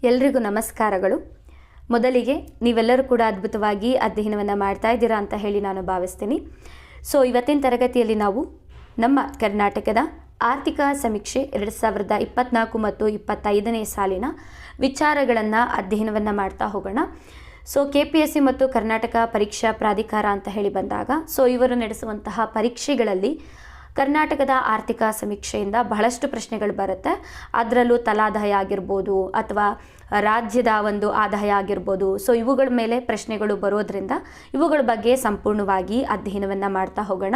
ಎಲ್ರಿಗೂ ನಮಸ್ಕಾರಗಳು. ಮೊದಲಿಗೆ ನೀವೆಲ್ಲರೂ ಕೂಡ ಅದ್ಭುತವಾಗಿ ಅಧ್ಯಯನವನ್ನು ಮಾಡ್ತಾ ಇದ್ದೀರಾ ಅಂತ ಹೇಳಿ ನಾನು ಭಾವಿಸ್ತೀನಿ. ಇವತ್ತಿನ ತರಗತಿಯಲ್ಲಿ ನಾವು ನಮ್ಮ ಕರ್ನಾಟಕದ ಆರ್ಥಿಕ ಸಮೀಕ್ಷೆ 2024 ಮತ್ತು 25ನೇ ಸಾಲಿನ ವಿಚಾರಗಳನ್ನು ಅಧ್ಯಯನವನ್ನು ಮಾಡ್ತಾ ಹೋಗೋಣ. KPSC ಮತ್ತು ಕರ್ನಾಟಕ ಪರೀಕ್ಷಾ ಪ್ರಾಧಿಕಾರ ಅಂತ ಹೇಳಿ ಬಂದಾಗ ಇವರು ನಡೆಸುವಂತಹ ಪರೀಕ್ಷೆಗಳಲ್ಲಿ ಕರ್ನಾಟಕದ ಆರ್ಥಿಕ ಸಮೀಕ್ಷೆಯಿಂದ ಬಹಳಷ್ಟು ಪ್ರಶ್ನೆಗಳು ಬರುತ್ತೆ. ಅದರಲ್ಲೂ ತಲಾದಾಯ ಆಗಿರ್ಬೋದು ಅಥವಾ ರಾಜ್ಯದ ಒಂದು ಆದಾಯ ಆಗಿರ್ಬೋದು. ಇವುಗಳ ಮೇಲೆ ಪ್ರಶ್ನೆಗಳು ಬರೋದ್ರಿಂದ ಇವುಗಳ ಬಗ್ಗೆ ಸಂಪೂರ್ಣವಾಗಿ ಅಧ್ಯಯನವನ್ನು ಮಾಡ್ತಾ ಹೋಗೋಣ.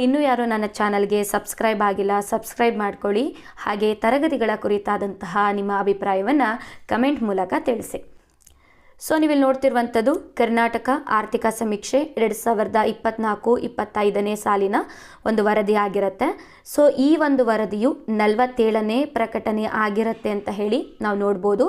ಇನ್ನೂ ಯಾರು ನನ್ನ ಚಾನಲ್ಗೆ ಸಬ್ಸ್ಕ್ರೈಬ್ ಆಗಿಲ್ಲ, ಸಬ್ಸ್ಕ್ರೈಬ್ ಮಾಡ್ಕೊಳ್ಳಿ. ಹಾಗೆ ತರಗತಿಗಳ ಕುರಿತಾದಂತಹ ನಿಮ್ಮ ಅಭಿಪ್ರಾಯವನ್ನು ಕಮೆಂಟ್ ಮೂಲಕ ತಿಳಿಸಿ. ನೀವಿಲ್ಲಿ ನೋಡ್ತಿರುವಂಥದ್ದು ಕರ್ನಾಟಕ ಆರ್ಥಿಕ ಸಮೀಕ್ಷೆ 2024-25ನೇ ಸಾಲಿನ ಒಂದು ವರದಿ ಆಗಿರುತ್ತೆ. ಈ ಒಂದು ವರದಿಯು 47ನೇ ಪ್ರಕಟಣೆ ಆಗಿರುತ್ತೆ ಅಂತ ಹೇಳಿ ನಾವು ನೋಡ್ಬೋದು.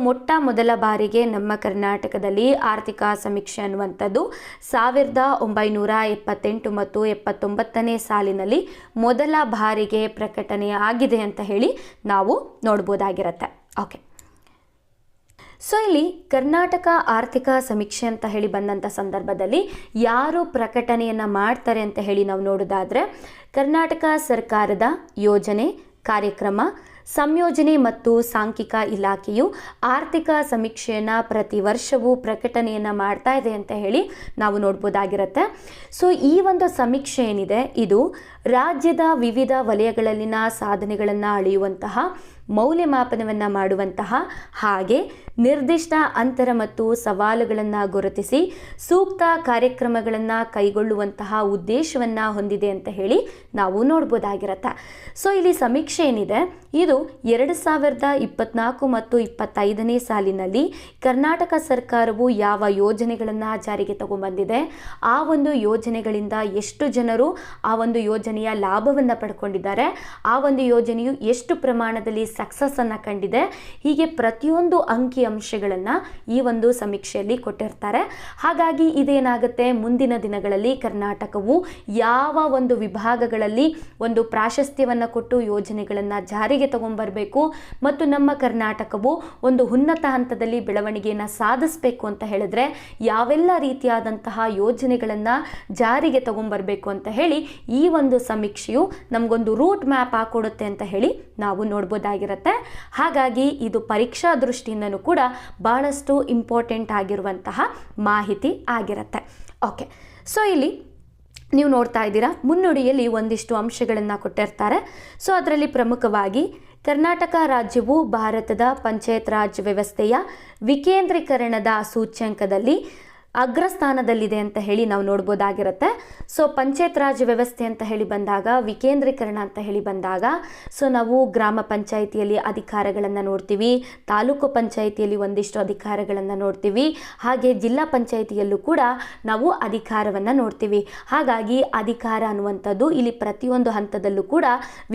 ಮೊಟ್ಟ ಮೊದಲ ಬಾರಿಗೆ ನಮ್ಮ ಕರ್ನಾಟಕದಲ್ಲಿ ಆರ್ಥಿಕ ಸಮೀಕ್ಷೆ ಅನ್ನುವಂಥದ್ದು 1978 ಮತ್ತು 79ನೇ ಸಾಲಿನಲ್ಲಿ ಮೊದಲ ಬಾರಿಗೆ ಪ್ರಕಟಣೆ ಆಗಿದೆ ಅಂತ ಹೇಳಿ ನಾವು ನೋಡ್ಬೋದಾಗಿರುತ್ತೆ. ಓಕೆ, ಇಲ್ಲಿ ಕರ್ನಾಟಕ ಆರ್ಥಿಕ ಸಮೀಕ್ಷೆ ಅಂತ ಹೇಳಿ ಬಂದಂಥ ಸಂದರ್ಭದಲ್ಲಿ ಯಾರು ಪ್ರಕಟಣೆಯನ್ನು ಮಾಡ್ತಾರೆ ಅಂತ ಹೇಳಿ ನಾವು ನೋಡೋದಾದರೆ ಕರ್ನಾಟಕ ಸರ್ಕಾರದ ಯೋಜನೆ, ಕಾರ್ಯಕ್ರಮ, ಸಂಯೋಜನೆ ಮತ್ತು ಸಾಂಖ್ಯಿಕ ಇಲಾಖೆಯು ಆರ್ಥಿಕ ಸಮೀಕ್ಷೆಯನ್ನು ಪ್ರತಿ ವರ್ಷವೂ ಪ್ರಕಟಣೆಯನ್ನು ಮಾಡ್ತಾ ಇದೆ ಅಂತ ಹೇಳಿ ನಾವು ನೋಡ್ಬೋದಾಗಿರುತ್ತೆ. ಈ ಒಂದು ಸಮೀಕ್ಷೆ ಏನಿದೆ ಇದು ರಾಜ್ಯದ ವಿವಿಧ ವಲಯಗಳಲ್ಲಿನ ಸಾಧನೆಗಳನ್ನು ಅಳೆಯುವಂತಹ, ಮೌಲ್ಯಮಾಪನವನ್ನು ಮಾಡುವಂತಹ, ಹಾಗೆ ನಿರ್ದಿಷ್ಟ ಅಂತರ ಮತ್ತು ಸವಾಲುಗಳನ್ನು ಗುರುತಿಸಿ ಸೂಕ್ತ ಕಾರ್ಯಕ್ರಮಗಳನ್ನು ಕೈಗೊಳ್ಳುವಂತಹ ಉದ್ದೇಶವನ್ನು ಹೊಂದಿದೆ ಅಂತ ಹೇಳಿ ನಾವು ನೋಡ್ಬೋದಾಗಿರುತ್ತೆ. ಇಲ್ಲಿ ಸಮೀಕ್ಷೆ ಏನಿದೆ ಇದು 2024 ಮತ್ತು 25ನೇ ಸಾಲಿನಲ್ಲಿ ಕರ್ನಾಟಕ ಸರ್ಕಾರವು ಯಾವ ಯೋಜನೆಗಳನ್ನು ಜಾರಿಗೆ ತಗೊಂಡ್ಬಂದಿದೆ, ಆ ಒಂದು ಯೋಜನೆಗಳಿಂದ ಎಷ್ಟು ಜನರು ಆ ಒಂದು ಯೋಜನೆಯ ಲಾಭವನ್ನು ಪಡ್ಕೊಂಡಿದ್ದಾರೆ, ಆ ಒಂದು ಯೋಜನೆಯು ಎಷ್ಟು ಪ್ರಮಾಣದಲ್ಲಿ ಸಕ್ಸಸ್ ಅನ್ನು ಕಂಡಿದೆ, ಹೀಗೆ ಪ್ರತಿಯೊಂದು ಅಂಕಿ ಅಂಶಗಳನ್ನು ಈ ಒಂದು ಸಮೀಕ್ಷೆಯಲ್ಲಿ ಕೊಟ್ಟಿರ್ತಾರೆ. ಹಾಗಾಗಿ ಇದೇನಾಗುತ್ತೆ, ಮುಂದಿನ ದಿನಗಳಲ್ಲಿ ಕರ್ನಾಟಕವು ಯಾವ ಒಂದು ವಿಭಾಗಗಳಲ್ಲಿ ಒಂದು ಪ್ರಾಶಸ್ತ್ಯವನ್ನು ಕೊಟ್ಟು ಯೋಜನೆಗಳನ್ನು ಜಾರಿಗೆ ತಗೊಂಡ್ಬರಬೇಕು ಮತ್ತು ನಮ್ಮ ಕರ್ನಾಟಕವು ಒಂದು ಉನ್ನತ ಹಂತದಲ್ಲಿ ಬೆಳವಣಿಗೆಯನ್ನು ಸಾಧಿಸಬೇಕು ಅಂತ ಹೇಳಿದ್ರೆ ಯಾವೆಲ್ಲ ರೀತಿಯಾದಂತಹ ಯೋಜನೆಗಳನ್ನು ಜಾರಿಗೆ ತಗೊಂಡ್ಬರಬೇಕು ಅಂತ ಹೇಳಿ ಈ ಒಂದು ಸಮೀಕ್ಷೆಯು ನಮಗೊಂದು ರೂಟ್ ಮ್ಯಾಪ್ ಹಾಕೊಡುತ್ತೆ ಅಂತ ಹೇಳಿ ನಾವು ನೋಡ್ಬೋದಾಗಿರುತ್ತೆ. ಹಾಗಾಗಿ ಇದು ಪರೀಕ್ಷಾ ದೃಷ್ಟಿಯಿಂದನೂ ಕೂಡ ಬಹಳಷ್ಟು ಇಂಪಾರ್ಟೆಂಟ್ ಆಗಿರುವಂತಹ ಮಾಹಿತಿ ಆಗಿರುತ್ತೆ. ಓಕೆ, ಇಲ್ಲಿ ನೀವು ನೋಡ್ತಾ ಇದ್ದೀರಾ ಮುನ್ನುಡಿಯಲ್ಲಿ ಒಂದಿಷ್ಟು ಅಂಶಗಳನ್ನು ಕೊಟ್ಟಿರ್ತಾರೆ. ಅದರಲ್ಲಿ ಪ್ರಮುಖವಾಗಿ ಕರ್ನಾಟಕ ರಾಜ್ಯವು ಭಾರತದ ಪಂಚಾಯತ್ ರಾಜ್ ವ್ಯವಸ್ಥೆಯ ವಿಕೇಂದ್ರೀಕರಣದ ಸೂಚ್ಯಂಕದಲ್ಲಿ ಅಗ್ರಸ್ಥಾನದಲ್ಲಿದೆ ಅಂತ ಹೇಳಿ ನಾವು ನೋಡ್ಬೋದಾಗಿರುತ್ತೆ. ಪಂಚಾಯತ್ ರಾಜ್ ವ್ಯವಸ್ಥೆ ಅಂತ ಹೇಳಿ ಬಂದಾಗ, ವಿಕೇಂದ್ರೀಕರಣ ಅಂತ ಹೇಳಿ ಬಂದಾಗ ನಾವು ಗ್ರಾಮ ಪಂಚಾಯಿತಿಯಲ್ಲಿ ಅಧಿಕಾರಗಳನ್ನು ನೋಡ್ತೀವಿ, ತಾಲೂಕು ಪಂಚಾಯಿತಿಯಲ್ಲಿ ಒಂದಿಷ್ಟು ಅಧಿಕಾರಗಳನ್ನು ನೋಡ್ತೀವಿ, ಹಾಗೆ ಜಿಲ್ಲಾ ಪಂಚಾಯಿತಿಯಲ್ಲೂ ಕೂಡ ನಾವು ಅಧಿಕಾರವನ್ನು ನೋಡ್ತೀವಿ. ಹಾಗಾಗಿ ಅಧಿಕಾರ ಅನ್ನುವಂಥದ್ದು ಇಲ್ಲಿ ಪ್ರತಿಯೊಂದು ಹಂತದಲ್ಲೂ ಕೂಡ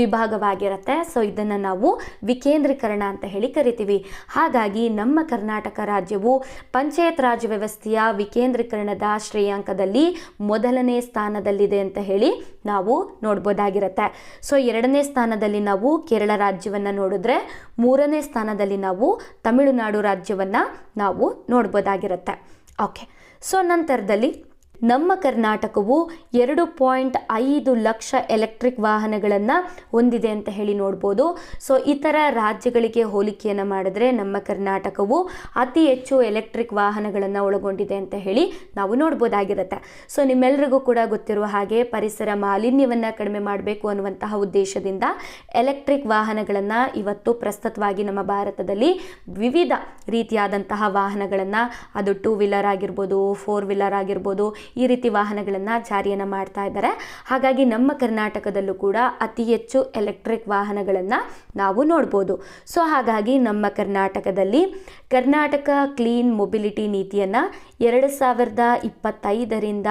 ವಿಭಾಗವಾಗಿರುತ್ತೆ. ಇದನ್ನು ನಾವು ವಿಕೇಂದ್ರೀಕರಣ ಅಂತ ಹೇಳಿ ಕರಿತೀವಿ. ಹಾಗಾಗಿ ನಮ್ಮ ಕರ್ನಾಟಕ ರಾಜ್ಯವು ಪಂಚಾಯತ್ ರಾಜ್ ವ್ಯವಸ್ಥೆಯ ವಿಕೇಂದ್ರೀಕರಣದ ಶ್ರೇಯಾಂಕದಲ್ಲಿ ಮೊದಲನೇ ಸ್ಥಾನದಲ್ಲಿದೆ ಅಂತ ಹೇಳಿ ನಾವು ನೋಡ್ಬೋದಾಗಿರುತ್ತೆ. 2ನೇ ಸ್ಥಾನದಲ್ಲಿ ನಾವು ಕೇರಳ ರಾಜ್ಯವನ್ನು ನೋಡಿದ್ರೆ, 3ನೇ ಸ್ಥಾನದಲ್ಲಿ ನಾವು ತಮಿಳುನಾಡು ರಾಜ್ಯವನ್ನು ನಾವು ನೋಡ್ಬೋದಾಗಿರುತ್ತೆ. ಓಕೆ, ನಂತರದಲ್ಲಿ ನಮ್ಮ ಕರ್ನಾಟಕವು 2.5 ಲಕ್ಷ ಎಲೆಕ್ಟ್ರಿಕ್ ವಾಹನಗಳನ್ನು ಹೊಂದಿದೆ ಅಂತ ಹೇಳಿ ನೋಡ್ಬೋದು. ಇತರ ರಾಜ್ಯಗಳಿಗೆ ಹೋಲಿಕೆಯನ್ನು ಮಾಡಿದ್ರೆ ನಮ್ಮ ಕರ್ನಾಟಕವು ಅತಿ ಹೆಚ್ಚು ಎಲೆಕ್ಟ್ರಿಕ್ ವಾಹನಗಳನ್ನು ಒಳಗೊಂಡಿದೆ ಅಂತ ಹೇಳಿ ನಾವು ನೋಡ್ಬೋದಾಗಿರುತ್ತೆ. ನಿಮ್ಮೆಲ್ಲರಿಗೂ ಕೂಡ ಗೊತ್ತಿರುವ ಹಾಗೆ ಪರಿಸರ ಮಾಲಿನ್ಯವನ್ನು ಕಡಿಮೆ ಮಾಡಬೇಕು ಅನ್ನುವಂತಹ ಉದ್ದೇಶದಿಂದ ಎಲೆಕ್ಟ್ರಿಕ್ ವಾಹನಗಳನ್ನು ಇವತ್ತು ಪ್ರಸ್ತುತವಾಗಿ ನಮ್ಮ ಭಾರತದಲ್ಲಿ ವಿವಿಧ ರೀತಿಯಾದಂತಹ ವಾಹನಗಳನ್ನು, ಅದು 2 ವೀಲರ್ ಆಗಿರ್ಬೋದು, 4 ವೀಲರ್ ಆಗಿರ್ಬೋದು, ಈ ರೀತಿ ವಾಹನಗಳನ್ನು ಜಾರಿಯನ್ನು ಮಾಡ್ತಾ ಇದ್ದಾರೆ. ಹಾಗಾಗಿ ನಮ್ಮ ಕರ್ನಾಟಕದಲ್ಲೂ ಕೂಡ ಅತಿ ಹೆಚ್ಚು ಎಲೆಕ್ಟ್ರಿಕ್ ವಾಹನಗಳನ್ನು ನಾವು ನೋಡ್ಬೋದು. ಹಾಗಾಗಿ ನಮ್ಮ ಕರ್ನಾಟಕದಲ್ಲಿ ಕರ್ನಾಟಕ ಕ್ಲೀನ್ ಮೊಬಿಲಿಟಿ ನೀತಿಯನ್ನು 2025ರಿಂದ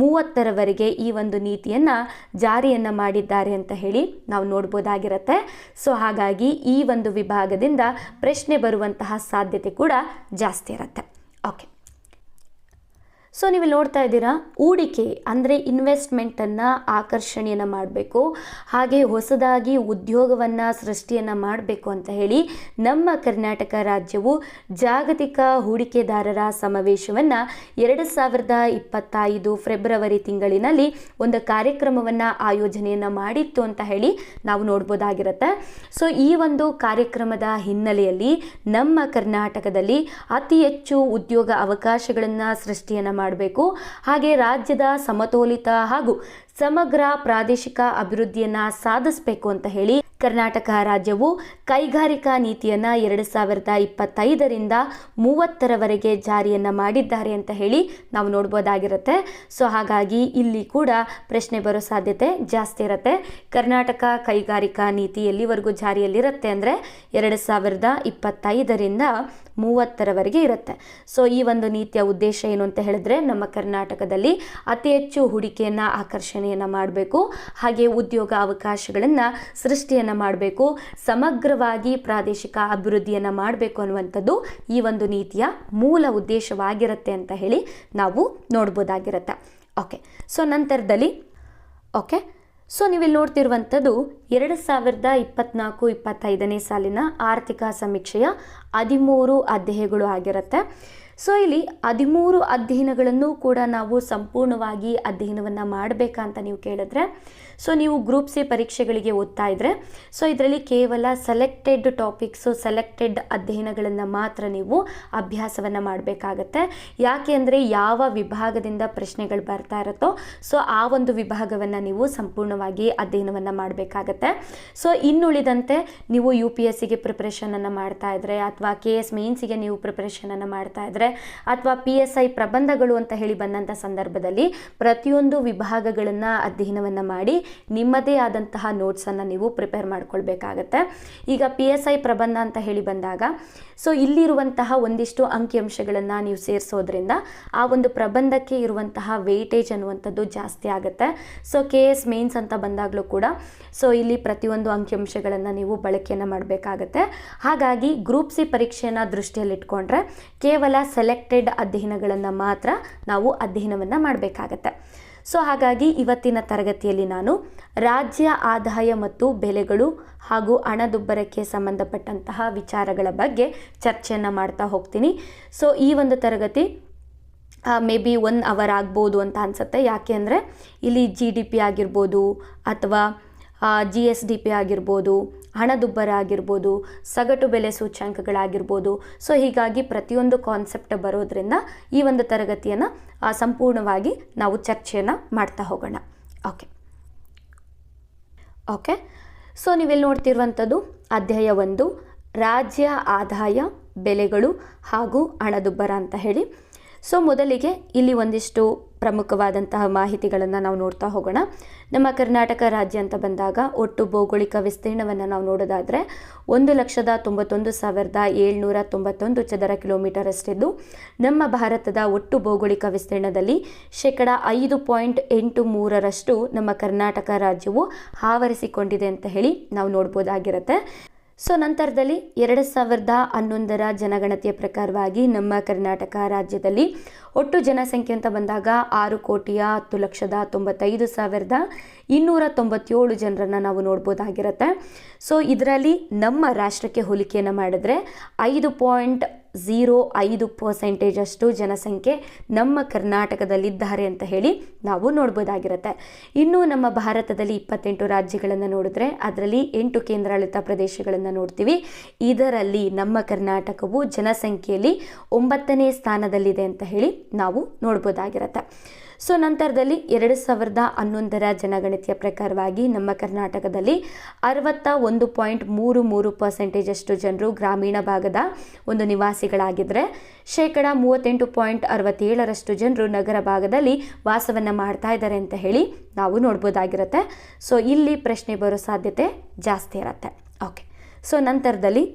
30ರವರೆಗೆ ಈ ಒಂದು ನೀತಿಯನ್ನು ಜಾರಿಯನ್ನು ಮಾಡಿದ್ದಾರೆ ಅಂತ ಹೇಳಿ ನಾವು ನೋಡ್ಬೋದಾಗಿರುತ್ತೆ. ಹಾಗಾಗಿ ಈ ಒಂದು ವಿಭಾಗದಿಂದ ಪ್ರಶ್ನೆ ಬರುವಂತಹ ಸಾಧ್ಯತೆ ಕೂಡ ಜಾಸ್ತಿ ಇರುತ್ತೆ. ಓಕೆ, ಸೊ ನೀವು ನೋಡ್ತಾ ಇದ್ದೀರಾ, ಹೂಡಿಕೆ ಅಂದರೆ ಇನ್ವೆಸ್ಟ್ಮೆಂಟನ್ನು ಆಕರ್ಷಣೆಯನ್ನು ಮಾಡಬೇಕು, ಹಾಗೆ ಹೊಸದಾಗಿ ಉದ್ಯೋಗವನ್ನು ಸೃಷ್ಟಿಯನ್ನು ಮಾಡಬೇಕು ಅಂತ ಹೇಳಿ ನಮ್ಮ ಕರ್ನಾಟಕ ರಾಜ್ಯವು ಜಾಗತಿಕ ಹೂಡಿಕೆದಾರರ ಸಮಾವೇಶವನ್ನು 2025 ಫೆಬ್ರವರಿ ತಿಂಗಳಿನಲ್ಲಿ ಒಂದು ಕಾರ್ಯಕ್ರಮವನ್ನು ಆಯೋಜನೆಯನ್ನು ಮಾಡಿತ್ತು ಅಂತ ಹೇಳಿ ನಾವು ನೋಡ್ಬೋದಾಗಿರುತ್ತೆ. ಸೊ ಈ ಒಂದು ಕಾರ್ಯಕ್ರಮದ ಹಿನ್ನೆಲೆಯಲ್ಲಿ ನಮ್ಮ ಕರ್ನಾಟಕದಲ್ಲಿ ಅತಿ ಹೆಚ್ಚು ಉದ್ಯೋಗ ಅವಕಾಶಗಳನ್ನು ಸೃಷ್ಟಿಯನ್ನು ಮಾಡಬೇಕು, ಹಾಗೆ ರಾಜ್ಯದ ಸಮತೋಲಿತ ಹಾಗೂ ಸಮಗ್ರ ಪ್ರಾದೇಶಿಕ ಅಭಿವೃದ್ಧಿಯನ್ನು ಸಾಧಿಸಬೇಕು ಅಂತ ಹೇಳಿ ಕರ್ನಾಟಕ ರಾಜ್ಯವು ಕೈಗಾರಿಕಾ ನೀತಿಯನ್ನು 2025ರಿಂದ 30ರವರೆಗೆ ಜಾರಿಯನ್ನು ಮಾಡಿದ್ದಾರೆ ಅಂತ ಹೇಳಿ ನಾವು ನೋಡ್ಬೋದಾಗಿರುತ್ತೆ. ಸೊ ಹಾಗಾಗಿ ಇಲ್ಲಿ ಕೂಡ ಪ್ರಶ್ನೆ ಬರೋ ಸಾಧ್ಯತೆ ಜಾಸ್ತಿ ಇರುತ್ತೆ. ಕರ್ನಾಟಕ ಕೈಗಾರಿಕಾ ನೀತಿ ಎಲ್ಲಿವರೆಗೂ ಜಾರಿಯಲ್ಲಿರುತ್ತೆ ಅಂದರೆ 2025ರಿಂದ 30ರವರೆಗೆ ಇರುತ್ತೆ. ಸೊ ಈ ಒಂದು ನೀತಿಯ ಉದ್ದೇಶ ಏನು ಅಂತ ಹೇಳಿದ್ರೆ, ನಮ್ಮ ಕರ್ನಾಟಕದಲ್ಲಿ ಅತಿ ಹೆಚ್ಚು ಹೂಡಿಕೆಯನ್ನು ಆಕರ್ಷಣೆಯನ್ನು ಮಾಡಬೇಕು, ಹಾಗೆ ಉದ್ಯೋಗ ಅವಕಾಶಗಳನ್ನು ಸೃಷ್ಟಿಯನ್ನು ಮಾಡಬೇಕು, ಸಮಗ್ರವಾಗಿ ಪ್ರಾದೇಶಿಕ ಅಭಿವೃದ್ಧಿಯನ್ನು ಮಾಡಬೇಕು ಅನ್ನುವಂಥದ್ದು ಈ ಒಂದು ನೀತಿಯ ಮೂಲ ಉದ್ದೇಶವಾಗಿರುತ್ತೆ ಅಂತ ಹೇಳಿ ನಾವು ನೋಡ್ಬೋದಾಗಿರುತ್ತೆ. ಓಕೆ, ಸೊ ನಂತರದಲ್ಲಿ ಸೊ ನೀವಿಲ್ಲಿ ನೋಡ್ತಿರುವಂಥದ್ದು 2024-25ನೇ ಸಾಲಿನ ಆರ್ಥಿಕ ಸಮೀಕ್ಷೆಯ 13 ಅಧ್ಯಾಯಗಳು ಆಗಿರುತ್ತೆ. ಸೊ ಇಲ್ಲಿ 13 ಅಧ್ಯಯನಗಳನ್ನು ಕೂಡ ನಾವು ಸಂಪೂರ್ಣವಾಗಿ ಅಧ್ಯಯನವನ್ನು ಮಾಡಬೇಕಂತ ನೀವು ಕೇಳಿದ್ರೆ, ಸೊ ನೀವು ಗ್ರೂಪ್ ಸಿ ಪರೀಕ್ಷೆಗಳಿಗೆ ಓದ್ತಾ ಇದ್ರೆ, ಸೊ ಇದರಲ್ಲಿ ಕೇವಲ ಸೆಲೆಕ್ಟೆಡ್ ಟಾಪಿಕ್ಸು, ಸೆಲೆಕ್ಟೆಡ್ ಅಧ್ಯಯನಗಳನ್ನು ಮಾತ್ರ ನೀವು ಅಭ್ಯಾಸವನ್ನು ಮಾಡಬೇಕಾಗತ್ತೆ. ಯಾಕೆ ಅಂದರೆ ಯಾವ ವಿಭಾಗದಿಂದ ಪ್ರಶ್ನೆಗಳು ಬರ್ತಾ ಇರುತ್ತೋ ಸೊ ಆ ಒಂದು ವಿಭಾಗವನ್ನು ನೀವು ಸಂಪೂರ್ಣವಾಗಿ ಅಧ್ಯಯನವನ್ನು ಮಾಡಬೇಕಾಗತ್ತೆ. ಸೊ ಇನ್ನುಳಿದಂತೆ ನೀವು UPSCಗೆ ಪ್ರಿಪ್ರೇಷನನ್ನು ಮಾಡ್ತಾ ಇದ್ರೆ, ಅಥವಾ KS ಮೇನ್ಸಿಗೆ ನೀವು ಪ್ರಿಪ್ರೇಷನನ್ನು ಮಾಡ್ತಾ ಇದ್ರೆ, ಅಥವಾ PSI ಪ್ರಬಂಧಗಳು ಅಂತ ಹೇಳಿ ಬಂದಂಥ ಸಂದರ್ಭದಲ್ಲಿ ಪ್ರತಿಯೊಂದು ವಿಭಾಗಗಳನ್ನು ಅಧ್ಯಯನವನ್ನು ಮಾಡಿ ನಿಮ್ಮದೇ ಆದಂತಹ ನೋಟ್ಸನ್ನು ನೀವು ಪ್ರಿಪೇರ್ ಮಾಡ್ಕೊಳ್ಬೇಕಾಗತ್ತೆ. ಈಗ PSI ಪ್ರಬಂಧ ಅಂತ ಹೇಳಿ ಬಂದಾಗ, ಸೊ ಇಲ್ಲಿರುವಂತಹ ಒಂದಿಷ್ಟು ಅಂಕಿಅಂಶಗಳನ್ನು ನೀವು ಸೇರಿಸೋದ್ರಿಂದ ಆ ಒಂದು ಪ್ರಬಂಧಕ್ಕೆ ಇರುವಂತಹ ವೇಟೇಜ್ ಅನ್ನುವಂಥದ್ದು ಜಾಸ್ತಿ ಆಗುತ್ತೆ. ಸೊ KS ಮೇನ್ಸ್ ಅಂತ ಬಂದಾಗಲೂ ಕೂಡ ಸೊ ಇಲ್ಲಿ ಪ್ರತಿಯೊಂದು ಅಂಕಿಅಂಶಗಳನ್ನು ನೀವು ಬಳಕೆಯನ್ನು ಮಾಡಬೇಕಾಗತ್ತೆ. ಹಾಗಾಗಿ ಗ್ರೂಪ್ ಸಿ ಪರೀಕ್ಷೆಯನ್ನು ದೃಷ್ಟಿಯಲ್ಲಿಟ್ಕೊಂಡ್ರೆ ಕೇವಲ ಸೆಲೆಕ್ಟೆಡ್ ಅಧ್ಯಯನಗಳನ್ನು ಮಾತ್ರ ನಾವು ಅಧ್ಯಯನವನ್ನು ಮಾಡಬೇಕಾಗತ್ತೆ. ಸೊ ಹಾಗಾಗಿ ಇವತ್ತಿನ ತರಗತಿಯಲ್ಲಿ ನಾನು ರಾಜ್ಯ ಆದಾಯ ಮತ್ತು ಬೆಲೆಗಳು ಹಾಗೂ ಹಣದುಬ್ಬರಕ್ಕೆ ಸಂಬಂಧಪಟ್ಟಂತಹ ವಿಚಾರಗಳ ಬಗ್ಗೆ ಚರ್ಚೆಯನ್ನು ಮಾಡ್ತಾ ಹೋಗ್ತೀನಿ. ಸೊ ಈ ಒಂದು ತರಗತಿ ಮೇ ಬಿ 1 ಅವರ್ ಆಗ್ಬೋದು ಅಂತ ಅನಿಸುತ್ತೆ. ಯಾಕೆ ಅಂದರೆ ಇಲ್ಲಿ GDP ಆಗಿರ್ಬೋದು, ಅಥವಾ GSDP ಆಗಿರ್ಬೋದು, ಹಣದುಬ್ಬರ ಆಗಿರ್ಬೋದು, ಸಗಟು ಬೆಲೆ ಸೂಚ್ಯಂಕಗಳಾಗಿರ್ಬೋದು. ಸೊ ಹೀಗಾಗಿ ಪ್ರತಿಯೊಂದು ಕಾನ್ಸೆಪ್ಟ್ ಬರೋದ್ರಿಂದ ಈ ಒಂದು ತರಗತಿಯನ್ನು ಸಂಪೂರ್ಣವಾಗಿ ನಾವು ಚರ್ಚೆಯನ್ನು ಮಾಡ್ತಾ ಹೋಗೋಣ. ಓಕೆ, ಸೊ ನೀವೆಲ್ಲಿ ನೋಡ್ತಿರುವಂಥದ್ದು ಅಧ್ಯಾಯ 1 ರಾಜ್ಯ ಆದಾಯ, ಬೆಲೆಗಳು ಹಾಗೂ ಹಣದುಬ್ಬರ ಅಂತ ಹೇಳಿ. ಸೊ ಮೊದಲಿಗೆ ಇಲ್ಲಿ ಒಂದಿಷ್ಟು ಪ್ರಮುಖವಾದಂತಹ ಮಾಹಿತಿಗಳನ್ನು ನಾವು ನೋಡ್ತಾ ಹೋಗೋಣ. ನಮ್ಮ ಕರ್ನಾಟಕ ರಾಜ್ಯ ಅಂತ ಬಂದಾಗ ಒಟ್ಟು ಭೌಗೋಳಿಕ ವಿಸ್ತೀರ್ಣವನ್ನು ನಾವು ನೋಡೋದಾದರೆ 191,791 ಚದರ ಕಿಲೋಮೀಟರ್ ಅಷ್ಟಿದ್ದು, ನಮ್ಮ ಭಾರತದ ಒಟ್ಟು ಭೌಗೋಳಿಕ ವಿಸ್ತೀರ್ಣದಲ್ಲಿ 5.83% ನಮ್ಮ ಕರ್ನಾಟಕ ರಾಜ್ಯವು ಆವರಿಸಿಕೊಂಡಿದೆ ಅಂತ ಹೇಳಿ ನಾವು ನೋಡ್ಬೋದಾಗಿರುತ್ತೆ. ಸೊ ನಂತರದಲ್ಲಿ 2011ರ ಜನಗಣತಿಯ ಪ್ರಕಾರವಾಗಿ ನಮ್ಮ ಕರ್ನಾಟಕ ರಾಜ್ಯದಲ್ಲಿ ಒಟ್ಟು ಜನಸಂಖ್ಯೆ ಅಂತ ಬಂದಾಗ 6,95,297 ಜನರನ್ನು ನಾವು ನೋಡ್ಬೋದಾಗಿರುತ್ತೆ. ಸೊ ಇದರಲ್ಲಿ ನಮ್ಮ ರಾಷ್ಟ್ರಕ್ಕೆ ಹೋಲಿಕೆಯನ್ನು ಮಾಡಿದ್ರೆ 5.05% ಅಷ್ಟು ಜನಸಂಖ್ಯೆ ನಮ್ಮ ಕರ್ನಾಟಕದಲ್ಲಿದ್ದಾರೆ ಅಂತ ಹೇಳಿ ನಾವು ನೋಡ್ಬೋದಾಗಿರುತ್ತೆ. ಇನ್ನು ನಮ್ಮ ಭಾರತದಲ್ಲಿ 28 ರಾಜ್ಯಗಳನ್ನು ನೋಡಿದ್ರೆ ಅದರಲ್ಲಿ 8 ಕೇಂದ್ರಾಡಳಿತ ಪ್ರದೇಶಗಳನ್ನು ನೋಡ್ತೀವಿ. ಇದರಲ್ಲಿ ನಮ್ಮ ಕರ್ನಾಟಕವು ಜನಸಂಖ್ಯೆಯಲ್ಲಿ 9ನೇ ಸ್ಥಾನದಲ್ಲಿದೆ ಅಂತ ಹೇಳಿ ನಾವು ನೋಡ್ಬೋದಾಗಿರುತ್ತೆ. ಸೊ ನಂತರದಲ್ಲಿ 2011ರ ಜನಗಣತಿಯ ಪ್ರಕಾರವಾಗಿ ನಮ್ಮ ಕರ್ನಾಟಕದಲ್ಲಿ 61.33% ಅಷ್ಟು ಜನರು ಗ್ರಾಮೀಣ ಭಾಗದ ಒಂದು ನಿವಾಸಿಗಳಾಗಿದ್ದರೆ, 38.67% ಜನರು ನಗರ ಭಾಗದಲ್ಲಿ ವಾಸವನ್ನು ಮಾಡ್ತಾ ಇದ್ದಾರೆ ಅಂತ ಹೇಳಿ ನಾವು ನೋಡ್ಬೋದಾಗಿರುತ್ತೆ. ಸೊ ಇಲ್ಲಿ ಪ್ರಶ್ನೆ ಬರೋ ಸಾಧ್ಯತೆ ಜಾಸ್ತಿ ಇರುತ್ತೆ. ಓಕೆ, ಸೊ ನಂತರದಲ್ಲಿ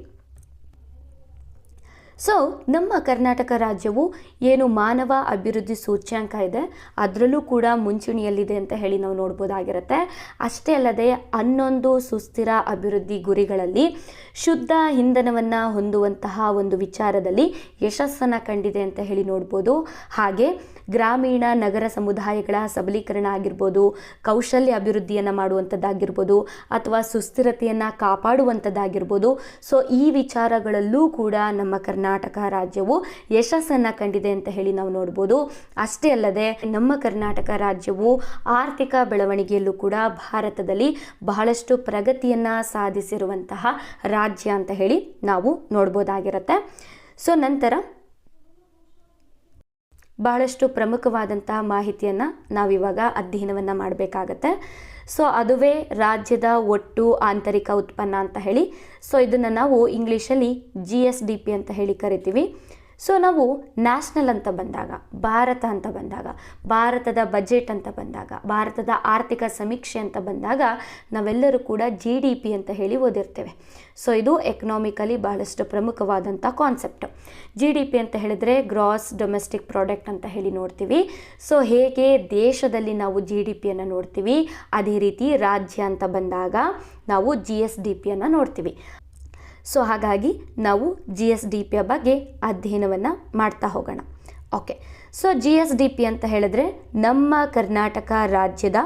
ಸೊ ನಮ್ಮ ಕರ್ನಾಟಕ ರಾಜ್ಯವು ಏನು ಮಾನವ ಅಭಿವೃದ್ಧಿ ಸೂಚ್ಯಂಕ ಇದೆ ಅದರಲ್ಲೂ ಕೂಡ ಮುಂಚೂಣಿಯಲ್ಲಿದೆ ಅಂತ ಹೇಳಿ ನಾವು ನೋಡ್ಬೋದಾಗಿರುತ್ತೆ. ಅಷ್ಟೇ ಅಲ್ಲದೆ 11 ಸುಸ್ಥಿರ ಅಭಿವೃದ್ಧಿ ಗುರಿಗಳಲ್ಲಿ ಶುದ್ಧ ಇಂಧನವನ್ನು ಹೊಂದುವಂತಹ ಒಂದು ವಿಚಾರದಲ್ಲಿ ಯಶಸ್ಸನ್ನು ಕಂಡಿದೆ ಅಂತ ಹೇಳಿ ನೋಡ್ಬೋದು. ಹಾಗೆ ಗ್ರಾಮೀಣ ನಗರ ಸಮುದಾಯಗಳ ಸಬಲೀಕರಣ ಆಗಿರ್ಬೋದು, ಕೌಶಲ್ಯ ಅಭಿವೃದ್ಧಿಯನ್ನು ಮಾಡುವಂಥದ್ದಾಗಿರ್ಬೋದು, ಅಥವಾ ಸುಸ್ಥಿರತೆಯನ್ನು ಕಾಪಾಡುವಂಥದ್ದಾಗಿರ್ಬೋದು. ಸೊ ಈ ವಿಚಾರಗಳಲ್ಲೂ ಕೂಡ ನಮ್ಮ ಕರ್ನಾಟಕ ರಾಜ್ಯವು ಯಶಸ್ಸನ್ನು ಕಂಡಿದೆ ಅಂತ ಹೇಳಿ ನಾವು ನೋಡ್ಬೋದು. ಅಷ್ಟೇ ಅಲ್ಲದೆ ನಮ್ಮ ಕರ್ನಾಟಕ ರಾಜ್ಯವು ಆರ್ಥಿಕ ಬೆಳವಣಿಗೆಯಲ್ಲೂ ಕೂಡ ಭಾರತದಲ್ಲಿ ಬಹಳಷ್ಟು ಪ್ರಗತಿಯನ್ನು ಸಾಧಿಸಿರುವಂತಹ ರಾಜ್ಯ ಅಂತ ಹೇಳಿ ನಾವು ನೋಡ್ಬೋದಾಗಿರುತ್ತೆ. ಸೊ ನಂತರ ಬಹಳಷ್ಟು ಪ್ರಮುಖವಾದಂತಹ ಮಾಹಿತಿಯನ್ನು ನಾವಿವಾಗ ಅಧ್ಯಯನವನ್ನು ಮಾಡಬೇಕಾಗತ್ತೆ. ಸೊ ಅದುವೇ ರಾಜ್ಯದ ಒಟ್ಟು ಆಂತರಿಕ ಉತ್ಪನ್ನ ಅಂತ ಹೇಳಿ. ಸೊ ಇದನ್ನು ನಾವು ಇಂಗ್ಲೀಷಲ್ಲಿ GSDP ಅಂತ ಹೇಳಿ ಕರಿತೀವಿ. ಸೊ ನಾವು ನ್ಯಾಷನಲ್ ಅಂತ ಬಂದಾಗ, ಭಾರತ ಅಂತ ಬಂದಾಗ, ಭಾರತದ ಬಜೆಟ್ ಅಂತ ಬಂದಾಗ, ಭಾರತದ ಆರ್ಥಿಕ ಸಮೀಕ್ಷೆ ಅಂತ ಬಂದಾಗ ನಾವೆಲ್ಲರೂ ಕೂಡ GDP ಅಂತ ಹೇಳಿ ಓದಿರ್ತೇವೆ. ಸೊ ಇದು ಎಕನಾಮಿಕಲಿ ಬಹಳಷ್ಟು ಪ್ರಮುಖವಾದಂಥ ಕಾನ್ಸೆಪ್ಟು. GDP ಅಂತ ಹೇಳಿದರೆ ಗ್ರಾಸ್ ಡೊಮೆಸ್ಟಿಕ್ ಪ್ರಾಡಕ್ಟ್ ಅಂತ ಹೇಳಿ ನೋಡ್ತೀವಿ. ಸೊ ಹೇಗೆ ದೇಶದಲ್ಲಿ ನಾವು GDPಯನ್ನು ನೋಡ್ತೀವಿ, ಅದೇ ರೀತಿ ರಾಜ್ಯ ಅಂತ ಬಂದಾಗ ನಾವು GSDPಯನ್ನು ನೋಡ್ತೀವಿ. ಸೊ ಹಾಗಾಗಿ ನಾವು GSDPಯ ಬಗ್ಗೆ ಅಧ್ಯಯನವನ್ನು ಮಾಡ್ತಾ ಹೋಗೋಣ. ಓಕೆ, ಸೊ GSDP ಅಂತ ಹೇಳಿದ್ರೆ ನಮ್ಮ ಕರ್ನಾಟಕ ರಾಜ್ಯದ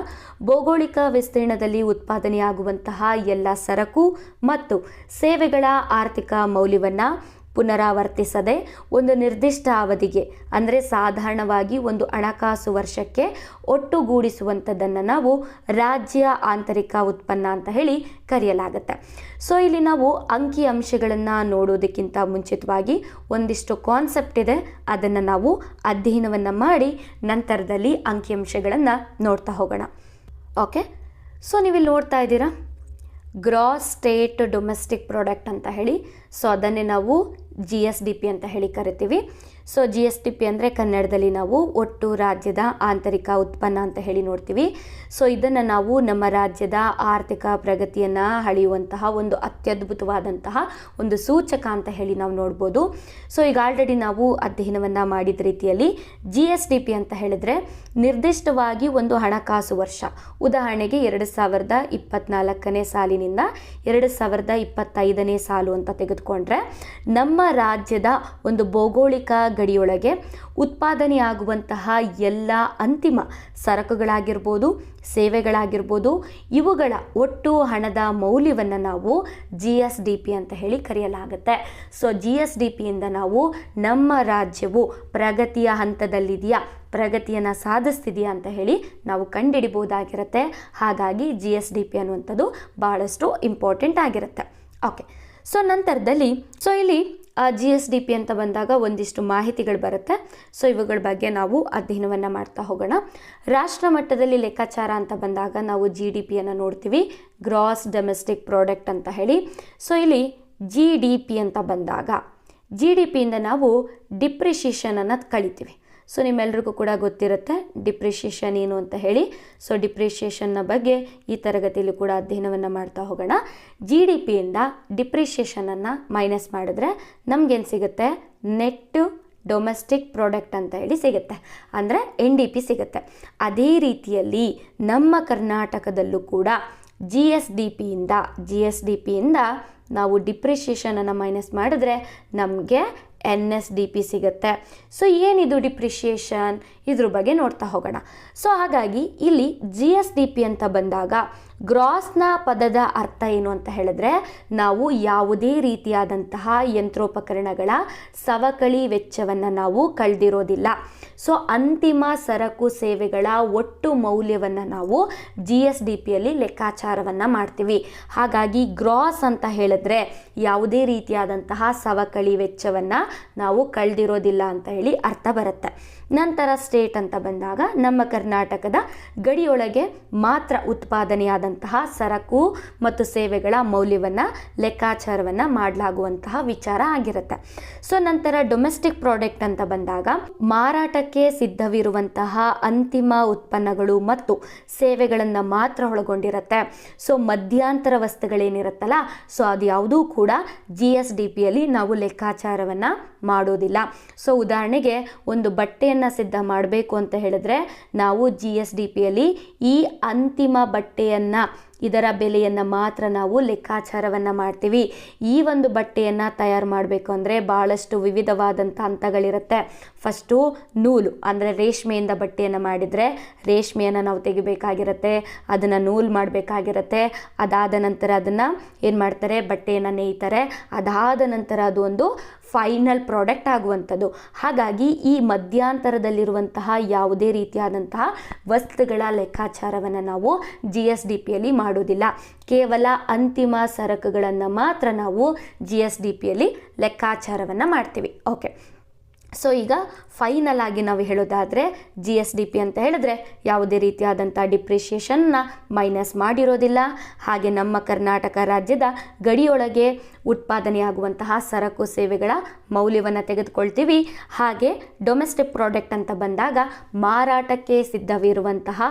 ಭೌಗೋಳಿಕ ವಿಸ್ತೀರ್ಣದಲ್ಲಿ ಉತ್ಪಾದನೆಯಾಗುವಂತಹ ಎಲ್ಲ ಸರಕು ಮತ್ತು ಸೇವೆಗಳ ಆರ್ಥಿಕ ಮೌಲ್ಯವನ್ನು ಪುನರಾವರ್ತಿಸದೆ ಒಂದು ನಿರ್ದಿಷ್ಟ ಅವಧಿಗೆ, ಅಂದರೆ ಸಾಧಾರಣವಾಗಿ ಒಂದು ಹಣಕಾಸು ವರ್ಷಕ್ಕೆ ಒಟ್ಟುಗೂಡಿಸುವಂಥದ್ದನ್ನು ನಾವು ರಾಜ್ಯ ಆಂತರಿಕ ಉತ್ಪನ್ನ ಅಂತ ಹೇಳಿ ಕರೆಯಲಾಗುತ್ತೆ. ಸೊ ಇಲ್ಲಿ ನಾವು ಅಂಕಿ ಅಂಶಗಳನ್ನು ನೋಡೋದಕ್ಕಿಂತ ಮುಂಚಿತವಾಗಿ ಒಂದಿಷ್ಟು ಕಾನ್ಸೆಪ್ಟ್ ಇದೆ, ಅದನ್ನು ನಾವು ಅಧ್ಯಯನವನ್ನು ಮಾಡಿ ನಂತರದಲ್ಲಿ ಅಂಕಿಅಂಶಗಳನ್ನು ನೋಡ್ತಾ ಹೋಗೋಣ. ಓಕೆ, ಸೊ ನೀವಿಲ್ಲಿ ನೋಡ್ತಾ ಇದ್ದೀರಾ ಗ್ರಾಸ್ ಸ್ಟೇಟ್ ಡೊಮೆಸ್ಟಿಕ್ ಪ್ರಾಡಕ್ಟ್ ಅಂತ ಹೇಳಿ. ಸೊ ಅದನ್ನೇ ನಾವು GSDP ಅಂತ ಹೇಳಿ ಕರಿತೀವಿ. ಸೊ GSDP ಅಂದರೆ ಕನ್ನಡದಲ್ಲಿ ನಾವು ಒಟ್ಟು ರಾಜ್ಯದ ಆಂತರಿಕ ಉತ್ಪನ್ನ ಅಂತ ಹೇಳಿ ನೋಡ್ತೀವಿ. ಸೊ ಇದನ್ನು ನಾವು ನಮ್ಮ ರಾಜ್ಯದ ಆರ್ಥಿಕ ಪ್ರಗತಿಯನ್ನು ಅಳೆಯುವಂತಹ ಒಂದು ಅತ್ಯದ್ಭುತವಾದಂತಹ ಒಂದು ಸೂಚಕ ಅಂತ ಹೇಳಿ ನಾವು ನೋಡ್ಬೋದು. ಸೊ ಈಗ ಆಲ್ರೆಡಿ ನಾವು ಅಧ್ಯಯನವನ್ನು ಮಾಡಿದ ರೀತಿಯಲ್ಲಿ GSDP ಅಂತ ಹೇಳಿದರೆ ನಿರ್ದಿಷ್ಟವಾಗಿ ಒಂದು ಹಣಕಾಸು ವರ್ಷ, ಉದಾಹರಣೆಗೆ 2024ನೇ ಸಾಲಿನಿಂದ 2025ನೇ ಸಾಲು ಅಂತ ತೆಗೆದುಕೊಂಡ್ರೆ ನಮ್ಮ ರಾಜ್ಯದ ಒಂದು ಭೌಗೋಳಿಕ ಗಡಿಯೊಳಗೆ ಉತ್ಪಾದನೆಯಾಗುವಂತಹ ಎಲ್ಲ ಅಂತಿಮ ಸರಕುಗಳಾಗಿರ್ಬೋದು, ಸೇವೆಗಳಾಗಿರ್ಬೋದು, ಇವುಗಳ ಒಟ್ಟು ಹಣದ ಮೌಲ್ಯವನ್ನು ನಾವು GSDP ಅಂತ ಹೇಳಿ ಕರೆಯಲಾಗುತ್ತೆ. ಸೊ GSDPಯಿಂದ ನಾವು ನಮ್ಮ ರಾಜ್ಯವು ಪ್ರಗತಿಯ ಹಂತದಲ್ಲಿದೆಯಾ, ಪ್ರಗತಿಯನ್ನು ಸಾಧಿಸ್ತಿದೆಯಾ ಅಂತ ಹೇಳಿ ನಾವು ಕಂಡುಹಿಡಿಬೋದಾಗಿರುತ್ತೆ. ಹಾಗಾಗಿ GSDP ಅನ್ನುವಂಥದ್ದು ಬಹಳಷ್ಟು ಇಂಪಾರ್ಟೆಂಟ್ ಆಗಿರುತ್ತೆ. ಓಕೆ, ಸೊ ನಂತರದಲ್ಲಿ ಇಲ್ಲಿ GSDP ಅಂತ ಬಂದಾಗ ಒಂದಿಷ್ಟು ಮಾಹಿತಿಗಳು ಬರುತ್ತೆ. ಸೊ ಇವುಗಳ ಬಗ್ಗೆ ನಾವು ಅಧ್ಯಯನವನ್ನು ಮಾಡ್ತಾ ಹೋಗೋಣ. ರಾಷ್ಟ್ರ ಮಟ್ಟದಲ್ಲಿ ಲೆಕ್ಕಾಚಾರ ಅಂತ ಬಂದಾಗ ನಾವು GDPಯನ್ನು ನೋಡ್ತೀವಿ, ಗ್ರಾಸ್ ಡೊಮೆಸ್ಟಿಕ್ ಪ್ರಾಡಕ್ಟ್ ಅಂತ ಹೇಳಿ. ಸೊ ಇಲ್ಲಿ GDP ಅಂತ ಬಂದಾಗ GDPಯಿಂದ ನಾವು ಡಿಪ್ರಿಷಿಯೇಷನನ್ನು ಕಳಿತೀವಿ. ಸೊ ನಿಮ್ಮೆಲ್ರಿಗೂ ಕೂಡ ಗೊತ್ತಿರುತ್ತೆ ಡಿಪ್ರಿಷಿಯೇಷನ್ ಏನು ಅಂತ ಹೇಳಿ. ಸೊ ಡಿಪ್ರಿಷಿಯೇಷನ್ನ ಬಗ್ಗೆ ಈ ತರಗತಿಯಲ್ಲಿ ಕೂಡ ಅಧ್ಯಯನವನ್ನು ಮಾಡ್ತಾ ಹೋಗೋಣ. GDPಯಿಂದ ಡಿಪ್ರಿಷಿಯೇಷನನ್ನು ಮೈನಸ್ ಮಾಡಿದ್ರೆ ನಮಗೇನು ಸಿಗುತ್ತೆ, ನೆಟ್ ಡೊಮೆಸ್ಟಿಕ್ ಪ್ರಾಡಕ್ಟ್ ಅಂತ ಹೇಳಿ ಸಿಗುತ್ತೆ, ಅಂದರೆ NDP ಸಿಗುತ್ತೆ. ಅದೇ ರೀತಿಯಲ್ಲಿ ನಮ್ಮ ಕರ್ನಾಟಕದಲ್ಲೂ ಕೂಡ GSDPಯಿಂದ ನಾವು ಡಿಪ್ರಿಷಿಯೇಷನನ್ನು ಮೈನಸ್ ಮಾಡಿದ್ರೆ ನಮಗೆ NSDP ಸಿಗುತ್ತೆ. ಸೊ ಏನಿದು ಡಿಪ್ರಿಷಿಯೇಷನ್, ಇದ್ರ ಬಗ್ಗೆ ನೋಡ್ತಾ ಹೋಗೋಣ. ಸೊ ಹಾಗಾಗಿ ಇಲ್ಲಿ GSDP ಅಂತ ಬಂದಾಗ ಗ್ರಾಸ್ನ ಪದದ ಅರ್ಥ ಏನು ಅಂತ ಹೇಳಿದ್ರೆ ನಾವು ಯಾವುದೇ ರೀತಿಯಾದಂತಹ ಯಂತ್ರೋಪಕರಣಗಳ ಸವಕಳಿ ವೆಚ್ಚವನ್ನು ನಾವು ಕಳೆದಿರೋದಿಲ್ಲ. ಸೊ ಅಂತಿಮ ಸರಕು ಸೇವೆಗಳ ಒಟ್ಟು ಮೌಲ್ಯವನ್ನು ನಾವು GSDPಯಲ್ಲಿ ಲೆಕ್ಕಾಚಾರವನ್ನು ಮಾಡ್ತೀವಿ. ಹಾಗಾಗಿ ಗ್ರಾಸ್ ಅಂತ ಹೇಳಿದ್ರೆ ಯಾವುದೇ ರೀತಿಯಾದಂತಹ ಸವಕಳಿ ವೆಚ್ಚವನ್ನು ನಾವು ಕಳೆದಿರೋದಿಲ್ಲ ಅಂತ ಹೇಳಿ ಅರ್ಥ ಬರುತ್ತೆ. ನಂತರ ಸ್ಟೇಟ್ ಅಂತ ಬಂದಾಗ ನಮ್ಮ ಕರ್ನಾಟಕದ ಗಡಿಯೊಳಗೆ ಮಾತ್ರ ಉತ್ಪಾದನೆಯಾದಂತಹ ಸರಕು ಮತ್ತು ಸೇವೆಗಳ ಮೌಲ್ಯವನ್ನು ಲೆಕ್ಕಾಚಾರವನ್ನು ಮಾಡಲಾಗುವಂತಹ ವಿಚಾರ ಆಗಿರುತ್ತೆ. ಸೊ ನಂತರ ಡೊಮೆಸ್ಟಿಕ್ ಪ್ರಾಡಕ್ಟ್ ಅಂತ ಬಂದಾಗ ಮಾರಾಟಕ್ಕೆ ಸಿದ್ಧವಿರುವಂತಹ ಅಂತಿಮ ಉತ್ಪನ್ನಗಳು ಮತ್ತು ಸೇವೆಗಳನ್ನು ಮಾತ್ರ ಒಳಗೊಂಡಿರುತ್ತೆ. ಸೊ ಮಧ್ಯಂತರ ವಸ್ತುಗಳೇನಿರುತ್ತಲ್ಲ, ಸೊ ಅದು ಯಾವುದೂ ಕೂಡ GSDPಯಲ್ಲಿ ನಾವು ಲೆಕ್ಕಾಚಾರವನ್ನು ಮಾಡೋದಿಲ್ಲ. ಸೊ ಉದಾಹರಣೆಗೆ ಒಂದು ಬಟ್ಟೆಯನ್ನು ಸಿದ್ಧ ಮಾಡಬೇಕು ಅಂತ ಹೇಳಿದ್ರೆ ನಾವು GSDPಯಲ್ಲಿ ಈ ಅಂತಿಮ ಬಟ್ಟೆಯನ್ನು ಇದರ ಬೆಲೆಯನ್ನು ಮಾತ್ರ ನಾವು ಲೆಕ್ಕಾಚಾರವನ್ನು ಮಾಡ್ತೀವಿ. ಈ ಒಂದು ಬಟ್ಟೆಯನ್ನು ತಯಾರು ಮಾಡಬೇಕು ಅಂದರೆ ಭಾಳಷ್ಟು ವಿವಿಧವಾದಂಥ ಹಂತಗಳಿರುತ್ತೆ. ಫಸ್ಟು ನೂಲು ಅಂದರೆ ರೇಷ್ಮೆಯಿಂದ ಬಟ್ಟೆಯನ್ನು ಮಾಡಿದರೆ ರೇಷ್ಮೆಯನ್ನು ನಾವು ತೆಗಿಬೇಕಾಗಿರುತ್ತೆ, ಅದನ್ನು ನೂಲು ಮಾಡಬೇಕಾಗಿರುತ್ತೆ. ಅದಾದ ನಂತರ ಅದನ್ನು ಏನು ಮಾಡ್ತಾರೆ, ಬಟ್ಟೆಯನ್ನು ನೇಯ್ತಾರೆ. ಅದಾದ ನಂತರ ಅದು ಒಂದು ಫೈನಲ್ ಪ್ರಾಡಕ್ಟ್ ಆಗುವಂಥದ್ದು. ಹಾಗಾಗಿ ಈ ಮಧ್ಯಂತರದಲ್ಲಿರುವಂತಹ ಯಾವುದೇ ರೀತಿಯಾದಂತಹ ವಸ್ತುಗಳ ಲೆಕ್ಕಾಚಾರವನ್ನು ನಾವು GSDPಯಲ್ಲಿ ಮಾಡೋದಿಲ್ಲ. ಕೇವಲ ಅಂತಿಮ ಸರಕುಗಳನ್ನು ಮಾತ್ರ ನಾವು GSDPಯಲ್ಲಿ ಲೆಕ್ಕಾಚಾರವನ್ನು ಮಾಡ್ತೀವಿ. ಓಕೆ, ಸೊ ಈಗ ಫೈನಲ್ ಆಗಿ ನಾವು ಹೇಳೋದಾದರೆ GSDP ಅಂತ ಹೇಳಿದ್ರೆ ಯಾವುದೇ ರೀತಿಯಾದಂಥ ಡಿಪ್ರಿಷಿಯೇಷನ್ನ ಮೈನಸ್ ಮಾಡಿರೋದಿಲ್ಲ. ಹಾಗೆ ನಮ್ಮ ಕರ್ನಾಟಕ ರಾಜ್ಯದ ಗಡಿಯೊಳಗೆ ಉತ್ಪಾದನೆಯಾಗುವಂತಹ ಸರಕು ಸೇವೆಗಳ ಮೌಲ್ಯವನ್ನು ತೆಗೆದುಕೊಳ್ತೀವಿ. ಹಾಗೆ ಡೊಮೆಸ್ಟಿಕ್ ಪ್ರಾಡಕ್ಟ್ ಅಂತ ಬಂದಾಗ ಮಾರಾಟಕ್ಕೆ ಸಿದ್ಧವಿರುವಂತಹ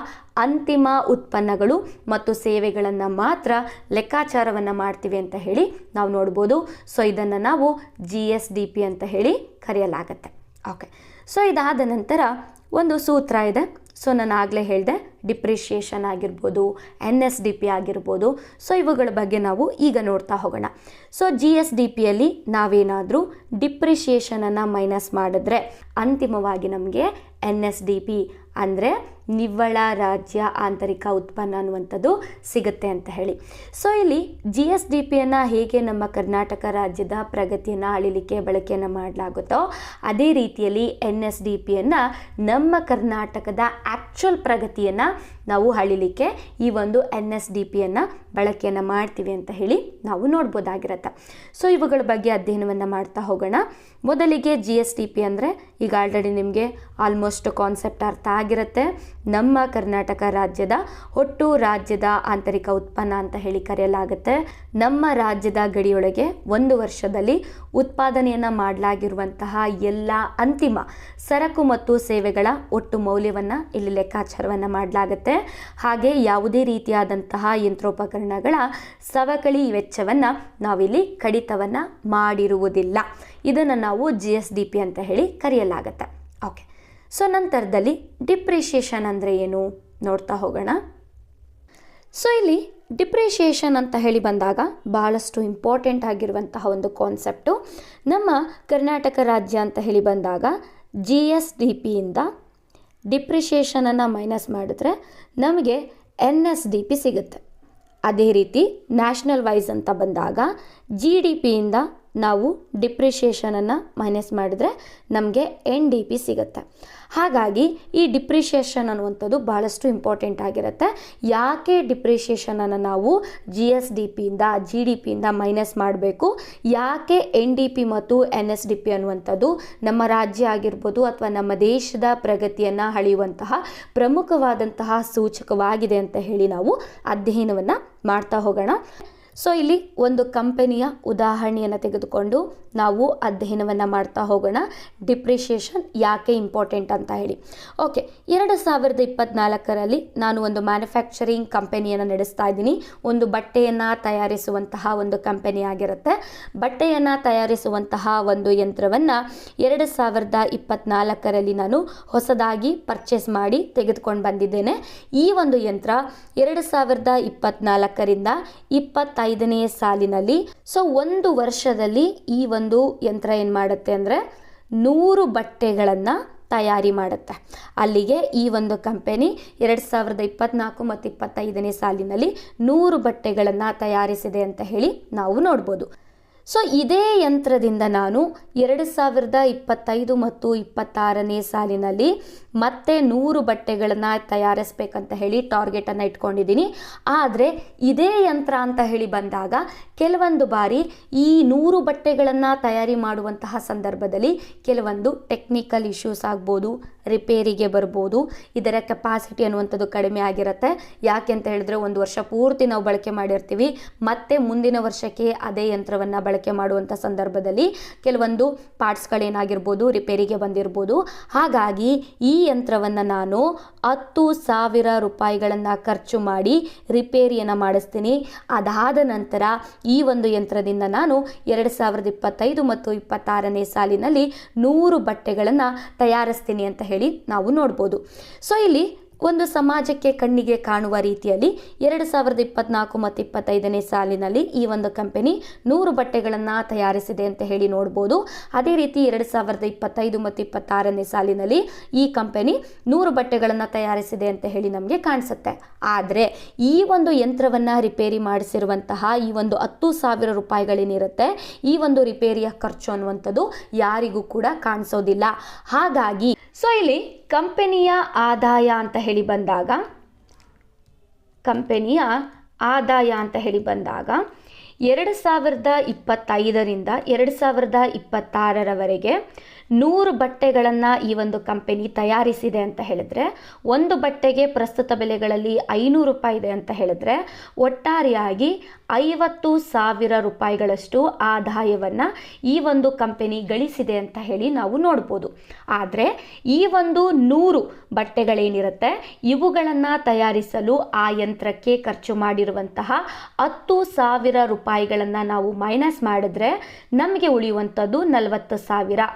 ಅಂತಿಮ ಉತ್ಪನ್ನಗಳು ಮತ್ತು ಸೇವೆಗಳನ್ನು ಮಾತ್ರ ಲೆಕ್ಕಾಚಾರವನ್ನು ಮಾಡ್ತೀವಿ ಅಂತ ಹೇಳಿ ನಾವು ನೋಡ್ಬೋದು. ಸೊ ಇದನ್ನು ನಾವು GSDP ಅಂತ ಹೇಳಿ ಕರೆಯಲಾಗತ್ತೆ. ಓಕೆ, ಸೊ ಇದಾದ ನಂತರ ಒಂದು ಸೂತ್ರ ಇದೆ. ಸೊ ನಾನು ಆಗಲೇ ಹೇಳಿದೆ, ಡಿಪ್ರಿಷಿಯೇಷನ್ ಆಗಿರ್ಬೋದು, NSDP ಆಗಿರ್ಬೋದು. ಸೊ ಇವುಗಳ ಬಗ್ಗೆ ನಾವು ಈಗ ನೋಡ್ತಾ ಹೋಗೋಣ. ಸೊ GSDPಯಲ್ಲಿ ನಾವೇನಾದರೂ ಡಿಪ್ರಿಷಿಯೇಷನನ್ನು ಮೈನಸ್ ಮಾಡಿದ್ರೆ ಅಂತಿಮವಾಗಿ ನಮಗೆ NSDP ಅಂದರೆ ನಿವ್ವಳ ರಾಜ್ಯ ಆಂತರಿಕ ಉತ್ಪನ್ನ ಅನ್ನುವಂಥದ್ದು ಸಿಗುತ್ತೆ ಅಂತ ಹೇಳಿ. ಸೊ ಇಲ್ಲಿ GSDPಯನ್ನು ಹೇಗೆ ನಮ್ಮ ಕರ್ನಾಟಕ ರಾಜ್ಯದ ಪ್ರಗತಿಯನ್ನು ಅಳಿಲಿಕ್ಕೆ ಬಳಕೆಯನ್ನು ಮಾಡಲಾಗುತ್ತೋ ಅದೇ ರೀತಿಯಲ್ಲಿ NSDPಯನ್ನು ನಮ್ಮ ಕರ್ನಾಟಕದ ಆ್ಯಕ್ಚುಯಲ್ ಪ್ರಗತಿಯನ್ನು ನಾವು ಅಳಿಲಿಕ್ಕೆ ಈ ಒಂದು NSDPಯನ್ನು ಬಳಕೆಯನ್ನು ಮಾಡ್ತೀವಿ ಅಂತ ಹೇಳಿ ನಾವು ನೋಡ್ಬೋದಾಗಿರುತ್ತೆ. ಸೊ ಇವುಗಳ ಬಗ್ಗೆ ಅಧ್ಯಯನವನ್ನು ಮಾಡ್ತಾ ಹೋಗೋಣ. ಮೊದಲಿಗೆ GSDP ಅಂದರೆ ಈಗ ಆಲ್ರೆಡಿ ನಿಮಗೆ ಆಲ್ಮೋಸ್ಟ್ ಕಾನ್ಸೆಪ್ಟ್ ಅರ್ಥ ಆಗಿರುತ್ತೆ. ನಮ್ಮ ಕರ್ನಾಟಕ ರಾಜ್ಯದ ಒಟ್ಟು ರಾಜ್ಯದ ಆಂತರಿಕ ಉತ್ಪನ್ನ ಅಂತ ಹೇಳಿ ಕರೆಯಲಾಗುತ್ತೆ. ನಮ್ಮ ರಾಜ್ಯದ ಗಡಿಯೊಳಗೆ ಒಂದು ವರ್ಷದಲ್ಲಿ ಉತ್ಪಾದನೆಯನ್ನು ಮಾಡಲಾಗಿರುವಂತಹ ಎಲ್ಲ ಅಂತಿಮ ಸರಕು ಮತ್ತು ಸೇವೆಗಳ ಒಟ್ಟು ಮೌಲ್ಯವನ್ನು ಇಲ್ಲಿ ಲೆಕ್ಕಾಚಾರವನ್ನು ಮಾಡಲಾಗುತ್ತೆ. ಹಾಗೆ ಯಾವುದೇ ರೀತಿಯಾದಂತಹ ಯಂತ್ರೋಪಕರಣಗಳ ಸವಕಳಿ ವೆಚ್ಚವನ್ನು ನಾವಿಲ್ಲಿ ಕಡಿತವನ್ನು ಮಾಡಿರುವುದಿಲ್ಲ. ಇದನ್ನು ನಾವು GSDP ಅಂತ ಹೇಳಿ ಕರೆಯಲಾಗುತ್ತೆ. ಓಕೆ, ಸೊ ನಂತರದಲ್ಲಿ ಡಿಪ್ರಿಷಿಯೇಷನ್ ಅಂದರೆ ಏನು ನೋಡ್ತಾ ಹೋಗೋಣ. ಸೊ ಇಲ್ಲಿ ಡಿಪ್ರಿಷಿಯೇಷನ್ ಅಂತ ಹೇಳಿ ಬಂದಾಗ ಭಾಳಷ್ಟು ಇಂಪಾರ್ಟೆಂಟ್ ಆಗಿರುವಂತಹ ಒಂದು ಕಾನ್ಸೆಪ್ಟು. ನಮ್ಮ ಕರ್ನಾಟಕ ರಾಜ್ಯ ಅಂತ ಹೇಳಿ ಬಂದಾಗ GSDPಯಿಂದ ಡಿಪ್ರಿಷಿಯೇಷನನ್ನು ಮೈನಸ್ ಮಾಡಿದ್ರೆ ನಮಗೆ NSDP ಸಿಗುತ್ತೆ. ಅದೇ ರೀತಿ ನ್ಯಾಷನಲ್ ವೈಸ್ ಅಂತ ಬಂದಾಗ GDPಯಿಂದ ನಾವು ಡಿಪ್ರಿಷಿಯೇಷನನ್ನು ಮೈನಸ್ ಮಾಡಿದ್ರೆ ನಮಗೆ NDP ಸಿಗುತ್ತೆ. ಹಾಗಾಗಿ ಈ ಡಿಪ್ರಿಷಿಯೇಷನ್ ಅನ್ನುವಂಥದ್ದು ಭಾಳಷ್ಟು ಇಂಪಾರ್ಟೆಂಟ್ ಆಗಿರುತ್ತೆ. ಯಾಕೆ ಡಿಪ್ರಿಷಿಯೇಷನನ್ನು ನಾವು GSDPಯಿಂದ GDPಯಿಂದ ಮೈನಸ್ ಮಾಡಬೇಕು, ಯಾಕೆ NDP ಮತ್ತು NSDP ಅನ್ನುವಂಥದ್ದು ನಮ್ಮ ರಾಜ್ಯ ಆಗಿರ್ಬೋದು ಅಥವಾ ನಮ್ಮ ದೇಶದ ಪ್ರಗತಿಯನ್ನು ಅಳೆಯುವಂತಹ ಪ್ರಮುಖವಾದಂತಹ ಸೂಚಕವಾಗಿದೆ ಅಂತ ಹೇಳಿ ನಾವು ಅಧ್ಯಯನವನ್ನು ಮಾಡ್ತಾ ಹೋಗೋಣ. ಸೊ ಇಲ್ಲಿ ಒಂದು ಕಂಪನಿಯ ಉದಾಹರಣೆಯನ್ನು ತೆಗೆದುಕೊಂಡು ನಾವು ಅಧ್ಯಯನವನ್ನು ಮಾಡ್ತಾ ಹೋಗೋಣ. ಡಿಪ್ರಿಷಿಯೇಷನ್ ಯಾಕೆ ಇಂಪಾರ್ಟೆಂಟ್ ಅಂತ ಹೇಳಿ. ಓಕೆ, 2024ರಲ್ಲಿ ನಾನು ಒಂದು ಮ್ಯಾನುಫ್ಯಾಕ್ಚರಿಂಗ್ ಕಂಪನಿಯನ್ನು ನಡೆಸ್ತಾ ಇದ್ದೀನಿ. ಒಂದು ಬಟ್ಟೆಯನ್ನು ತಯಾರಿಸುವಂತಹ ಒಂದು ಕಂಪನಿ ಆಗಿರುತ್ತೆ. ಬಟ್ಟೆಯನ್ನು ತಯಾರಿಸುವಂತಹ ಒಂದು ಯಂತ್ರವನ್ನು 2024ರಲ್ಲಿ ನಾನು ಹೊಸದಾಗಿ ಪರ್ಚೇಸ್ ಮಾಡಿ ತೆಗೆದುಕೊಂಡು ಬಂದಿದ್ದೇನೆ. ಈ ಒಂದು ಯಂತ್ರ 2024ರಿಂದ 25ನೇ ಸಾಲಿನಲ್ಲಿ, ಸೊ ಒಂದು ವರ್ಷದಲ್ಲಿ ಈ ಒಂದು ಯಂತ್ರ ಏನು ಮಾಡುತ್ತೆ ಅಂದರೆ 100 ಬಟ್ಟೆಗಳನ್ನು ತಯಾರಿ ಮಾಡುತ್ತೆ. ಅಲ್ಲಿಗೆ ಈ ಒಂದು ಕಂಪನಿ 2024 ಮತ್ತು 25ನೇ ಸಾಲಿನಲ್ಲಿ 100 ಬಟ್ಟೆಗಳನ್ನು ತಯಾರಿಸಿದೆ ಅಂತ ಹೇಳಿ ನಾವು ನೋಡ್ಬೋದು. ಸೊ ಇದೇ ಯಂತ್ರದಿಂದ ನಾನು 2025 ಮತ್ತು 26ನೇ ಸಾಲಿನಲ್ಲಿ ಮತ್ತೆ 100 ಬಟ್ಟೆಗಳನ್ನು ತಯಾರಿಸಬೇಕಂತ ಹೇಳಿ ಟಾರ್ಗೆಟನ್ನು ಇಟ್ಕೊಂಡಿದ್ದೀನಿ. ಆದರೆ ಇದೇ ಯಂತ್ರ ಅಂತ ಹೇಳಿ ಬಂದಾಗ ಕೆಲವೊಂದು ಬಾರಿ ಈ 100 ಬಟ್ಟೆಗಳನ್ನು ತಯಾರಿ ಮಾಡುವಂತಹ ಸಂದರ್ಭದಲ್ಲಿ ಕೆಲವೊಂದು ಟೆಕ್ನಿಕಲ್ ಇಶ್ಯೂಸ್ ಆಗ್ಬೋದು, ರಿಪೇರಿಗೆ ಬರ್ಬೋದು. ಇದರ ಕೆಪಾಸಿಟಿ ಅನ್ನುವಂಥದ್ದು ಕಡಿಮೆ ಆಗಿರುತ್ತೆ. ಯಾಕೆ ಅಂತ ಹೇಳಿದ್ರೆ ಒಂದು ವರ್ಷ ಪೂರ್ತಿ ನಾವು ಬಳಕೆ ಮಾಡಿರ್ತೀವಿ, ಮತ್ತೆ ಮುಂದಿನ ವರ್ಷಕ್ಕೆ ಅದೇ ಯಂತ್ರವನ್ನು ಬಳಕೆ ಮಾಡುವಂಥ ಸಂದರ್ಭದಲ್ಲಿ ಕೆಲವೊಂದು ಪಾರ್ಟ್ಸ್ಗಳೇನಾಗಿರ್ಬೋದು ರಿಪೇರಿಗೆ ಬಂದಿರ್ಬೋದು. ಹಾಗಾಗಿ ಈ ಯಂತ್ರವನ್ನು ನಾನು 10,000 ರೂಪಾಯಿಗಳನ್ನು ಖರ್ಚು ಮಾಡಿ ರಿಪೇರಿಯನ್ನು ಮಾಡಿಸ್ತೀನಿ. ಅದಾದ ನಂತರ ಈ ಒಂದು ಯಂತ್ರದಿಂದ ನಾನು 2025 ಮತ್ತು 26ನೇ ಸಾಲಿನಲ್ಲಿ 100 ಬಟ್ಟೆಗಳನ್ನು ತಯಾರಿಸ್ತೀನಿ ಅಂತ ಹೇಳಿ ನಾವು ನೋಡ್ಬೋದು. ಸೊ ಇಲ್ಲಿ ಒಂದು ಸಮಾಜಕ್ಕೆ ಕಣ್ಣಿಗೆ ಕಾಣುವ ರೀತಿಯಲ್ಲಿ 2024 ಮತ್ತು 25ನೇ ಸಾಲಿನಲ್ಲಿ ಈ ಒಂದು ಕಂಪನಿ 100 ಬಟ್ಟೆಗಳನ್ನು ತಯಾರಿಸಿದೆ ಅಂತ ಹೇಳಿ ನೋಡ್ಬೋದು. ಅದೇ ರೀತಿ 2025 ಮತ್ತು 26ನೇ ಸಾಲಿನಲ್ಲಿ ಈ ಕಂಪನಿ 100 ಬಟ್ಟೆಗಳನ್ನು ತಯಾರಿಸಿದೆ ಅಂತ ಹೇಳಿ ನಮಗೆ ಕಾಣಿಸುತ್ತೆ. ಆದರೆ ಈ ಒಂದು ಯಂತ್ರವನ್ನು ರಿಪೇರಿ ಮಾಡಿಸಿರುವಂತಹ ಈ ಒಂದು 10,000 ರೂಪಾಯಿಗಳೇನಿರುತ್ತೆ, ಈ ಒಂದು ರಿಪೇರಿಯ ಖರ್ಚು ಅನ್ನುವಂಥದ್ದು ಯಾರಿಗೂ ಕೂಡ ಕಾಣಿಸೋದಿಲ್ಲ. ಹಾಗಾಗಿ ಸೊ ಇಲ್ಲಿ ಕಂಪನಿಯ ಆದಾಯ ಅಂತ ಹೇಳಿ ಬಂದಾಗ 2025ರಿಂದ 2026ರವರೆಗೆ 100 ಬಟ್ಟೆಗಳನ್ನು ಈ ಒಂದು ಕಂಪನಿ ತಯಾರಿಸಿದೆ ಅಂತ ಹೇಳಿದ್ರೆ, ಒಂದು ಬಟ್ಟೆಗೆ ಪ್ರಸ್ತುತ ಬೆಲೆಗಳಲ್ಲಿ 500 ರೂಪಾಯಿ ಇದೆ ಅಂತ ಹೇಳಿದ್ರೆ ಒಟ್ಟಾರೆಯಾಗಿ 50,000 ರೂಪಾಯಿಗಳಷ್ಟು ಆದಾಯವನ್ನು ಈ ಒಂದು ಕಂಪನಿ ಗಳಿಸಿದೆ ಅಂತ ಹೇಳಿ ನಾವು ನೋಡ್ಬೋದು. ಆದರೆ ಈ ಒಂದು 100 ಬಟ್ಟೆಗಳೇನಿರುತ್ತೆ ಇವುಗಳನ್ನು ತಯಾರಿಸಲು ಆ ಯಂತ್ರಕ್ಕೆ ಖರ್ಚು ಮಾಡಿರುವಂತಹ 10,000 ರೂಪಾಯಿಗಳನ್ನು ನಾವು ಮೈನಸ್ ಮಾಡಿದ್ರೆ ನಮಗೆ ಉಳಿಯುವಂಥದ್ದು 40,000.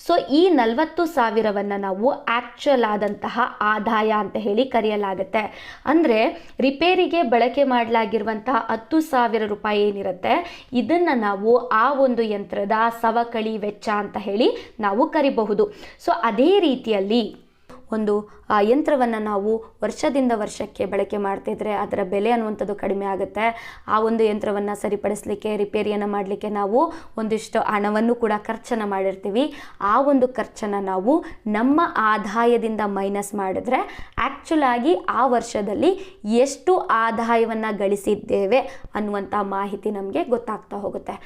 ಸೊ ಈ 40,000ವನ್ನು ನಾವು ಆ್ಯಕ್ಚುಯಲ್ ಆದಂತಹ ಆದಾಯ ಅಂತ ಹೇಳಿ ಕರೆಯಲಾಗುತ್ತೆ. ಅಂದರೆ ರಿಪೇರಿಗೆ ಬಳಕೆ ಮಾಡಲಾಗಿರುವಂತಹ 10,000 ರೂಪಾಯಿ ಏನಿರುತ್ತೆ ಇದನ್ನು ನಾವು ಆ ಒಂದು ಯಂತ್ರದ ಸವಕಳಿ ವೆಚ್ಚ ಅಂತ ಹೇಳಿ ನಾವು ಕರಿಬಹುದು. ಸೊ ಅದೇ ರೀತಿಯಲ್ಲಿ ಒಂದು ಯಂತ್ರವನ್ನು ನಾವು ವರ್ಷದಿಂದ ವರ್ಷಕ್ಕೆ ಬಳಕೆ ಮಾಡ್ತಿದ್ರೆ ಅದರ ಬೆಲೆ ಅನ್ನುವಂಥದ್ದು ಕಡಿಮೆ ಆಗುತ್ತೆ. ಆ ಒಂದು ಯಂತ್ರವನ್ನು ಸರಿಪಡಿಸಲಿಕ್ಕೆ ರಿಪೇರಿಯನ್ನು ಮಾಡಲಿಕ್ಕೆ ನಾವು ಒಂದಿಷ್ಟು ಹಣವನ್ನು ಕೂಡ ಖರ್ಚನ್ನು ಮಾಡಿರ್ತೀವಿ. ಆ ಒಂದು ಖರ್ಚನ್ನು ನಾವು ನಮ್ಮ ಆದಾಯದಿಂದ ಮೈನಸ್ ಮಾಡಿದ್ರೆ ಆ್ಯಕ್ಚುಲ್ ಆಗಿ ಆ ವರ್ಷದಲ್ಲಿ ಎಷ್ಟು ಆದಾಯವನ್ನು ಗಳಿಸಿದ್ದೇವೆ ಅನ್ನುವಂಥ ಮಾಹಿತಿ ನಮಗೆ ಗೊತ್ತಾಗ್ತಾ ಹೋಗುತ್ತೆ.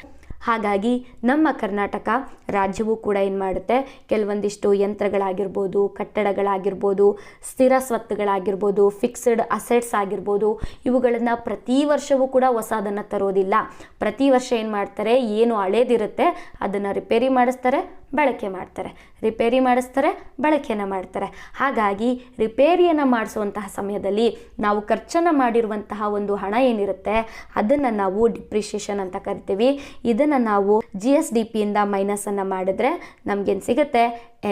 ಹಾಗಾಗಿ ನಮ್ಮ ಕರ್ನಾಟಕ ರಾಜ್ಯವು ಕೂಡ ಏನು ಮಾಡುತ್ತೆ, ಕೆಲವೊಂದಿಷ್ಟು ಯಂತ್ರಗಳಾಗಿರ್ಬೋದು, ಕಟ್ಟಡಗಳಾಗಿರ್ಬೋದು, ಸ್ಥಿರ ಸ್ವತ್ತುಗಳಾಗಿರ್ಬೋದು, ಫಿಕ್ಸ್ಡ್ ಅಸೆಟ್ಸ್ ಆಗಿರ್ಬೋದು, ಇವುಗಳನ್ನು ಪ್ರತಿ ವರ್ಷವೂ ಕೂಡ ಹೊಸದನ್ನು ತರೋದಿಲ್ಲ. ಪ್ರತಿ ವರ್ಷ ಏನು ಮಾಡ್ತಾರೆ, ಏನು ಹಳೇದಿರುತ್ತೆ ಅದನ್ನು ರಿಪೇರಿ ಮಾಡಿಸ್ತಾರೆ, ಬಳಕೆ ಮಾಡ್ತಾರೆ, ರಿಪೇರಿ ಮಾಡಿಸ್ತಾರೆ, ಬಳಕೆಯನ್ನು ಮಾಡ್ತಾರೆ. ಹಾಗಾಗಿ ರಿಪೇರಿಯನ್ನು ಮಾಡಿಸುವಂತಹ ಸಮಯದಲ್ಲಿ ನಾವು ಖರ್ಚನ್ನು ಮಾಡಿರುವಂತಹ ಒಂದು ಹಣ ಏನಿರುತ್ತೆ ಅದನ್ನು ನಾವು ಡಿಪ್ರಿಷಿಯೇಷನ್ ಅಂತ ಕರಿತೀವಿ. ಇದನ್ನು ನಾವು GSDP ಇಂದ ಮೈನಸನ್ನು ಮಾಡಿದ್ರೆ ನಮಗೇನು ಸಿಗುತ್ತೆ,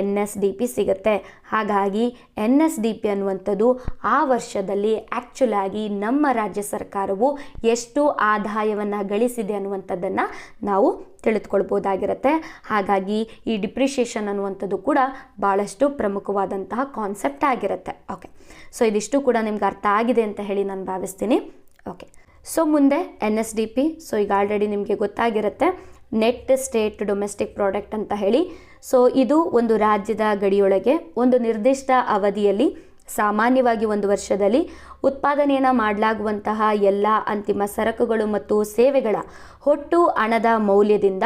NSDP ಸಿಗುತ್ತೆ. ಹಾಗಾಗಿ NSDP ಅನ್ನುವಂಥದ್ದು ಆ ವರ್ಷದಲ್ಲಿ ಆ್ಯಕ್ಚುಲ್ ಆಗಿ ನಮ್ಮ ರಾಜ್ಯ ಸರ್ಕಾರವು ಎಷ್ಟು ಆದಾಯವನ್ನು ಗಳಿಸಿದೆ ಅನ್ನುವಂಥದ್ದನ್ನು ನಾವು ತಿಳಿದುಕೊಳ್ಬೋದಾಗಿರುತ್ತೆ. ಹಾಗಾಗಿ ಈ ಡಿಪ್ರಿಷಿಯೇಷನ್ ಅನ್ನುವಂಥದ್ದು ಕೂಡ ಭಾಳಷ್ಟು ಪ್ರಮುಖವಾದಂತಹ ಕಾನ್ಸೆಪ್ಟ್ ಆಗಿರುತ್ತೆ. ಓಕೆ, ಸೊ ಇದಿಷ್ಟು ಕೂಡ ನಿಮ್ಗೆ ಅರ್ಥ ಆಗಿದೆ ಅಂತ ಹೇಳಿ ನಾನು ಭಾವಿಸ್ತೀನಿ. ಓಕೆ, ಸೊ ಮುಂದೆ NSDP. ಸೊ ಈಗ ಆಲ್ರೆಡಿ ನಿಮಗೆ ಗೊತ್ತಾಗಿರುತ್ತೆ ನೆಟ್ ಸ್ಟೇಟ್ ಡೊಮೆಸ್ಟಿಕ್ ಪ್ರಾಡಕ್ಟ್ ಅಂತ ಹೇಳಿ. ಸೊ ಇದು ಒಂದು ರಾಜ್ಯದ ಗಡಿಯೊಳಗೆ ಒಂದು ನಿರ್ದಿಷ್ಟ ಅವಧಿಯಲ್ಲಿ ಸಾಮಾನ್ಯವಾಗಿ ಒಂದು ವರ್ಷದಲ್ಲಿ ಉತ್ಪಾದನೆಯನ್ನು ಮಾಡಲಾಗುವಂತಹ ಎಲ್ಲ ಅಂತಿಮ ಸರಕುಗಳು ಮತ್ತು ಸೇವೆಗಳ ಒಟ್ಟು ಹಣದ ಮೌಲ್ಯದಿಂದ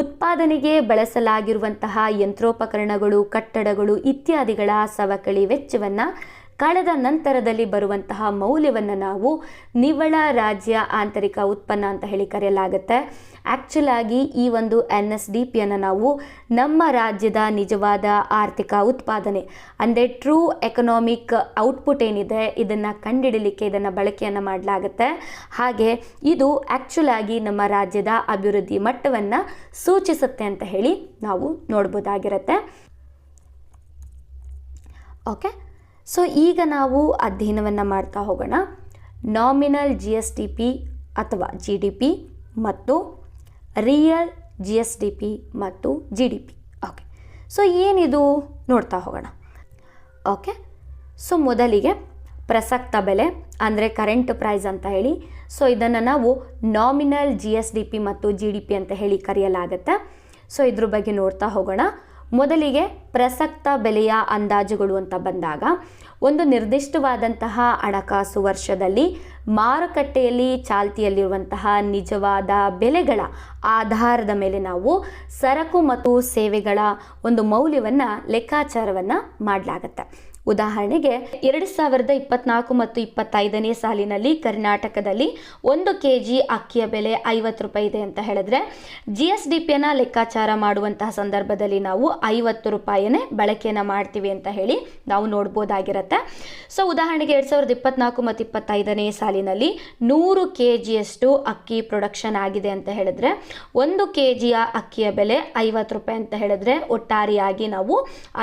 ಉತ್ಪಾದನೆಗೆ ಬಳಸಲಾಗಿರುವಂತಹ ಯಂತ್ರೋಪಕರಣಗಳು, ಕಟ್ಟಡಗಳು ಇತ್ಯಾದಿಗಳ ಸವಕಳಿ ವೆಚ್ಚವನ್ನು ಕಳೆದ ನಂತರದಲ್ಲಿ ಬರುವಂತಹ ಮೌಲ್ಯವನ್ನು ನಾವು ನಿವ್ವಳ ರಾಜ್ಯ ಆಂತರಿಕ ಉತ್ಪನ್ನ ಅಂತ ಹೇಳಿ ಕರೆಯಲಾಗುತ್ತೆ. ಆ್ಯಕ್ಚುಲ್ ಆಗಿ ಈ ಒಂದು NSDPಯನ್ನು ನಾವು ನಮ್ಮ ರಾಜ್ಯದ ನಿಜವಾದ ಆರ್ಥಿಕ ಉತ್ಪಾದನೆ ಅಂದರೆ ಟ್ರೂ ಎಕನಾಮಿಕ್ ಔಟ್ಪುಟ್ ಏನಿದೆ ಇದನ್ನು ಕಂಡುಹಿಡಲಿಕ್ಕೆ ಇದನ್ನು ಬಳಕೆಯನ್ನು ಮಾಡಲಾಗುತ್ತೆ. ಹಾಗೆ ಇದು ಆ್ಯಕ್ಚುಲ್ ಆಗಿ ನಮ್ಮ ರಾಜ್ಯದ ಅಭಿವೃದ್ಧಿ ಮಟ್ಟವನ್ನು ಸೂಚಿಸುತ್ತೆ ಅಂತ ಹೇಳಿ ನಾವು ನೋಡ್ಬೋದಾಗಿರುತ್ತೆ. ಓಕೆ, ಸೊ ಈಗ ನಾವು ಅಧ್ಯಯನವನ್ನು ಮಾಡ್ತಾ ಹೋಗೋಣ. ನಾಮಿನಲ್ GSDP ಅಥವಾ GDP ಮತ್ತು ರಿಯಲ್ GSDP ಮತ್ತು GDP. ಓಕೆ, ಸೊ ಏನಿದು ನೋಡ್ತಾ ಹೋಗೋಣ. ಓಕೆ, ಸೊ ಮೊದಲಿಗೆ ಪ್ರಸಕ್ತ ಬೆಲೆ ಅಂದರೆ ಕರೆಂಟ್ ಪ್ರೈಸ್ ಅಂತ ಹೇಳಿ. ಸೊ ಇದನ್ನು ನಾವು ನಾಮಿನಲ್ GSDP ಮತ್ತು GDP ಅಂತ ಹೇಳಿ ಕರೆಯಲಾಗುತ್ತೆ. ಸೊ ಇದ್ರ ಬಗ್ಗೆ ನೋಡ್ತಾ ಹೋಗೋಣ. ಮೊದಲಿಗೆ ಪ್ರಸಕ್ತ ಬೆಲೆಯ ಅಂದಾಜುಗಳು ಅಂತ ಬಂದಾಗ ಒಂದು ನಿರ್ದಿಷ್ಟವಾದಂತಹ ಹಣಕಾಸು ವರ್ಷದಲ್ಲಿ ಮಾರುಕಟ್ಟೆಯಲ್ಲಿ ಚಾಲ್ತಿಯಲ್ಲಿರುವಂತಹ ನಿಜವಾದ ಬೆಲೆಗಳ ಆಧಾರದ ಮೇಲೆ ನಾವು ಸರಕು ಮತ್ತು ಸೇವೆಗಳ ಒಂದು ಮೌಲ್ಯವನ್ನು ಲೆಕ್ಕಾಚಾರವನ್ನು ಮಾಡಲಾಗುತ್ತೆ. ಉದಾಹರಣೆಗೆ 2024 ಮತ್ತು 25ನೇ ಸಾಲಿನಲ್ಲಿ ಕರ್ನಾಟಕದಲ್ಲಿ 1 kg ಅಕ್ಕಿಯ ಬೆಲೆ 50 ರೂಪಾಯಿ ಇದೆ ಅಂತ ಹೇಳಿದ್ರೆ GSDPಯನ್ನು ಲೆಕ್ಕಾಚಾರ ಮಾಡುವಂತಹ ಸಂದರ್ಭದಲ್ಲಿ ನಾವು 50 ರೂಪಾಯಿನೇ ಬಳಕೆಯನ್ನು ಮಾಡ್ತೀವಿ ಅಂತ ಹೇಳಿ ನಾವು ನೋಡ್ಬೋದಾಗಿರುತ್ತೆ. ಸೊ ಉದಾಹರಣೆಗೆ 2024 ಮತ್ತು 25ನೇ ಸಾಲಿನಲ್ಲಿ 100 kgಯಷ್ಟು ಅಕ್ಕಿ ಪ್ರೊಡಕ್ಷನ್ ಆಗಿದೆ ಅಂತ ಹೇಳಿದ್ರೆ 1 kgಯ ಅಕ್ಕಿಯ ಬೆಲೆ 50 ರೂಪಾಯಿ ಅಂತ ಹೇಳಿದ್ರೆ ಒಟ್ಟಾರೆಯಾಗಿ ನಾವು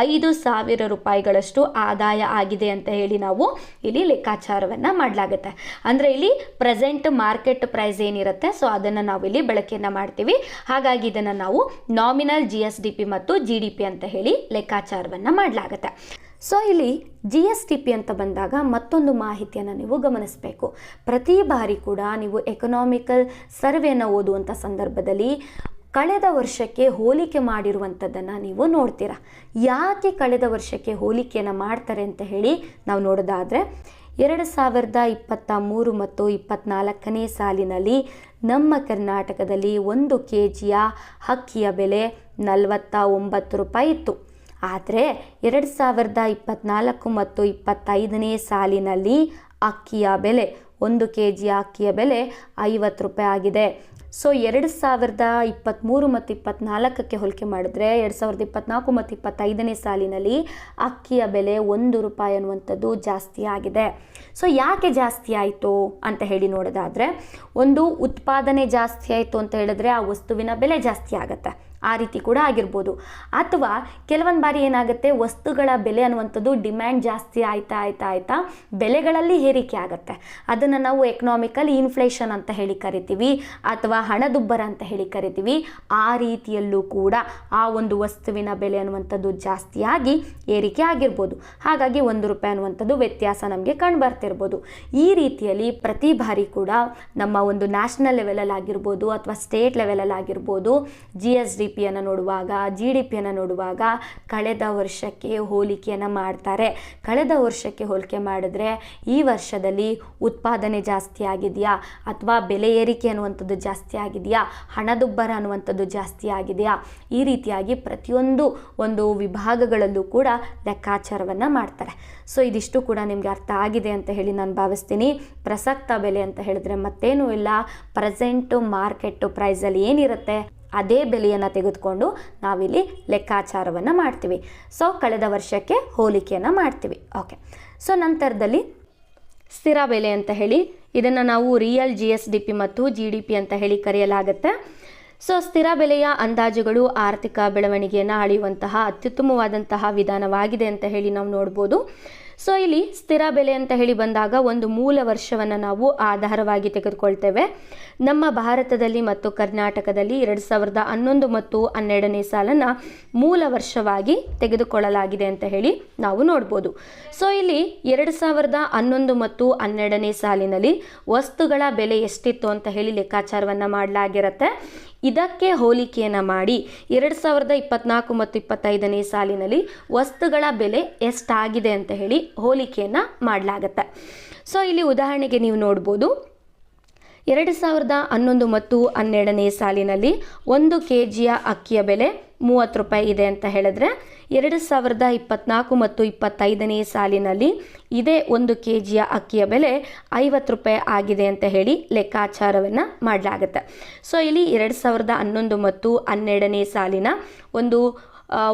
5,000 ರೂಪಾಯಿಗಳಷ್ಟು ಆದಾಯ ಆಗಿದೆ ಅಂತ ಹೇಳಿ ನಾವು ಇಲ್ಲಿ ಲೆಕ್ಕಾಚಾರವನ್ನ ಮಾಡಲಾಗುತ್ತೆ. ಅಂದ್ರೆ ಇಲ್ಲಿ ಪ್ರೆಸೆಂಟ್ ಮಾರ್ಕೆಟ್ ಪ್ರೈಸ್ ಏನಿರುತ್ತೆ ಸೊ ಅದನ್ನ ನಾವು ಇಲ್ಲಿ ಬಳಕೆಯನ್ನ ಮಾಡ್ತೀವಿ. ಹಾಗಾಗಿ ಇದನ್ನ ನಾವು ನಾಮಿನಲ್ GSDP ಮತ್ತು GDP ಅಂತ ಹೇಳಿ ಲೆಕ್ಕಾಚಾರವನ್ನ ಮಾಡಲಾಗುತ್ತೆ. ಸೊ ಇಲ್ಲಿ GSDP ಅಂತ ಬಂದಾಗ ಮತ್ತೊಂದು ಮಾಹಿತಿಯನ್ನು ನೀವು ಗಮನಿಸಬೇಕು. ಪ್ರತಿ ಬಾರಿ ಕೂಡ ನೀವು ಎಕನಾಮಿಕಲ್ ಸರ್ವೆಯನ್ನು ಓದುವಂಥ ಸಂದರ್ಭದಲ್ಲಿ ಕಳೆದ ವರ್ಷಕ್ಕೆ ಹೋಲಿಕೆ ಮಾಡಿರುವಂಥದ್ದನ್ನು ನೀವು ನೋಡ್ತೀರಾ. ಯಾಕೆ ಕಳೆದ ವರ್ಷಕ್ಕೆ ಹೋಲಿಕೆಯನ್ನು ಮಾಡ್ತಾರೆ ಅಂತ ಹೇಳಿ ನಾವು ನೋಡೋದಾದರೆ 2023 ಮತ್ತು 24ನೇ ಸಾಲಿನಲ್ಲಿ ನಮ್ಮ ಕರ್ನಾಟಕದಲ್ಲಿ 1 kgಯ ಅಕ್ಕಿಯ ಬೆಲೆ 49 ರೂಪಾಯಿ ಇತ್ತು. ಆದರೆ 2024 ಮತ್ತು 25ನೇ ಸಾಲಿನಲ್ಲಿ ಅಕ್ಕಿಯ ಬೆಲೆ 1 kgಯ ಅಕ್ಕಿಯ ಬೆಲೆ 50 ರೂಪಾಯಿ ಆಗಿದೆ. ಸೊ 2023 ಮತ್ತು 24ಕ್ಕೆ ಹೋಲಿಕೆ ಮಾಡಿದ್ರೆ 2024 ಮತ್ತು 25ನೇ ಸಾಲಿನಲ್ಲಿ ಅಕ್ಕಿಯ ಬೆಲೆ 1 ರೂಪಾಯಿ ಅನ್ನುವಂಥದ್ದು ಜಾಸ್ತಿ ಆಗಿದೆ. ಸೊ ಯಾಕೆ ಜಾಸ್ತಿ ಆಯಿತು ಅಂತ ಹೇಳಿ ನೋಡೋದಾದರೆ ಒಂದು ಉತ್ಪಾದನೆ ಜಾಸ್ತಿ ಆಯಿತು ಅಂತ ಹೇಳಿದ್ರೆ ಆ ವಸ್ತುವಿನ ಬೆಲೆ ಜಾಸ್ತಿ ಆಗುತ್ತೆ, ಆ ರೀತಿ ಕೂಡ ಆಗಿರ್ಬೋದು. ಅಥವಾ ಕೆಲವೊಂದು ಬಾರಿ ಏನಾಗುತ್ತೆ ವಸ್ತುಗಳ ಬೆಲೆ ಅನ್ನುವಂಥದ್ದು ಡಿಮ್ಯಾಂಡ್ ಜಾಸ್ತಿ ಆಯ್ತಾ ಬೆಲೆಗಳಲ್ಲಿ ಏರಿಕೆ ಆಗುತ್ತೆ. ಅದನ್ನು ನಾವು ಎಕನಾಮಿಕಲ್ ಇನ್ಫ್ಲೇಷನ್ ಅಂತ ಹೇಳಿ ಕರಿತೀವಿ ಅಥವಾ ಹಣದುಬ್ಬರ ಅಂತ ಹೇಳಿ ಕರಿತೀವಿ. ಆ ರೀತಿಯಲ್ಲೂ ಕೂಡ ಆ ಒಂದು ವಸ್ತುವಿನ ಬೆಲೆ ಅನ್ನುವಂಥದ್ದು ಜಾಸ್ತಿಯಾಗಿ ಏರಿಕೆ ಆಗಿರ್ಬೋದು. ಹಾಗಾಗಿ 1 ರೂಪಾಯಿ ಅನ್ನುವಂಥದ್ದು ವ್ಯತ್ಯಾಸ ನಮಗೆ ಕಂಡು ಬರ್ತಿರ್ಬೋದು. ಈ ರೀತಿಯಲ್ಲಿ ಪ್ರತಿ ಬಾರಿ ಕೂಡ ನಮ್ಮ ಒಂದು ನ್ಯಾಷನಲ್ ಲೆವೆಲಲ್ಲಿ ಆಗಿರ್ಬೋದು ಅಥವಾ ಸ್ಟೇಟ್ ಲೆವೆಲಲ್ಲಿ ಆಗಿರ್ಬೋದು GSDP ನೋಡುವಾಗ GDPಯನ್ನು ನೋಡುವಾಗ ಕಳೆದ ವರ್ಷಕ್ಕೆ ಹೋಲಿಕೆಯನ್ನು ಮಾಡ್ತಾರೆ. ಕಳೆದ ವರ್ಷಕ್ಕೆ ಹೋಲಿಕೆ ಮಾಡಿದ್ರೆ ಈ ವರ್ಷದಲ್ಲಿ ಉತ್ಪಾದನೆ ಜಾಸ್ತಿ ಆಗಿದೆಯಾ ಅಥವಾ ಬೆಲೆ ಏರಿಕೆ ಅನ್ನುವಂಥದ್ದು ಜಾಸ್ತಿ ಆಗಿದೆಯಾ, ಹಣದುಬ್ಬರ ಅನ್ನುವಂಥದ್ದು ಜಾಸ್ತಿ ಆಗಿದೆಯಾ, ಈ ರೀತಿಯಾಗಿ ಪ್ರತಿಯೊಂದು ಒಂದು ವಿಭಾಗಗಳಲ್ಲೂ ಕೂಡ ಲೆಕ್ಕಾಚಾರವನ್ನು ಮಾಡ್ತಾರೆ. ಸೊ ಇದಿಷ್ಟು ಕೂಡ ನಿಮಗೆ ಅರ್ಥ ಆಗಿದೆ ಅಂತ ಹೇಳಿ ನಾನು ಭಾವಿಸ್ತೀನಿ. ಪ್ರಸಕ್ತ ಬೆಲೆ ಅಂತ ಹೇಳಿದ್ರೆ ಮತ್ತೇನೂ ಇಲ್ಲ, ಪ್ರೆಸೆಂಟು ಮಾರ್ಕೆಟ್ ಪ್ರೈಸಲ್ಲಿ ಏನಿರುತ್ತೆ ಅದೇ ಬೆಲೆಯನ್ನು ತೆಗೆದುಕೊಂಡು ನಾವಿಲ್ಲಿ ಲೆಕ್ಕಾಚಾರವನ್ನು ಮಾಡ್ತೀವಿ. ಸೊ ಕಳೆದ ವರ್ಷಕ್ಕೆ ಹೋಲಿಕೆಯನ್ನು ಮಾಡ್ತೀವಿ. ಓಕೆ. ಸೊ ನಂತರದಲ್ಲಿ ಸ್ಥಿರ ಬೆಲೆ ಅಂತ ಹೇಳಿ ಇದನ್ನು ನಾವು ರಿಯಲ್ GSDP ಮತ್ತು GDP ಅಂತ ಹೇಳಿ ಕರೆಯಲಾಗುತ್ತೆ. ಸೊ ಸ್ಥಿರ ಬೆಲೆಯ ಅಂದಾಜುಗಳು ಆರ್ಥಿಕ ಬೆಳವಣಿಗೆಯನ್ನು ಅಳೆಯುವಂತಹ ಅತ್ಯುತ್ತಮವಾದಂತಹ ವಿಧಾನವಾಗಿದೆ ಅಂತ ಹೇಳಿ ನಾವು ನೋಡ್ಬೋದು. ಸೊ ಇಲ್ಲಿ ಸ್ಥಿರ ಬೆಲೆ ಅಂತ ಹೇಳಿ ಬಂದಾಗ ಒಂದು ಮೂಲ ವರ್ಷವನ್ನು ನಾವು ಆಧಾರವಾಗಿ ತೆಗೆದುಕೊಳ್ತೇವೆ. ನಮ್ಮ ಭಾರತದಲ್ಲಿ ಮತ್ತು ಕರ್ನಾಟಕದಲ್ಲಿ 2011 ಮತ್ತು 12ನೇ ಸಾಲನ್ನು ಮೂಲ ವರ್ಷವಾಗಿ ತೆಗೆದುಕೊಳ್ಳಲಾಗಿದೆ ಅಂತ ಹೇಳಿ ನಾವು ನೋಡ್ಬೋದು. ಸೊ ಇಲ್ಲಿ 2011 ಮತ್ತು 12ನೇ ಸಾಲಿನಲ್ಲಿ ವಸ್ತುಗಳ ಬೆಲೆ ಎಷ್ಟಿತ್ತು ಅಂತ ಹೇಳಿ ಲೆಕ್ಕಾಚಾರವನ್ನು ಮಾಡಲಾಗಿರುತ್ತೆ. ಇದಕ್ಕೆ ಹೋಲಿಕೆಯನ್ನು ಮಾಡಿ 2024 ಮತ್ತು 25ನೇ ಸಾಲಿನಲ್ಲಿ ವಸ್ತುಗಳ ಬೆಲೆ ಎಷ್ಟಾಗಿದೆ ಅಂತ ಹೇಳಿ ಹೋಲಿಕೆಯನ್ನು ಮಾಡಲಾಗುತ್ತೆ. ಸೊ ಇಲ್ಲಿ ಉದಾಹರಣೆಗೆ ನೀವು ನೋಡ್ಬೋದು 2011 ಮತ್ತು 12ನೇ ಸಾಲಿನಲ್ಲಿ 1 kgಯ ಅಕ್ಕಿಯ ಬೆಲೆ 30 ರೂಪಾಯಿ ಇದೆ ಅಂತ ಹೇಳಿದ್ರೆ 2024 ಮತ್ತು 25ನೇ ಸಾಲಿನಲ್ಲಿ ಇದೇ 1 kgಯ ಅಕ್ಕಿಯ ಬೆಲೆ 50 ರೂಪಾಯಿ ಆಗಿದೆ ಅಂತ ಹೇಳಿ ಲೆಕ್ಕಾಚಾರವನ್ನು ಮಾಡಲಾಗುತ್ತೆ. ಸೊ ಇಲ್ಲಿ 2011 ಮತ್ತು 12ನೇ ಸಾಲಿನ ಒಂದು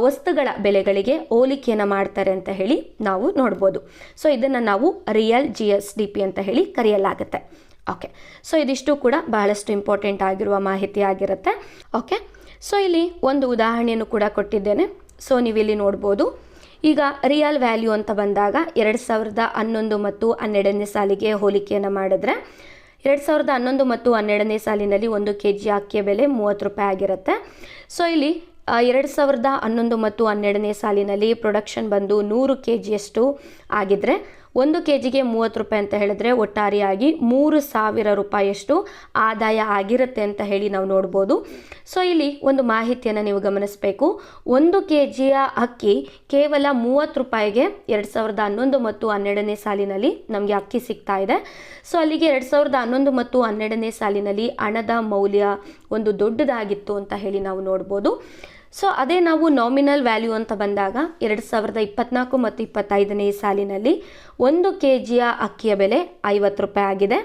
ವಸ್ತುಗಳ ಬೆಲೆಗಳಿಗೆ ಹೋಲಿಕೆಯನ್ನು ಮಾಡ್ತಾರೆ ಅಂತ ಹೇಳಿ ನಾವು ನೋಡ್ಬೋದು. ಸೊ ಇದನ್ನು ನಾವು ರಿಯಲ್ GSDP ಅಂತ ಹೇಳಿ ಕರೆಯಲಾಗುತ್ತೆ. ಓಕೆ. ಸೊ ಇದಿಷ್ಟು ಕೂಡ ಬಹಳಷ್ಟು ಇಂಪಾರ್ಟೆಂಟ್ ಆಗಿರುವ ಮಾಹಿತಿ ಆಗಿರುತ್ತೆ. ಓಕೆ. ಸೊ ಇಲ್ಲಿ ಒಂದು ಉದಾಹರಣೆಯನ್ನು ಕೂಡ ಕೊಟ್ಟಿದ್ದೇನೆ. ಸೊ ನೀವಿಲ್ಲಿ ನೋಡ್ಬೋದು. ಈಗ ರಿಯಲ್ ವ್ಯಾಲ್ಯೂ ಅಂತ ಬಂದಾಗ 2011 ಮತ್ತು 12ನೇ ಸಾಲಿಗೆ ಹೋಲಿಕೆಯನ್ನು ಮಾಡಿದ್ರೆ 2011 ಮತ್ತು 12ನೇ ಸಾಲಿನಲ್ಲಿ 1 kg ಅಕ್ಕಿಯ ಬೆಲೆ 30 ರೂಪಾಯಿ ಆಗಿರುತ್ತೆ. ಸೊ ಇಲ್ಲಿ 2011 ಮತ್ತು 12ನೇ ಸಾಲಿನಲ್ಲಿ ಪ್ರೊಡಕ್ಷನ್ ಬಂದು 100 kgಯಷ್ಟು ಆಗಿದ್ರೆ 1 ಕೆಜಿಗೆ 30 ರೂಪಾಯಿ ಅಂತ ಹೇಳಿದ್ರೆ ಒಟ್ಟಾರೆಯಾಗಿ 3,000 ರೂಪಾಯಿಯಷ್ಟು ಆದಾಯ ಆಗಿರುತ್ತೆ ಅಂತ ಹೇಳಿ ನಾವು ನೋಡ್ಬೋದು. ಸೊ ಇಲ್ಲಿ ಒಂದು ಮಾಹಿತಿಯನ್ನು ನೀವು ಗಮನಿಸಬೇಕು. 1 ಕೆಜಿಯ ಅಕ್ಕಿ ಕೇವಲ 30 ರೂಪಾಯಿಗೆ 2011 ಮತ್ತು 12ನೇ ಸಾಲಿನಲ್ಲಿ ನಮಗೆ ಅಕ್ಕಿ ಸಿಗ್ತಾ ಇದೆ. ಸೊ ಅಲ್ಲಿಗೆ 2011 ಮತ್ತು 12ನೇ ಸಾಲಿನಲ್ಲಿ ಹಣದ ಮೌಲ್ಯ ಒಂದು ದೊಡ್ಡದಾಗಿತ್ತು ಅಂತ ಹೇಳಿ ನಾವು ನೋಡ್ಬೋದು. ಸೊ ಅದೇ ನಾವು ನಾಮಿನಲ್ ವ್ಯಾಲ್ಯೂ ಅಂತ ಬಂದಾಗ 2024 ಮತ್ತು 25ನೇ ಸಾಲಿನಲ್ಲಿ 1 ಕೆಜಿಯ ಅಕ್ಕಿಯ ಬೆಲೆ 50 ರೂಪಾಯಿ ಆಗಿದೆ.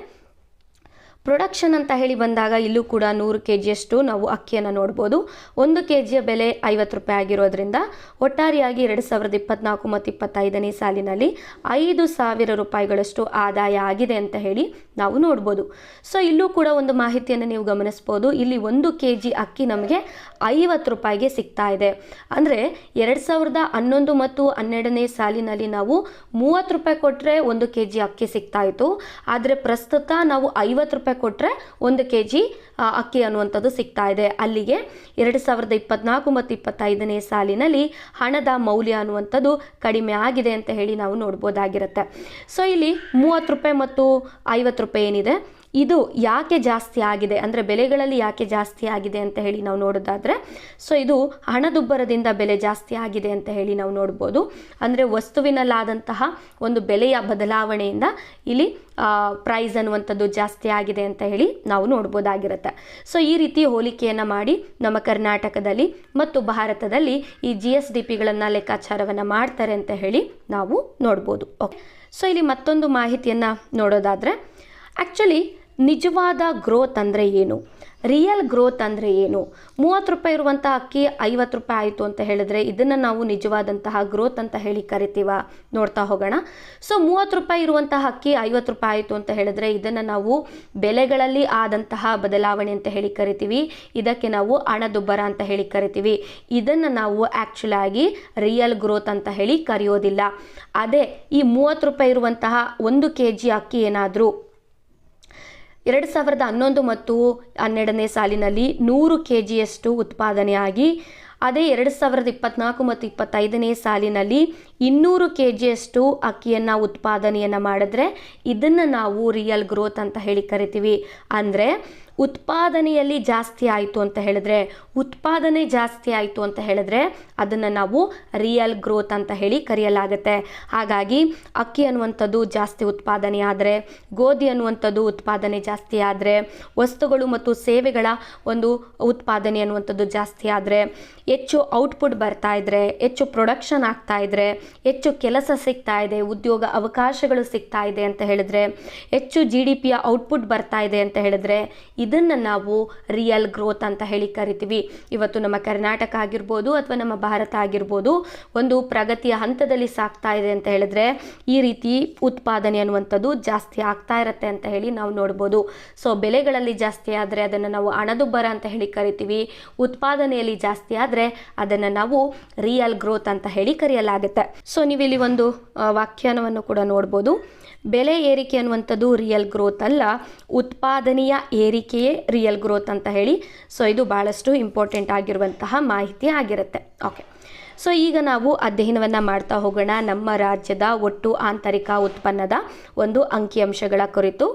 ಪ್ರೊಡಕ್ಷನ್ ಅಂತ ಹೇಳಿ ಬಂದಾಗ ಇಲ್ಲೂ ಕೂಡ 100 ಕೆಜಿಯಷ್ಟು ನಾವು ಅಕ್ಕಿಯನ್ನು ನೋಡ್ಬೋದು. 1 ಕೆಜಿಯ ಬೆಲೆ 50 ರೂಪಾಯಿ ಆಗಿರೋದ್ರಿಂದ ಒಟ್ಟಾರೆಯಾಗಿ 2024 ಮತ್ತು 25ನೇ ಸಾಲಿನಲ್ಲಿ 5,000 ರೂಪಾಯಿಗಳಷ್ಟು ಆದಾಯ ಆಗಿದೆ ಅಂತ ಹೇಳಿ ನಾವು ನೋಡ್ಬೋದು. ಸೊ ಇಲ್ಲೂ ಕೂಡ ಒಂದು ಮಾಹಿತಿಯನ್ನು ನೀವು ಗಮನಿಸ್ಬೋದು. ಇಲ್ಲಿ 1 ಕೆಜಿ ಅಕ್ಕಿ ನಮಗೆ 50 ರೂಪಾಯಿಗೆ ಸಿಗ್ತಾ ಇದೆ. ಅಂದರೆ 2011 ಮತ್ತು 12ನೇ ಸಾಲಿನಲ್ಲಿ ನಾವು 30 ರೂಪಾಯಿ ಕೊಟ್ಟರೆ 1 ಕೆಜಿ ಅಕ್ಕಿ ಸಿಗ್ತಾ ಇತ್ತು. ಆದರೆ ಪ್ರಸ್ತುತ ನಾವು 50 ರೂಪಾಯಿ ಕೊಟ್ಟರೆ 1 ಕೆಜಿ ಅಕ್ಕಿ ಅನ್ನುವಂಥದ್ದು ಸಿಗ್ತಾ ಇದೆ. ಅಲ್ಲಿಗೆ 2024 ಮತ್ತು 25ನೇ ಸಾಲಿನಲ್ಲಿ ಹಣದ ಮೌಲ್ಯ ಅನ್ನುವಂಥದ್ದು ಕಡಿಮೆ ಆಗಿದೆ ಅಂತ ಹೇಳಿ ನಾವು ನೋಡ್ಬೋದಾಗಿರುತ್ತೆ. ಸೊ ಇಲ್ಲಿ 30 ರೂಪಾಯಿ ಮತ್ತು 50 ರೂಪಾಯಿ ಏನಿದೆ ಇದು ಯಾಕೆ ಜಾಸ್ತಿ ಆಗಿದೆ ಅಂದರೆ ಬೆಲೆಗಳಲ್ಲಿ ಯಾಕೆ ಜಾಸ್ತಿ ಆಗಿದೆ ಅಂತ ಹೇಳಿ ನಾವು ನೋಡೋದಾದರೆ, ಸೊ ಇದು ಹಣದುಬ್ಬರದಿಂದ ಬೆಲೆ ಜಾಸ್ತಿ ಆಗಿದೆ ಅಂತ ಹೇಳಿ ನಾವು ನೋಡ್ಬೋದು. ಅಂದರೆ ವಸ್ತುವಿನಲ್ಲಾದಂತಹ ಒಂದು ಬೆಲೆಯ ಬದಲಾವಣೆಯಿಂದ ಇಲ್ಲಿ ಪ್ರೈಸ್ ಅನ್ನುವಂಥದ್ದು ಜಾಸ್ತಿ ಆಗಿದೆ ಅಂತ ಹೇಳಿ ನಾವು ನೋಡ್ಬೋದಾಗಿರುತ್ತೆ. ಸೊ ಈ ರೀತಿ ಹೋಲಿಕೆಯನ್ನು ಮಾಡಿ ನಮ್ಮ ಕರ್ನಾಟಕದಲ್ಲಿ ಮತ್ತು ಭಾರತದಲ್ಲಿ ಈ GSDPಗಳನ್ನು ಲೆಕ್ಕಾಚಾರವನ್ನು ಮಾಡ್ತಾರೆ ಅಂತ ಹೇಳಿ ನಾವು ನೋಡ್ಬೋದು. ಓಕೆ, ಸೊ ಇಲ್ಲಿ ಮತ್ತೊಂದು ಮಾಹಿತಿಯನ್ನು ನೋಡೋದಾದರೆ ಆ್ಯಕ್ಚುಲಿ ನಿಜವಾದ ಗ್ರೋತ್ ಅಂದರೆ ಏನು, ರಿಯಲ್ ಗ್ರೋತ್ ಅಂದರೆ ಏನು? 30 ರೂಪಾಯಿ ಇರುವಂಥ ಅಕ್ಕಿ 50 ರೂಪಾಯಿ ಆಯಿತು ಅಂತ ಹೇಳಿದ್ರೆ ಇದನ್ನು ನಾವು ನಿಜವಾದಂತಹ ಗ್ರೋತ್ ಅಂತ ಹೇಳಿ ಕರಿತೀವ? ನೋಡ್ತಾ ಹೋಗೋಣ. ಸೊ 30 ರೂಪಾಯಿ ಇರುವಂತಹ ಅಕ್ಕಿ 50 ರೂಪಾಯಿ ಆಯಿತು ಅಂತ ಹೇಳಿದ್ರೆ ಇದನ್ನು ನಾವು ಬೆಲೆಗಳಲ್ಲಿ ಆದಂತಹ ಬದಲಾವಣೆ ಅಂತ ಹೇಳಿ ಕರಿತೀವಿ. ಇದಕ್ಕೆ ನಾವು ಹಣದುಬ್ಬರ ಅಂತ ಹೇಳಿ ಕರಿತೀವಿ. ಇದನ್ನು ನಾವು ಆ್ಯಕ್ಚುಲ್ ಆಗಿ ರಿಯಲ್ ಗ್ರೋತ್ ಅಂತ ಹೇಳಿ ಕರೆಯೋದಿಲ್ಲ. ಅದೇ ಈ 30 ರೂಪಾಯಿ ಇರುವಂತಹ 1 ಕೆಜಿ ಅಕ್ಕಿ ಏನಾದರೂ 2011 ಮತ್ತು 12ನೇ ಸಾಲಿನಲ್ಲಿ 100 ಕೆಜಿಯಷ್ಟು ಉತ್ಪಾದನೆಯಾಗಿ ಅದೇ 2024 ಮತ್ತು 25ನೇ ಸಾಲಿನಲ್ಲಿ 200 ಕೆಜಿಯಷ್ಟು ಅಕ್ಕಿಯನ್ನು ಉತ್ಪಾದನೆಯನ್ನು ಮಾಡಿದ್ರೆ ಇದನ್ನು ನಾವು ರಿಯಲ್ ಗ್ರೋತ್ ಅಂತ ಹೇಳಿ ಕರಿತೀವಿ. ಅಂದರೆ ಉತ್ಪಾದನೆಯಲ್ಲಿ ಜಾಸ್ತಿ ಆಯಿತು ಅಂತ ಹೇಳಿದ್ರೆ, ಉತ್ಪಾದನೆ ಜಾಸ್ತಿ ಆಯಿತು ಅಂತ ಹೇಳಿದ್ರೆ ಅದನ್ನು ನಾವು ರಿಯಲ್ ಗ್ರೋತ್ ಅಂತ ಹೇಳಿ ಕರೆಯಲಾಗುತ್ತೆ. ಹಾಗಾಗಿ ಅಕ್ಕಿ ಅನ್ನುವಂಥದ್ದು ಜಾಸ್ತಿ ಉತ್ಪಾದನೆ ಆದರೆ, ಗೋಧಿ ಅನ್ನುವಂಥದ್ದು ಉತ್ಪಾದನೆ ಜಾಸ್ತಿ ಆದರೆ, ವಸ್ತುಗಳು ಮತ್ತು ಸೇವೆಗಳ ಒಂದು ಉತ್ಪಾದನೆ ಅನ್ನುವಂಥದ್ದು ಜಾಸ್ತಿ ಆದರೆ, ಹೆಚ್ಚು ಔಟ್ಪುಟ್ ಬರ್ತಾ ಇದ್ರೆ, ಹೆಚ್ಚು ಪ್ರೊಡಕ್ಷನ್ ಆಗ್ತಾ ಇದ್ರೆ, ಹೆಚ್ಚು ಕೆಲಸ ಸಿಗ್ತಾ ಇದೆ, ಉದ್ಯೋಗ ಅವಕಾಶಗಳು ಸಿಗ್ತಾ ಇದೆ ಅಂತ ಹೇಳಿದ್ರೆ, ಹೆಚ್ಚು GDPಯ ಔಟ್ಪುಟ್ ಬರ್ತಾ ಇದೆ ಅಂತ ಹೇಳಿದ್ರೆ ಇದನ್ನು ನಾವು ರಿಯಲ್ ಗ್ರೋತ್ ಅಂತ ಹೇಳಿ ಕರಿತೀವಿ. ಇವತ್ತು ನಮ್ಮ ಕರ್ನಾಟಕ ಆಗಿರ್ಬೋದು ಅಥವಾ ನಮ್ಮ ಭಾರತ ಆಗಿರ್ಬೋದು ಒಂದು ಪ್ರಗತಿಯ ಹಂತದಲ್ಲಿ ಸಾಗ್ತಾ ಇದೆ ಅಂತ ಹೇಳಿದ್ರೆ ಈ ರೀತಿ ಉತ್ಪಾದನೆ ಅನ್ನುವಂಥದ್ದು ಜಾಸ್ತಿ ಆಗ್ತಾ ಇರುತ್ತೆ ಅಂತ ಹೇಳಿ ನಾವು ನೋಡ್ಬೋದು. ಸೊ ಬೆಲೆಗಳಲ್ಲಿ ಜಾಸ್ತಿ ಆದರೆ ಅದನ್ನು ನಾವು ಹಣದುಬ್ಬರ ಅಂತ ಹೇಳಿ ಕರಿತೀವಿ. ಉತ್ಪಾದನೆಯಲ್ಲಿ ಜಾಸ್ತಿ ಆದರೆ ಅದನ್ನು ನಾವು ರಿಯಲ್ ಗ್ರೋತ್ ಅಂತ ಹೇಳಿ ಕರೆಯಲಾಗುತ್ತೆ. ಸೊ ನೀವಿಲ್ಲಿ ಒಂದು ವ್ಯಾಖ್ಯಾನವನ್ನು ಕೂಡ ನೋಡ್ಬೋದು. ಬೆಲೆ ಏರಿಕೆ ಅನ್ನುವಂಥದ್ದು ರಿಯಲ್ ಗ್ರೋತ್ ಅಲ್ಲ, ಉತ್ಪಾದನೆಯ ಏರಿಕೆಯೇ ರಿಯಲ್ ಗ್ರೋತ್ ಅಂತ ಹೇಳಿ. ಸೊ ಇದು ಭಾಳಷ್ಟು ಇಂಪಾರ್ಟೆಂಟ್ ಆಗಿರುವಂತಹ ಮಾಹಿತಿ ಆಗಿರುತ್ತೆ. ಓಕೆ, ಸೊ ಈಗ ನಾವು ಅಧ್ಯಯನವನ್ನು ಮಾಡ್ತಾ ಹೋಗೋಣ ನಮ್ಮ ರಾಜ್ಯದ ಒಟ್ಟು ಆಂತರಿಕ ಉತ್ಪನ್ನದ ಒಂದು ಅಂಕಿಅಂಶಗಳ ಕುರಿತು.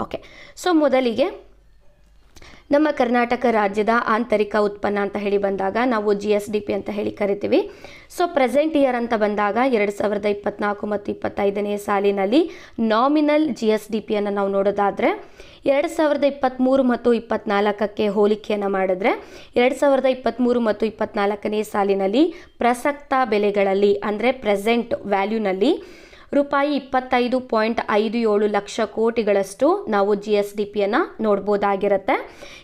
ಓಕೆ, ಸೊ ಮೊದಲಿಗೆ ನಮ್ಮ ಕರ್ನಾಟಕ ರಾಜ್ಯದ ಆಂತರಿಕ ಉತ್ಪನ್ನ ಅಂತ ಹೇಳಿ ಬಂದಾಗ ನಾವು GSDP ಅಂತ ಹೇಳಿ ಕರಿತೀವಿ. ಸೊ ಪ್ರೆಸೆಂಟ್ ಇಯರ್ ಅಂತ ಬಂದಾಗ 2024 ಮತ್ತು 25ನೇ ಸಾಲಿನಲ್ಲಿ ನಾಮಿನಲ್ GSDPಯನ್ನು ನಾವು ನೋಡೋದಾದರೆ 2023 ಮತ್ತು 24ಕ್ಕೆ ಹೋಲಿಕೆಯನ್ನು ಮಾಡಿದ್ರೆ 2023 ಮತ್ತು 24ನೇ ಸಾಲಿನಲ್ಲಿ ಪ್ರಸಕ್ತ ಬೆಲೆಗಳಲ್ಲಿ ಅಂದರೆ ಪ್ರೆಸೆಂಟ್ ವ್ಯಾಲ್ಯೂನಲ್ಲಿ ರೂಪಾಯಿ 25.57 ಲಕ್ಷ ಕೋಟಿಗಳಷ್ಟು ನಾವು GSDPಯನ್ನು ನೋಡ್ಬೋದಾಗಿರುತ್ತೆ.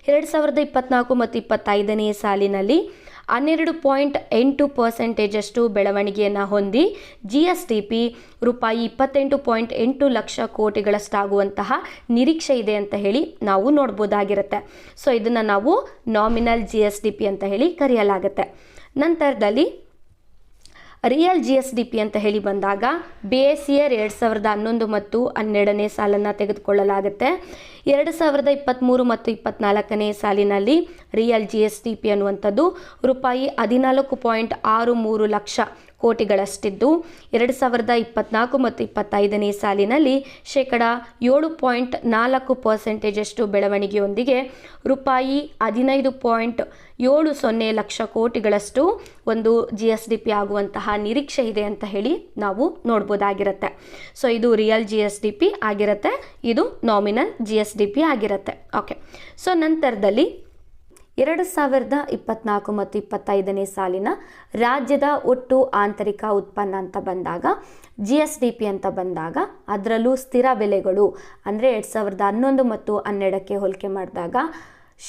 2024 ಮತ್ತು 25ನೇ ಸಾಲಿನಲ್ಲಿ 12.8% ಬೆಳವಣಿಗೆಯನ್ನು ಹೊಂದಿ GSDP ರೂಪಾಯಿ 28.8 ಲಕ್ಷ ಕೋಟಿಗಳಷ್ಟಾಗುವಂತಹ ನಿರೀಕ್ಷೆ ಇದೆ ಅಂತ ಹೇಳಿ ನಾವು ನೋಡ್ಬೋದಾಗಿರುತ್ತೆ. ಸೊ ಇದನ್ನು ನಾವು ನಾಮಿನಲ್ GSDP ಅಂತ ಹೇಳಿ ಕರೆಯಲಾಗುತ್ತೆ. ನಂತರದಲ್ಲಿ ರಿಯಲ್ GSDP ಅಂತ ಹೇಳಿ ಬಂದಾಗ ಬೇಸ್ ಇಯರ್ 2011 ಮತ್ತು 12ನೇ ಸಾಲನ್ನು ತೆಗೆದುಕೊಳ್ಳಲಾಗುತ್ತೆ. 2023 ಮತ್ತು 24ನೇ ಸಾಲಿನಲ್ಲಿ ರಿಯಲ್ GSDP ಅನ್ನುವಂಥದ್ದು ರೂಪಾಯಿ 14.63 ಲಕ್ಷ ಕೋಟಿಗಳಷ್ಟಿದ್ದು 2024 ಮತ್ತು 25ನೇ ಸಾಲಿನಲ್ಲಿ ಶೇಕಡ 7.4% ಬೆಳವಣಿಗೆಯೊಂದಿಗೆ ರೂಪಾಯಿ 15.70 ಲಕ್ಷ ಕೋಟಿಗಳಷ್ಟು ಒಂದು GSDP ಆಗುವಂತಹ ನಿರೀಕ್ಷೆ ಇದೆ ಅಂತ ಹೇಳಿ ನಾವು ನೋಡ್ಬೋದಾಗಿರುತ್ತೆ. ಸೊ ಇದು ರಿಯಲ್ GSDP ಆಗಿರುತ್ತೆ, ಇದು ನಾಮಿನಲ್ GSDP ಆಗಿರುತ್ತೆ. ಓಕೆ, ಸೊ ನಂತರದಲ್ಲಿ 2024 ಮತ್ತು 25ನೇ ಸಾಲಿನ ರಾಜ್ಯದ ಒಟ್ಟು ಆಂತರಿಕ ಉತ್ಪನ್ನ ಅಂತ ಬಂದಾಗ GSDP ಅಂತ ಬಂದಾಗ ಅದರಲ್ಲೂ ಸ್ಥಿರ ಬೆಲೆಗಳು ಅಂದರೆ 2011 ಮತ್ತು 12ಕ್ಕೆ ಹೋಲಿಕೆ ಮಾಡಿದಾಗ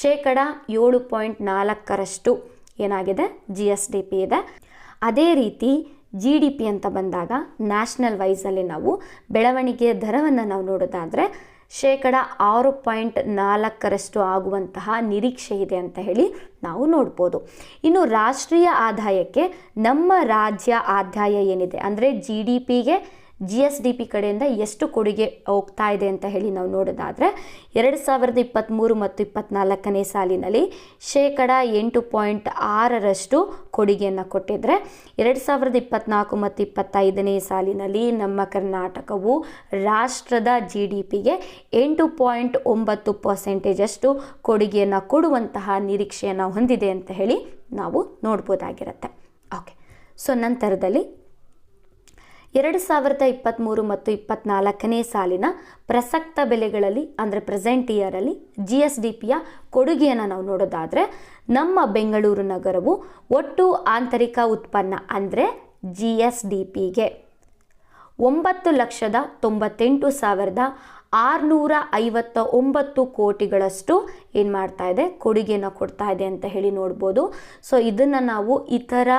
ಶೇಕಡ 7.4% ಏನಾಗಿದೆ GSDP ಇದೆ. ಅದೇ ರೀತಿ GDP ಅಂತ ಬಂದಾಗ ನ್ಯಾಷನಲ್ ವೈಸಲ್ಲಿ ನಾವು ಬೆಳವಣಿಗೆ ದರವನ್ನು ನಾವು ನೋಡೋದಾದರೆ ಶೇಕಡ 6.4% ಆಗುವಂತಹ ನಿರೀಕ್ಷೆ ಇದೆ ಅಂತ ಹೇಳಿ ನಾವು ನೋಡ್ಬೋದು. ಇನ್ನು ರಾಷ್ಟ್ರೀಯ ಆದಾಯಕ್ಕೆ ನಮ್ಮ ರಾಜ್ಯ ಆದಾಯ ಏನಿದೆ ಅಂದರೆ GDPಗೆ GSDP ಕಡೆಯಿಂದ ಎಷ್ಟು ಕೊಡುಗೆ ಹೋಗ್ತಾ ಇದೆ ಅಂತ ಹೇಳಿ ನಾವು ನೋಡೋದಾದರೆ 2023 ಮತ್ತು 24ನೇ ಸಾಲಿನಲ್ಲಿ ಶೇಕಡ 8.6% ಕೊಡುಗೆಯನ್ನು ಕೊಟ್ಟಿದ್ರೆ 2024 ಮತ್ತು 25ನೇ ಸಾಲಿನಲ್ಲಿ ನಮ್ಮ ಕರ್ನಾಟಕವು ರಾಷ್ಟ್ರದ GDPಗೆ 8.9% ಕೊಡುಗೆಯನ್ನು ಕೊಡುವಂತಹ ನಿರೀಕ್ಷೆಯನ್ನು ಹೊಂದಿದೆ ಅಂತ ಹೇಳಿ ನಾವು ನೋಡ್ಬೋದಾಗಿರುತ್ತೆ. ಓಕೆ, ಸೊ ನಂತರದಲ್ಲಿ 2023 ಮತ್ತು 24ನೇ ಸಾಲಿನ ಪ್ರಸಕ್ತ ಬೆಲೆಗಳಲ್ಲಿ ಅಂದರೆ ಪ್ರೆಸೆಂಟ್ ಇಯರಲ್ಲಿ GSDPಯ ಕೊಡುಗೆಯನ್ನು ನಾವು ನೋಡೋದಾದರೆ ನಮ್ಮ ಬೆಂಗಳೂರು ನಗರವು ಒಟ್ಟು ಆಂತರಿಕ ಉತ್ಪನ್ನ ಅಂದರೆ GSDPಗೆ 9,98,659 ಕೋಟಿಗಳಷ್ಟು ಏನು ಮಾಡ್ತಾ ಇದೆ ಕೊಡುಗೆಯನ್ನು ಕೊಡ್ತಾ ಇದೆ ಅಂತ ಹೇಳಿ ನೋಡ್ಬೋದು. ಸೊ ಇದನ್ನು ನಾವು ಇತರ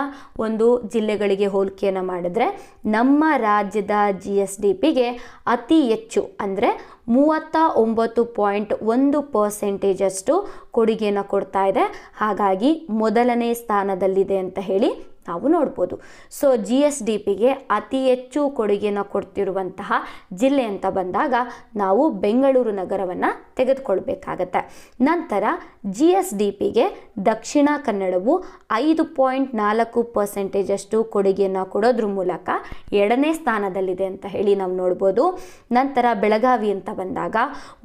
ಒಂದು ಜಿಲ್ಲೆಗಳಿಗೆ ಹೋಲಿಕೆಯನ್ನು ಮಾಡಿದ್ರೆ ನಮ್ಮ ರಾಜ್ಯದ GSDPಗೆ ಅತಿ ಹೆಚ್ಚು ಅಂದರೆ 39.1% ಕೊಡುಗೆಯನ್ನು ಕೊಡ್ತಾ ಇದೆ. ಹಾಗಾಗಿ ಮೊದಲನೇ ಸ್ಥಾನದಲ್ಲಿದೆ ಅಂತ ಹೇಳಿ ನಾವು ನೋಡ್ಬೋದು. ಸೊ GSDPಗೆ ಅತಿ ಹೆಚ್ಚು ಕೊಡುಗೆಯನ್ನು ಕೊಡ್ತಿರುವಂತಹ ಜಿಲ್ಲೆ ಅಂತ ಬಂದಾಗ ನಾವು ಬೆಂಗಳೂರು ನಗರವನ್ನು ತೆಗೆದುಕೊಳ್ಬೇಕಾಗತ್ತೆ. ನಂತರ GSDPಗೆ ದಕ್ಷಿಣ ಕನ್ನಡವು 5.4% ಕೊಡುಗೆಯನ್ನು ಕೊಡೋದ್ರ ಮೂಲಕ 2ನೇ ಸ್ಥಾನದಲ್ಲಿದೆ ಅಂತ ಹೇಳಿ ನಾವು ನೋಡ್ಬೋದು. ನಂತರ ಬೆಳಗಾವಿ ಅಂತ ಬಂದಾಗ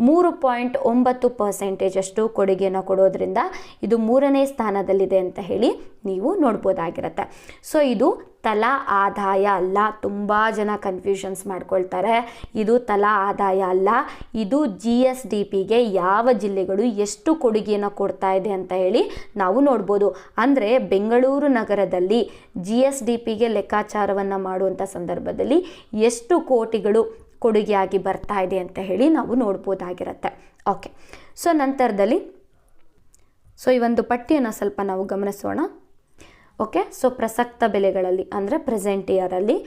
3.9% ಕೊಡುಗೆಯನ್ನು ಕೊಡೋದ್ರಿಂದ ಇದು 3ನೇ ಸ್ಥಾನದಲ್ಲಿದೆ ಅಂತ ಹೇಳಿ ನೀವು ನೋಡ್ಬೋದಾಗಿರುತ್ತೆ. ಸೊ ಇದು ತಲಾ ಆದಾಯ ಅಲ್ಲ, ತುಂಬ ಜನ ಕನ್ಫ್ಯೂಷನ್ಸ್ ಮಾಡ್ಕೊಳ್ತಾರೆ. ಇದು ತಲಾ ಆದಾಯ ಅಲ್ಲ, ಇದು GSDPಗೆ ಯಾವ ಜಿಲ್ಲೆಗಳು ಎಷ್ಟು ಕೊಡುಗೆಯನ್ನು ಕೊಡ್ತಾ ಇದೆ ಅಂತ ಹೇಳಿ ನಾವು ನೋಡ್ಬೋದು. ಅಂದರೆ ಬೆಂಗಳೂರು ನಗರದಲ್ಲಿ GSDPಗೆ ಲೆಕ್ಕಾಚಾರವನ್ನು ಮಾಡುವಂಥ ಸಂದರ್ಭದಲ್ಲಿ ಎಷ್ಟು ಕೋಟಿಗಳು ಕೊಡುಗೆಯಾಗಿ ಬರ್ತಾ ಇದೆ ಅಂತ ಹೇಳಿ ನಾವು ನೋಡ್ಬೋದಾಗಿರುತ್ತೆ. ಓಕೆ, ಸೊ ನಂತರದಲ್ಲಿ ಸೊ ಈ ಒಂದು ಪಟ್ಟಿಯನ್ನು ಸ್ವಲ್ಪ ನಾವು ಗಮನಿಸೋಣ. ಓಕೆ, ಸೊ ಪ್ರಸಕ್ತ ಬೆಲೆಗಳಲ್ಲಿ ಅಂದರೆ ಪ್ರೆಸೆಂಟ್ ಇಯರಲ್ಲಿ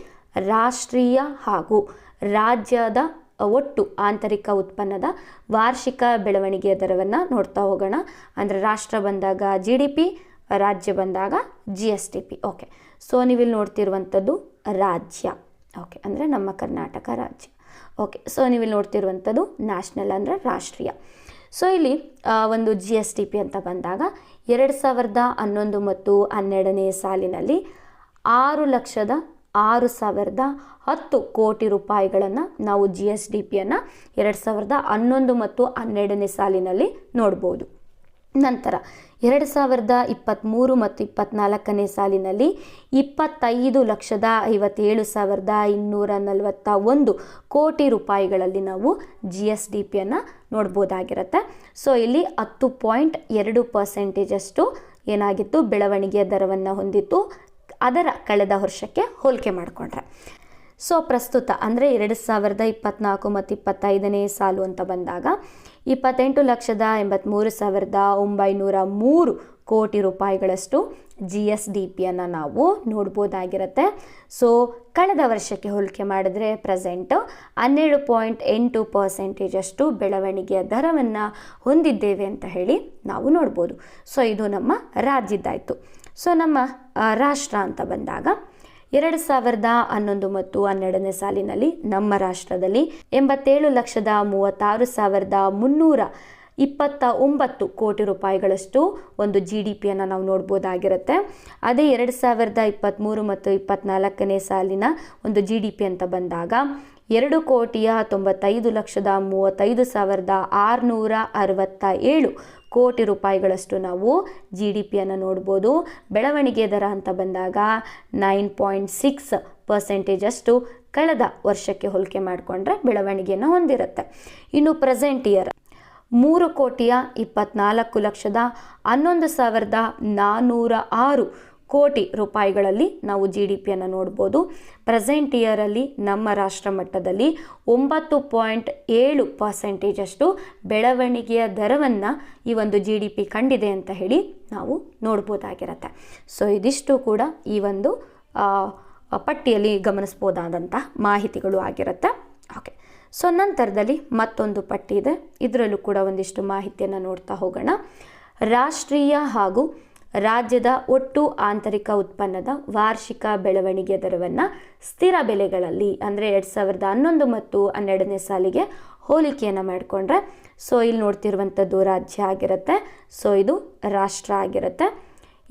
ರಾಷ್ಟ್ರೀಯ ಹಾಗೂ ರಾಜ್ಯದ ಒಟ್ಟು ಆಂತರಿಕ ಉತ್ಪನ್ನದ ವಾರ್ಷಿಕ ಬೆಳವಣಿಗೆಯ ದರವನ್ನು ನೋಡ್ತಾ ಹೋಗೋಣ. ಅಂದರೆ ರಾಷ್ಟ್ರ ಬಂದಾಗ GDP, ರಾಜ್ಯ ಬಂದಾಗ GSDP. ಓಕೆ, ಸೊ ನೀವಿಲ್ಲಿ ನೋಡ್ತಿರುವಂಥದ್ದು ರಾಜ್ಯ. ಓಕೆ, ಅಂದರೆ ನಮ್ಮ ಕರ್ನಾಟಕ ರಾಜ್ಯ. ಓಕೆ, ಸೊ ನೀವಿಲ್ಲಿ ನೋಡ್ತಿರುವಂಥದ್ದು ನ್ಯಾಷನಲ್ ಅಂದರೆ ರಾಷ್ಟ್ರೀಯ. ಸೊ ಇಲ್ಲಿ ಒಂದು GSDP ಅಂತ ಬಂದಾಗ 2011 ಮತ್ತು 12ನೇ ಸಾಲಿನಲ್ಲಿ 6,06,010 ಕೋಟಿ ರೂಪಾಯಿಗಳನ್ನು ನಾವು GSDPಯನ್ನು 2011 ಮತ್ತು 12ನೇ ಸಾಲಿನಲ್ಲಿ ನೋಡ್ಬೋದು. ನಂತರ 2023 ಮತ್ತು 24ನೇ ಸಾಲಿನಲ್ಲಿ 25,57,241 ಕೋಟಿ ರೂಪಾಯಿಗಳಲ್ಲಿ ನಾವು GSDPಯನ್ನು ನೋಡ್ಬೋದಾಗಿರುತ್ತೆ. ಸೊ ಇಲ್ಲಿ 10.2% ಏನಾಗಿತ್ತು ಬೆಳವಣಿಗೆಯ ದರವನ್ನು ಹೊಂದಿತ್ತು ಅದರ ಕಳೆದ ವರ್ಷಕ್ಕೆ ಹೋಲಿಕೆ ಮಾಡಿಕೊಂಡ್ರೆ. ಸೊ ಪ್ರಸ್ತುತ ಅಂದರೆ 2024 ಮತ್ತು 25ನೇ ಸಾಲು ಅಂತ ಬಂದಾಗ 28,83,903 ಕೋಟಿ ರೂಪಾಯಿಗಳಷ್ಟು GSDPಯನ್ನು ನಾವು ನೋಡ್ಬೋದಾಗಿರುತ್ತೆ. ಸೊ ಕಳೆದ ವರ್ಷಕ್ಕೆ ಹೋಲಿಕೆ ಮಾಡಿದ್ರೆ ಪ್ರೆಸೆಂಟ್ 12.8% ಬೆಳವಣಿಗೆಯ ದರವನ್ನು ಹೊಂದಿದ್ದೇವೆ ಅಂತ ಹೇಳಿ ನಾವು ನೋಡ್ಬೋದು. ಸೊ ಇದು ನಮ್ಮ ರಾಜ್ಯದ್ದಾಯಿತು. ಸೊ ನಮ್ಮ ರಾಷ್ಟ್ರ ಅಂತ ಬಂದಾಗ 2011 ಮತ್ತು 12ನೇ ಸಾಲಿನಲ್ಲಿ ನಮ್ಮ ರಾಷ್ಟ್ರದಲ್ಲಿ 87,36,300 29 ಕೋಟಿ ರೂಪಾಯಿಗಳಷ್ಟು ಒಂದು GDP ನಾವು ನೋಡ್ಬೋದಾಗಿರುತ್ತೆ. ಅದೇ 2023 ಮತ್ತು 24ನೇ ಸಾಲಿನ ಒಂದು GDP ಅಂತ ಬಂದಾಗ 2,95,35,667 ಕೋಟಿ ರೂಪಾಯಿಗಳಷ್ಟು ನಾವು GDP ನೋಡ್ಬೋದು. ಬೆಳವಣಿಗೆ ದರ ಅಂತ ಬಂದಾಗ 9.6% ಅಷ್ಟು ಕಳೆದ ವರ್ಷಕ್ಕೆ ಹೋಲಿಕೆ ಮಾಡಿಕೊಂಡ್ರೆ ಬೆಳವಣಿಗೆಯನ್ನು ಹೊಂದಿರುತ್ತೆ. ಇನ್ನು ಪ್ರೆಸೆಂಟ್ ಇಯರ್ 3,24,11,406 ಕೋಟಿ ರೂಪಾಯಿಗಳಲ್ಲಿ ನಾವು GDP ನೋಡ್ಬೋದು. ಪ್ರೆಸೆಂಟ್ ಇಯರಲ್ಲಿ ನಮ್ಮ ರಾಷ್ಟ್ರ ಮಟ್ಟದಲ್ಲಿ 9.7% ಅಷ್ಟು ಬೆಳವಣಿಗೆಯ ದರವನ್ನು ಈ ಒಂದು GDP ಕಂಡಿದೆ ಅಂತ ಹೇಳಿ ನಾವು ನೋಡ್ಬೋದಾಗಿರುತ್ತೆ. ಸೊ ಇದಿಷ್ಟು ಕೂಡ ಈ ಒಂದು ಪಟ್ಟಿಯಲ್ಲಿ ಗಮನಿಸ್ಬೋದಾದಂಥ ಮಾಹಿತಿಗಳು ಆಗಿರುತ್ತೆ. ಓಕೆ, ಸೊ ನಂತರದಲ್ಲಿ ಮತ್ತೊಂದು ಪಟ್ಟಿ ಇದೆ. ಇದರಲ್ಲೂ ಕೂಡ ಒಂದಿಷ್ಟು ಮಾಹಿತಿಯನ್ನು ನೋಡ್ತಾ ಹೋಗೋಣ. ರಾಷ್ಟ್ರೀಯ ಹಾಗೂ ರಾಜ್ಯದ ಒಟ್ಟು ಆಂತರಿಕ ಉತ್ಪನ್ನದ ವಾರ್ಷಿಕ ಬೆಳವಣಿಗೆ ದರವನ್ನು ಸ್ಥಿರ ಬೆಲೆಗಳಲ್ಲಿ ಅಂದರೆ 2011 ಮತ್ತು 12ನೇ ಸಾಲಿಗೆ ಹೋಲಿಕೆಯನ್ನು ಮಾಡಿಕೊಂಡ್ರೆ, ಸೊ ಇಲ್ಲಿ ನೋಡ್ತಿರುವಂಥದ್ದು ರಾಜ್ಯ ಆಗಿರುತ್ತೆ. ಸೊ ಇದು ರಾಷ್ಟ್ರ ಆಗಿರುತ್ತೆ.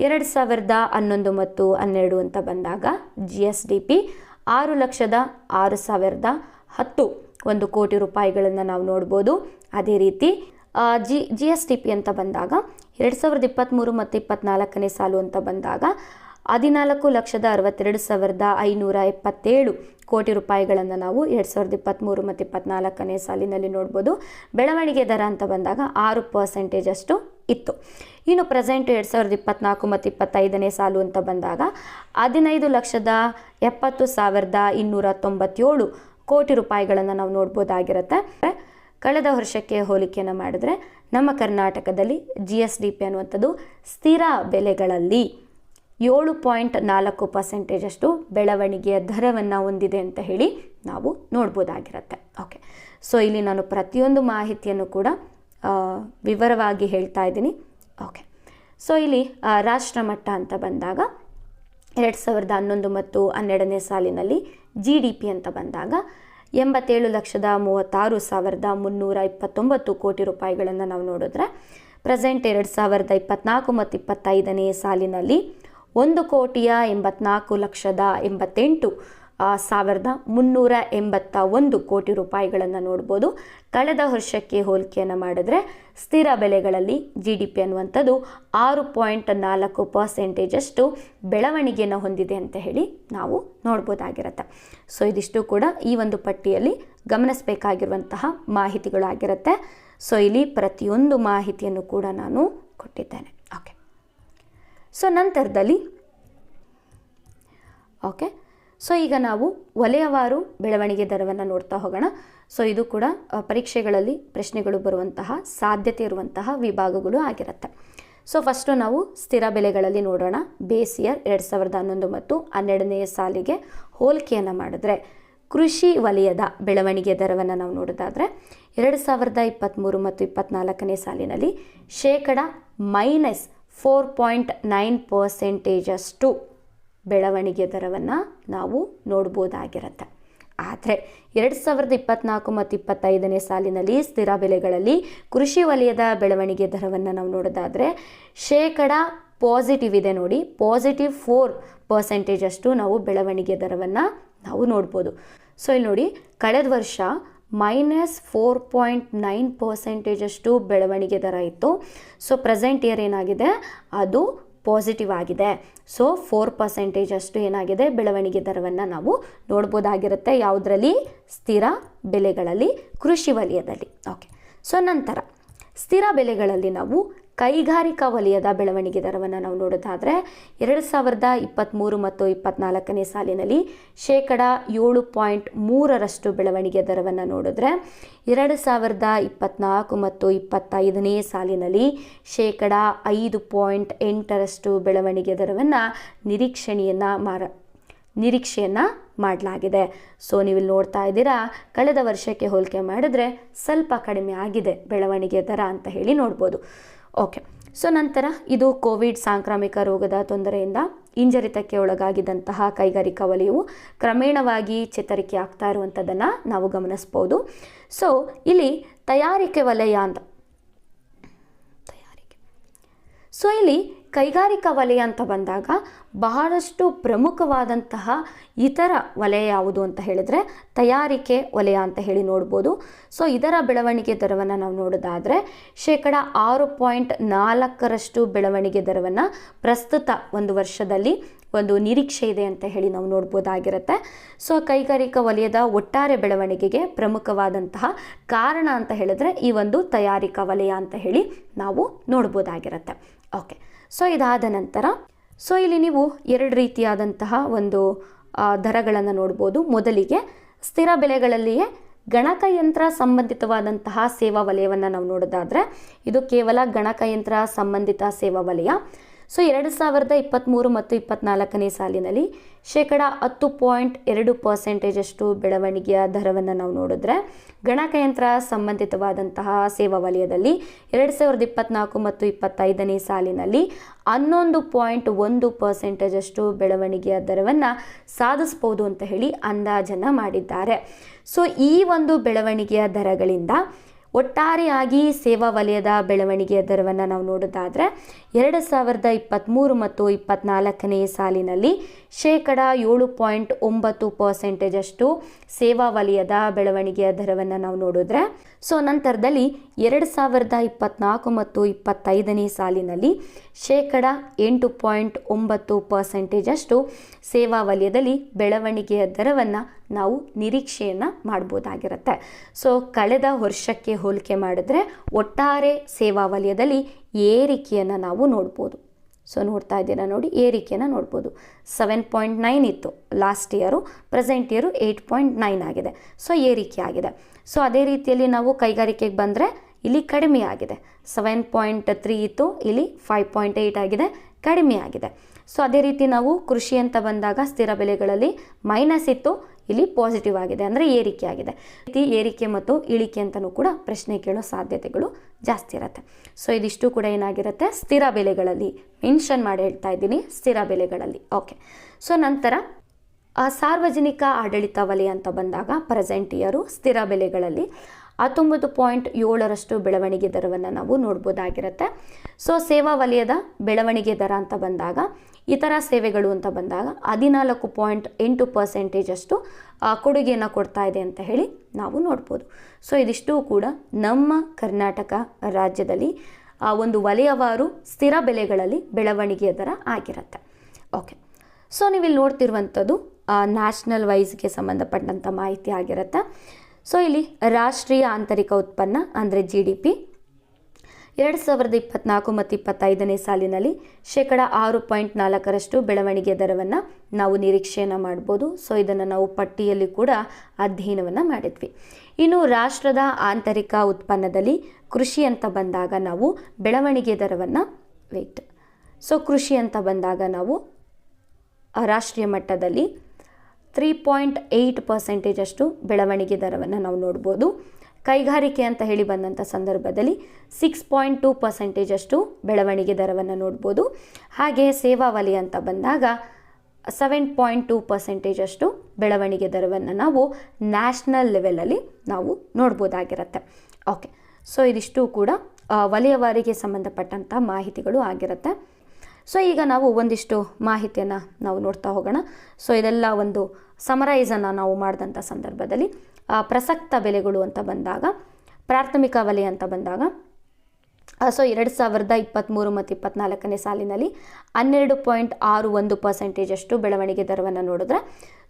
2011 ಮತ್ತು 12 ಅಂತ ಬಂದಾಗ GSDP 6,06,010 ಕೋಟಿ ರೂಪಾಯಿಗಳನ್ನು ನಾವು ನೋಡ್ಬೋದು. ಅದೇ ರೀತಿ GSDP ಅಂತ ಬಂದಾಗ 2023 ಮತ್ತು 24ನೇ ಸಾಲು ಅಂತ ಬಂದಾಗ 14,62,577 ಕೋಟಿ ರೂಪಾಯಿಗಳನ್ನು ನಾವು 2023 ಮತ್ತು 24ನೇ ಸಾಲಿನಲ್ಲಿ ನೋಡ್ಬೋದು. ಬೆಳವಣಿಗೆ ದರ ಅಂತ ಬಂದಾಗ 6% ಅಷ್ಟು ಇತ್ತು. ಇನ್ನು ಪ್ರೆಸೆಂಟ್ 2024 ಮತ್ತು 25ನೇ ಸಾಲು ಅಂತ ಬಂದಾಗ 15,70,297 ಕೋಟಿ ರೂಪಾಯಿಗಳನ್ನು ನಾವು ನೋಡ್ಬೋದಾಗಿರುತ್ತೆ. ಕಳೆದ ವರ್ಷಕ್ಕೆ ಹೋಲಿಕೆಯನ್ನು ಮಾಡಿದ್ರೆ ನಮ್ಮ ಕರ್ನಾಟಕದಲ್ಲಿ GSDP ಅನ್ನುವಂಥದ್ದು ಸ್ಥಿರ ಬೆಲೆಗಳಲ್ಲಿ 7.4% ಅಷ್ಟು ಬೆಳವಣಿಗೆಯ ದರವನ್ನು ಹೊಂದಿದೆ ಅಂತ ಹೇಳಿ ನಾವು ನೋಡ್ಬೋದಾಗಿರುತ್ತೆ. ಓಕೆ, ಸೊ ಇಲ್ಲಿ ನಾನು ಪ್ರತಿಯೊಂದು ಮಾಹಿತಿಯನ್ನು ಕೂಡ ವಿವರವಾಗಿ ಹೇಳ್ತಾ ಇದ್ದೀನಿ. ಓಕೆ, ಸೊ ಇಲ್ಲಿ ರಾಷ್ಟ್ರ ಮಟ್ಟ ಅಂತ ಬಂದಾಗ 2011 ಮತ್ತು 12ನೇ ಸಾಲಿನಲ್ಲಿ GDP ಅಂತ ಬಂದಾಗ 87,36,329 ಕೋಟಿ ರೂಪಾಯಿಗಳನ್ನು ನಾವು ನೋಡಿದ್ರೆ, ಪ್ರೆಸೆಂಟ್ 2024 ಮತ್ತು 25ನೇ ಸಾಲಿನಲ್ಲಿ 1,84,88,381 ಕೋಟಿ ರೂಪಾಯಿಗಳನ್ನು ನೋಡ್ಬೋದು. ಕಳೆದ ವರ್ಷಕ್ಕೆ ಹೋಲಿಕೆಯನ್ನು ಮಾಡಿದ್ರೆ ಸ್ಥಿರ ಬೆಲೆಗಳಲ್ಲಿ GDP ಅನ್ನುವಂಥದ್ದು 6.4% ಅಷ್ಟು ಬೆಳವಣಿಗೆಯನ್ನು ಹೊಂದಿದೆ ಅಂತ ಹೇಳಿ ನಾವು ನೋಡ್ಬೋದಾಗಿರುತ್ತೆ. ಸೊ ಇದಿಷ್ಟು ಕೂಡ ಈ ಒಂದು ಪಟ್ಟಿಯಲ್ಲಿ ಗಮನಿಸಬೇಕಾಗಿರುವಂತಹ ಮಾಹಿತಿಗಳಾಗಿರುತ್ತೆ. ಸೊ ಇಲ್ಲಿ ಪ್ರತಿಯೊಂದು ಮಾಹಿತಿಯನ್ನು ಕೂಡ ನಾನು ಕೊಟ್ಟಿದ್ದೇನೆ. ಓಕೆ, ಸೊ ನಂತರದಲ್ಲಿ ಸೊ ಈಗ ನಾವು ವಲಯವಾರು ಬೆಳವಣಿಗೆ ದರವನ್ನು ನೋಡ್ತಾ ಹೋಗೋಣ. ಸೊ ಇದು ಕೂಡ ಪರೀಕ್ಷೆಗಳಲ್ಲಿ ಪ್ರಶ್ನೆಗಳು ಬರುವಂತಹ ಸಾಧ್ಯತೆ ಇರುವಂತಹ ವಿಭಾಗಗಳು ಆಗಿರುತ್ತೆ. ಸೊ ಫಸ್ಟು ನಾವು ಸ್ಥಿರ ಬೆಲೆಗಳಲ್ಲಿ ನೋಡೋಣ. ಬೇಸ್ ಇಯರ್ 2011 ಮತ್ತು 12ನೇ ಸಾಲಿಗೆ ಹೋಲಿಕೆಯನ್ನು ಮಾಡಿದ್ರೆ ಕೃಷಿ ವಲಯದ ಬೆಳವಣಿಗೆ ದರವನ್ನು ನಾವು ನೋಡೋದಾದರೆ 2023 ಮತ್ತು 24ನೇ ಸಾಲಿನಲ್ಲಿ -4.9% ಅಷ್ಟು ಬೆಳವಣಿಗೆ ದರವನ್ನು ನಾವು ನೋಡ್ಬೋದಾಗಿರುತ್ತೆ. ಆದರೆ 2024 ಮತ್ತು 25ನೇ ಸಾಲಿನಲ್ಲಿ ಸ್ಥಿರ ಬೆಲೆಗಳಲ್ಲಿ ಕೃಷಿ ವಲಯದ ಬೆಳವಣಿಗೆ ದರವನ್ನು ನಾವು ನೋಡೋದಾದರೆ ಪಾಸಿಟಿವ್ ಇದೆ ನೋಡಿ, +4% ಅಷ್ಟು ನಾವು ಬೆಳವಣಿಗೆ ದರವನ್ನು ನಾವು ನೋಡ್ಬೋದು. ಸೊ ಇಲ್ಲಿ ನೋಡಿ, ಕಳೆದ ವರ್ಷ -4.9% ಅಷ್ಟು ಬೆಳವಣಿಗೆ ದರ ಇತ್ತು. ಸೊ ಪ್ರೆಸೆಂಟ್ ಇಯರ್ ಏನಾಗಿದೆ, ಅದು ಪಾಸಿಟಿವ್ ಆಗಿದೆ. ಸೊ 4% ಅಷ್ಟು ಏನಾಗಿದೆ ಬೆಳವಣಿಗೆ ದರವನ್ನು ನಾವು ನೋಡ್ಬೋದಾಗಿರುತ್ತೆ. ಯಾವುದರಲ್ಲಿ? ಸ್ಥಿರ ಬೆಲೆಗಳಲ್ಲಿ, ಕೃಷಿ ವಲಯದಲ್ಲಿ. ಓಕೆ, ಸೊ ನಂತರ ಸ್ಥಿರ ಬೆಲೆಗಳಲ್ಲಿ ನಾವು ಕೈಗಾರಿಕಾ ವಲಯದ ಬೆಳವಣಿಗೆ ದರವನ್ನು ನಾವು ನೋಡೋದಾದರೆ 2023 ಮತ್ತು 24ನೇ ಸಾಲಿನಲ್ಲಿ 7.3% ಬೆಳವಣಿಗೆ ದರವನ್ನು ನೋಡಿದ್ರೆ 2024 ಮತ್ತು 25ನೇ ಸಾಲಿನಲ್ಲಿ 5.8% ಬೆಳವಣಿಗೆ ದರವನ್ನು ನಿರೀಕ್ಷೆಯನ್ನು ಮಾಡಲಾಗಿದೆ. ಸೊ ನೀವು ಇಲ್ಲಿ ನೋಡ್ತಾ ಇದ್ದೀರಾ, ಕಳೆದ ವರ್ಷಕ್ಕೆ ಹೋಲಿಕೆ ಮಾಡಿದ್ರೆ ಸ್ವಲ್ಪ ಕಡಿಮೆ ಆಗಿದೆ ಬೆಳವಣಿಗೆ ದರ ಅಂತ ಹೇಳಿ ನೋಡ್ಬೋದು. ಓಕೆ, ಸೊ ನಂತರ ಇದು ಕೋವಿಡ್ ಸಾಂಕ್ರಾಮಿಕ ರೋಗದ ತೊಂದರೆಯಿಂದ ಹಿಂಜರಿತಕ್ಕೆ ಒಳಗಾಗಿದ್ದಂತಹ ಕೈಗಾರಿಕಾ ವಲಯವು ಕ್ರಮೇಣವಾಗಿ ಚೇತರಿಕೆ ಆಗ್ತಾ ಇರುವಂಥದ್ದನ್ನು ನಾವು ಗಮನಿಸ್ಬೋದು. ಸೊ ಇಲ್ಲಿ ತಯಾರಿಕೆ ವಲಯ ಅಂತ ಸೊ ಇಲ್ಲಿ ಕೈಗಾರಿಕಾ ವಲಯ ಅಂತ ಬಂದಾಗ ಬಹಳಷ್ಟು ಪ್ರಮುಖವಾದಂತಹ ಇತರ ವಲಯ ಯಾವುದು ಅಂತ ಹೇಳಿದರೆ ತಯಾರಿಕೆ ವಲಯ ಅಂತ ಹೇಳಿ ನೋಡ್ಬೋದು. ಸೊ ಇದರ ಬೆಳವಣಿಗೆ ದರವನ್ನು ನಾವು ನೋಡೋದಾದರೆ 6.4% ಬೆಳವಣಿಗೆ ದರವನ್ನು ಪ್ರಸ್ತುತ ಒಂದು ವರ್ಷದಲ್ಲಿ ಒಂದು ನಿರೀಕ್ಷೆ ಇದೆ ಅಂತ ಹೇಳಿ ನಾವು ನೋಡ್ಬೋದಾಗಿರುತ್ತೆ. ಸೊ ಕೈಗಾರಿಕಾ ವಲಯದ ಒಟ್ಟಾರೆ ಬೆಳವಣಿಗೆಗೆ ಪ್ರಮುಖವಾದಂತಹ ಕಾರಣ ಅಂತ ಹೇಳಿದ್ರೆ ಈ ಒಂದು ತಯಾರಿಕಾ ವಲಯ ಅಂತ ಹೇಳಿ ನಾವು ನೋಡ್ಬೋದಾಗಿರುತ್ತೆ. ಓಕೆ, ಸೊ ಇದಾದ ನಂತರ ಸೊ ಇಲ್ಲಿ ನೀವು ಎರಡು ರೀತಿಯಾದಂತಹ ಒಂದು ದರಗಳನ್ನು ನೋಡ್ಬೋದು. ಮೊದಲಿಗೆ ಸ್ಥಿರ ಬೆಲೆಗಳಲ್ಲಿಯೇ ಗಣಕಯಂತ್ರ ಸಂಬಂಧಿತವಾದಂತಹ ಸೇವಾ ವಲಯವನ್ನು ನಾವು ನೋಡೋದಾದರೆ ಇದು ಕೇವಲ ಗಣಕಯಂತ್ರ ಸಂಬಂಧಿತ ಸೇವಾ ವಲಯ. ಸೊ 2023 ಮತ್ತು 24ನೇ ಸಾಲಿನಲ್ಲಿ 10.2% ಬೆಳವಣಿಗೆಯ ದರವನ್ನು ನಾವು ನೋಡಿದ್ರೆ ಗಣಕಯಂತ್ರ ಸಂಬಂಧಿತವಾದಂತಹ ಸೇವಾ ವಲಯದಲ್ಲಿ 2024 ಮತ್ತು 25ನೇ ಸಾಲಿನಲ್ಲಿ 11.1% ಬೆಳವಣಿಗೆಯ ದರವನ್ನು ಸಾಧಿಸಬಹುದು ಅಂತ ಹೇಳಿ ಅಂದಾಜನ್ನು ಮಾಡಿದ್ದಾರೆ. ಸೊ ಈ ಒಂದು ಬೆಳವಣಿಗೆಯ ದರಗಳಿಂದ ಒಟ್ಟಾರೆಯಾಗಿ ಸೇವಾ ವಲಯದ ಬೆಳವಣಿಗೆಯ ದರವನ್ನು ನಾವು ನೋಡೋದಾದರೆ 2023 ಮತ್ತು 24ನೇ ಸಾಲಿನಲ್ಲಿ 7.9% ಸೇವಾ ವಲಯದ ಬೆಳವಣಿಗೆಯ ದರವನ್ನು ನಾವು ನೋಡಿದ್ರೆ ಸೊ ನಂತರದಲ್ಲಿ 2024 ಮತ್ತು 25ನೇ ಸಾಲಿನಲ್ಲಿ 8.9% ಸೇವಾ ವಲಯದಲ್ಲಿ ಬೆಳವಣಿಗೆಯ ದರವನ್ನು ನಾವು ನಿರೀಕ್ಷೆಯನ್ನು ಮಾಡ್ಬೋದಾಗಿರುತ್ತೆ. ಸೊ ಕಳೆದ ವರ್ಷಕ್ಕೆ ಹೋಲಿಕೆ ಮಾಡಿದ್ರೆ ಒಟ್ಟಾರೆ ಸೇವಾ ವಲಯದಲ್ಲಿ ಏರಿಕೆಯನ್ನು ನಾವು ನೋಡ್ಬೋದು. ಸೊ ನೋಡ್ತಾ ಇದ್ದೀರಾ ನೋಡಿ, ಏರಿಕೆಯನ್ನು ನೋಡ್ಬೋದು. 7.9 ಇತ್ತು ಲಾಸ್ಟ್ ಇಯರು, ಪ್ರೆಸೆಂಟ್ ಇಯರು 8.9 ಆಗಿದೆ. ಸೊ ಏರಿಕೆ ಆಗಿದೆ. ಸೊ ಅದೇ ರೀತಿಯಲ್ಲಿ ನಾವು ಕೈಗಾರಿಕೆಗೆ ಬಂದರೆ ಇಲ್ಲಿ ಕಡಿಮೆ ಆಗಿದೆ. 7.3 ಇತ್ತು, ಇಲ್ಲಿ 5.8 ಆಗಿದೆ, ಕಡಿಮೆ ಆಗಿದೆ. ಸೊ ಅದೇ ರೀತಿ ನಾವು ಕೃಷಿ ಅಂತ ಬಂದಾಗ ಸ್ಥಿರ ಬೆಲೆಗಳಲ್ಲಿ ಮೈನಸ್ ಇತ್ತು, ಇಲ್ಲಿ ಪಾಸಿಟಿವ್ ಆಗಿದೆ, ಅಂದರೆ ಏರಿಕೆ ಆಗಿದೆ. ಏರಿಕೆ ಮತ್ತು ಇಳಿಕೆ ಅಂತಲೂ ಕೂಡ ಪ್ರಶ್ನೆ ಕೇಳೋ ಸಾಧ್ಯತೆಗಳು ಜಾಸ್ತಿ ಇರುತ್ತೆ. ಸೊ ಇದಿಷ್ಟು ಕೂಡ ಏನಾಗಿರುತ್ತೆ, ಸ್ಥಿರ ಬೆಲೆಗಳಲ್ಲಿ ಮೆನ್ಷನ್ ಮಾಡಿ ಹೇಳ್ತಾ ಇದ್ದೀನಿ, ಸ್ಥಿರ ಬೆಲೆಗಳಲ್ಲಿ. ಓಕೆ, ಸೊ ನಂತರ ಸಾರ್ವಜನಿಕ ಆಡಳಿತ ವಲಯ ಅಂತ ಬಂದಾಗ ಪ್ರೆಸೆಂಟ್ ಇಯರು ಸ್ಥಿರ ಬೆಲೆಗಳಲ್ಲಿ 19.7% ಬೆಳವಣಿಗೆ ದರವನ್ನು ನಾವು ನೋಡ್ಬೋದಾಗಿರುತ್ತೆ. ಸೊ ಸೇವಾ ವಲಯದ ಬೆಳವಣಿಗೆ ದರ ಅಂತ ಬಂದಾಗ ಇತರ ಸೇವೆಗಳು ಅಂತ ಬಂದಾಗ 14.8% ಕೊಡುಗೆಯನ್ನು ಕೊಡ್ತಾ ಇದೆ ಅಂತ ಹೇಳಿ ನಾವು ನೋಡ್ಬೋದು. ಸೊ ಇದಿಷ್ಟು ಕೂಡ ನಮ್ಮ ಕರ್ನಾಟಕ ರಾಜ್ಯದಲ್ಲಿ ಒಂದು ವಲಯವಾರು ಸ್ಥಿರ ಬೆಲೆಗಳಲ್ಲಿ ಬೆಳವಣಿಗೆಯ ದರ ಆಗಿರುತ್ತೆ. ಓಕೆ, ಸೊ ನೀವಿಲ್ಲಿ ನೋಡ್ತಿರುವಂಥದ್ದು ನ್ಯಾಷನಲ್ ವೈಸ್ಗೆ ಸಂಬಂಧಪಟ್ಟಂಥ ಮಾಹಿತಿ ಆಗಿರುತ್ತೆ. ಸೊ ಇಲ್ಲಿ ರಾಷ್ಟ್ರೀಯ ಆಂತರಿಕ ಉತ್ಪನ್ನ ಅಂದರೆ GDP 2024 ಮತ್ತು 25ನೇ ಸಾಲಿನಲ್ಲಿ 6.4% ಬೆಳವಣಿಗೆ ದರವನ್ನು ನಾವು ನಿರೀಕ್ಷೆಯನ್ನು ಮಾಡ್ಬೋದು. ಸೊ ಇದನ್ನು ನಾವು ಪಟ್ಟಿಯಲ್ಲಿ ಕೂಡ ಅಧ್ಯಯನವನ್ನು ಮಾಡಿದ್ವಿ. ಇನ್ನು ರಾಷ್ಟ್ರದ ಆಂತರಿಕ ಉತ್ಪನ್ನದಲ್ಲಿ ಕೃಷಿ ಅಂತ ಬಂದಾಗ ನಾವು ಬೆಳವಣಿಗೆ ದರವನ್ನು ಕೃಷಿ ಅಂತ ಬಂದಾಗ ನಾವು ರಾಷ್ಟ್ರೀಯ ಮಟ್ಟದಲ್ಲಿ 3.8% ಬೆಳವಣಿಗೆ ದರವನ್ನು ನಾವು ನೋಡ್ಬೋದು. ಕೈಗಾರಿಕೆ ಅಂತ ಹೇಳಿ ಬಂದಂಥ ಸಂದರ್ಭದಲ್ಲಿ 6.2% ಬೆಳವಣಿಗೆ ದರವನ್ನು ನೋಡ್ಬೋದು. ಹಾಗೆ ಸೇವಾ ವಲಯ ಅಂತ ಬಂದಾಗ 7.2% ಬೆಳವಣಿಗೆ ದರವನ್ನು ನಾವು ನ್ಯಾಷನಲ್ ಲೆವೆಲಲ್ಲಿ ನಾವು ನೋಡ್ಬೋದಾಗಿರುತ್ತೆ. ಓಕೆ, ಸೊ ಇದಿಷ್ಟು ಕೂಡ ವಲಯವಾರಿಗೆ ಸಂಬಂಧಪಟ್ಟಂಥ ಮಾಹಿತಿಗಳು ಆಗಿರುತ್ತೆ. ಸೊ ಈಗ ನಾವು ಒಂದಿಷ್ಟು ಮಾಹಿತಿಯನ್ನು ನಾವು ನೋಡ್ತಾ ಹೋಗೋಣ. ಸೊ ಇದೆಲ್ಲ ಒಂದು ಸಮರೈಸನ್ನು ನಾವು ಮಾಡಿದಂಥ ಸಂದರ್ಭದಲ್ಲಿ ಪ್ರಸಕ್ತ ಬೆಲೆಗಳು ಅಂತ ಬಂದಾಗ ಪ್ರಾಥಮಿಕ ವಲಯ ಅಂತ ಬಂದಾಗ ಸೊ 2023 ಮತ್ತು 24ನೇ ಸಾಲಿನಲ್ಲಿ 12.61% ಬೆಳವಣಿಗೆ ದರವನ್ನು ನೋಡಿದ್ರೆ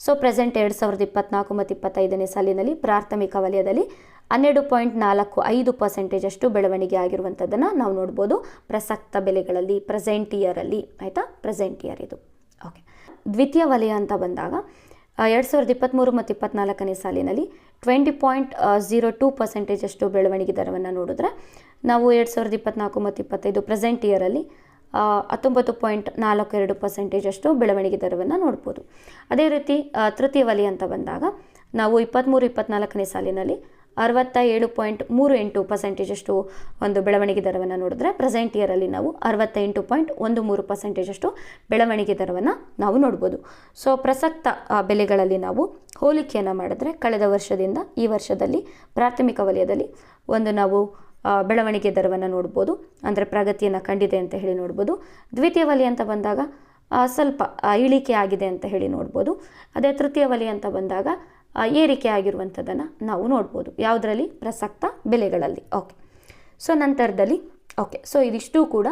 ಸೊ ಪ್ರೆಸೆಂಟ್ 2024 ಮತ್ತು 25ನೇ ಸಾಲಿನಲ್ಲಿ ಪ್ರಾಥಮಿಕ ವಲಯದಲ್ಲಿ 12.45% ಬೆಳವಣಿಗೆ ಆಗಿರುವಂಥದ್ದನ್ನು ನಾವು ನೋಡ್ಬೋದು ಪ್ರಸಕ್ತ ಬೆಲೆಗಳಲ್ಲಿ ಪ್ರಸೆಂಟ್ ಇಯರಲ್ಲಿ. ಆಯಿತಾ, ಪ್ರೆಸೆಂಟ್ ಇಯರ್ ಇದು. ಓಕೆ, ದ್ವಿತೀಯ ವಲಯ ಅಂತ ಬಂದಾಗ 2023 ಮತ್ತು 24ನೇ ಸಾಲಿನಲ್ಲಿ 20.02% ಬೆಳವಣಿಗೆ ದರವನ್ನು ನೋಡಿದ್ರೆ ನಾವು 2024 ಮತ್ತು 25 ಪ್ರೆಸೆಂಟ್ ಇಯರಲ್ಲಿ 19.42% ಬೆಳವಣಿಗೆ ದರವನ್ನು ನೋಡ್ಬೋದು. ಅದೇ ರೀತಿ ತೃತೀಯ ವಲಯ ಅಂತ ಬಂದಾಗ ನಾವು 23-24ನೇ ಸಾಲಿನಲ್ಲಿ 67.38% ಒಂದು ಬೆಳವಣಿಗೆ ದರವನ್ನು ನೋಡಿದ್ರೆ ಪ್ರೆಸೆಂಟ್ ಇಯರಲ್ಲಿ ನಾವು 68.13% ಬೆಳವಣಿಗೆ ದರವನ್ನು ನಾವು ನೋಡ್ಬೋದು. ಸೊ ಪ್ರಸಕ್ತ ಬೆಲೆಗಳಲ್ಲಿ ನಾವು ಹೋಲಿಕೆಯನ್ನು ಮಾಡಿದ್ರೆ ಕಳೆದ ವರ್ಷದಿಂದ ಈ ವರ್ಷದಲ್ಲಿ ಪ್ರಾಥಮಿಕ ವಲಯದಲ್ಲಿ ಒಂದು ನಾವು ಬೆಳವಣಿಗೆ ದರವನ್ನು ನೋಡ್ಬೋದು, ಅಂದರೆ ಪ್ರಗತಿಯನ್ನು ಕಂಡಿದೆ ಅಂತ ಹೇಳಿ ನೋಡ್ಬೋದು. ದ್ವಿತೀಯ ವಲಯ ಅಂತ ಬಂದಾಗ ಸ್ವಲ್ಪ ಇಳಿಕೆ ಆಗಿದೆ ಅಂತ ಹೇಳಿ ನೋಡ್ಬೋದು. ಅದೇ ತೃತೀಯ ವಲಯ ಅಂತ ಬಂದಾಗ ಏರಿಕೆ ಆಗಿರುವಂಥದ್ದನ್ನು ನಾವು ನೋಡ್ಬೋದು. ಯಾವುದರಲ್ಲಿ? ಪ್ರಸಕ್ತ ಬೆಲೆಗಳಲ್ಲಿ. ಓಕೆ, ಸೊ ನಂತರದಲ್ಲಿ ಸೊ ಇದಿಷ್ಟು ಕೂಡ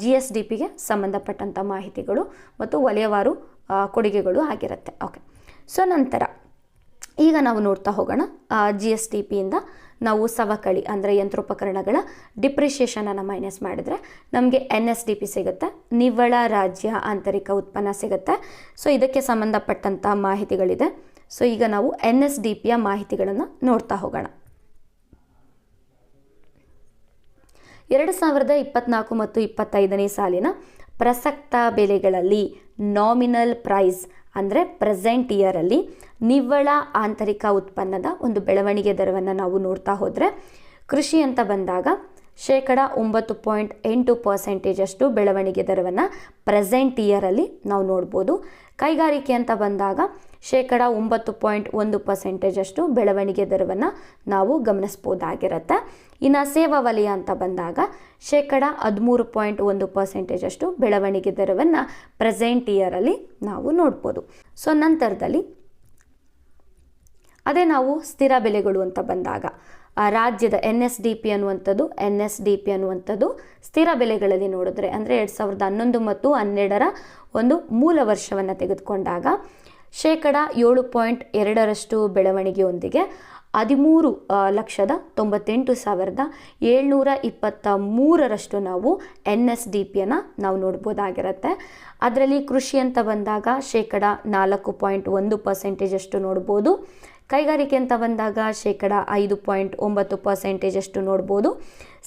GSDPಗೆ ಸಂಬಂಧಪಟ್ಟಂಥ ಮಾಹಿತಿಗಳು ಮತ್ತು ವಲಯವಾರು ಕೊಡುಗೆಗಳು ಆಗಿರುತ್ತೆ. ಓಕೆ, ಸೊ ನಂತರ ಈಗ ನಾವು ನೋಡ್ತಾ ಹೋಗೋಣ. GSDPಯಿಂದ ನಾವು ಸವಕಳಿ ಅಂದರೆ ಯಂತ್ರೋಪಕರಣಗಳ ಡಿಪ್ರಿಷಿಯೇಷನನ್ನು ಮೈನಸ್ ಮಾಡಿದರೆ ನಮಗೆ NSDP ಸಿಗುತ್ತೆ, ನಿವ್ವಳ ರಾಜ್ಯ ಆಂತರಿಕ ಉತ್ಪನ್ನ ಸಿಗುತ್ತೆ. ಸೊ ಇದಕ್ಕೆ ಸಂಬಂಧಪಟ್ಟಂಥ ಮಾಹಿತಿಗಳಿದೆ. ಸೊ ಈಗ ನಾವು NSDPಯ ಮಾಹಿತಿಗಳನ್ನು ನೋಡ್ತಾ ಹೋಗೋಣ. 2024 ಮತ್ತು 25ನೇ ಸಾಲಿನ ಪ್ರಸಕ್ತ ಬೆಲೆಗಳಲ್ಲಿ ನಾಮಿನಲ್ ಪ್ರೈಸ್ ಅಂದರೆ ಪ್ರೆಸೆಂಟ್ ಇಯರಲ್ಲಿ ನಿವ್ವಳ ಆಂತರಿಕ ಉತ್ಪನ್ನದ ಒಂದು ಬೆಳವಣಿಗೆ ದರವನ್ನು ನಾವು ನೋಡ್ತಾ ಹೋದರೆ, ಕೃಷಿ ಅಂತ ಬಂದಾಗ 9.8% ಬೆಳವಣಿಗೆ ದರವನ್ನು ಪ್ರೆಸೆಂಟ್ ಇಯರಲ್ಲಿ ನಾವು ನೋಡ್ಬೋದು. ಕೈಗಾರಿಕೆ ಅಂತ ಬಂದಾಗ 9.1% ಬೆಳವಣಿಗೆ ದರವನ್ನು ನಾವು ಗಮನಿಸ್ಬೋದಾಗಿರುತ್ತೆ. ಇನ್ನು ಸೇವಾ ವಲಯ ಅಂತ ಬಂದಾಗ 13.1% ಬೆಳವಣಿಗೆ ದರವನ್ನು ಪ್ರೆಸೆಂಟ್ ಇಯರಲ್ಲಿ ನಾವು ನೋಡ್ಬೋದು. ಸೊ ನಂತರದಲ್ಲಿ ಅದೇ ನಾವು ಸ್ಥಿರ ಬೆಲೆಗಳು ಅಂತ ಬಂದಾಗ ರಾಜ್ಯದ NSDP ಅನ್ನುವಂಥದ್ದು ಸ್ಥಿರ ಬೆಲೆಗಳಲ್ಲಿ ನೋಡಿದ್ರೆ ಅಂದರೆ 2011 ಮತ್ತು 12ರ ಒಂದು ಮೂಲ ವರ್ಷವನ್ನು ತೆಗೆದುಕೊಂಡಾಗ 7.2% ಬೆಳವಣಿಗೆಯೊಂದಿಗೆ 13,98,723 ನಾವು NSDPಯನ್ನು ನಾವು ನೋಡ್ಬೋದಾಗಿರುತ್ತೆ. ಅದರಲ್ಲಿ ಕೃಷಿ ಅಂತ ಬಂದಾಗ 4.1% ನೋಡ್ಬೋದು. ಕೈಗಾರಿಕೆ ಅಂತ ಬಂದಾಗ 5.9% ನೋಡ್ಬೋದು.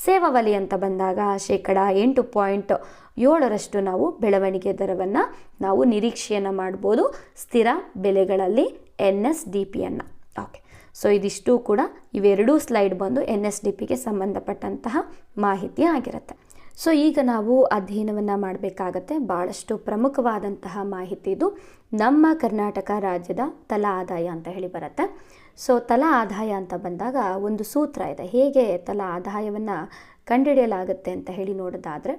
ಸೇವಾ ವಲಯ ಅಂತ ಬಂದಾಗ 8.7% ನಾವು ಬೆಳವಣಿಗೆ ದರವನ್ನು ನಾವು ನಿರೀಕ್ಷೆಯನ್ನು ಮಾಡ್ಬೋದು ಸ್ಥಿರ ಬೆಲೆಗಳಲ್ಲಿ NSDPಯನ್ನು. ಓಕೆ, ಸೊ ಇದಿಷ್ಟು ಕೂಡ ಇವೆರಡೂ ಸ್ಲೈಡ್ ಬಂದು NSDPಗೆ ಸಂಬಂಧಪಟ್ಟಂತಹ ಮಾಹಿತಿ ಆಗಿರುತ್ತೆ. ಸೊ ಈಗ ನಾವು ಅಧ್ಯಯನವನ್ನು ಮಾಡಬೇಕಾಗತ್ತೆ. ಭಾಳಷ್ಟು ಪ್ರಮುಖವಾದಂತಹ ಮಾಹಿತಿ ಇದು. ನಮ್ಮ ಕರ್ನಾಟಕ ರಾಜ್ಯದ ತಲಾ ಆದಾಯ ಅಂತ ಹೇಳಿ ಬರುತ್ತೆ. ಸೊ ತಲಾ ಆದಾಯ ಅಂತ ಬಂದಾಗ ಒಂದು ಸೂತ್ರ ಇದೆ, ಹೇಗೆ ತಲಾ ಆದಾಯವನ್ನು ಕಂಡುಹಿಡಿಯಲಾಗುತ್ತೆ ಅಂತ ಹೇಳಿ ನೋಡೋದಾದರೆ,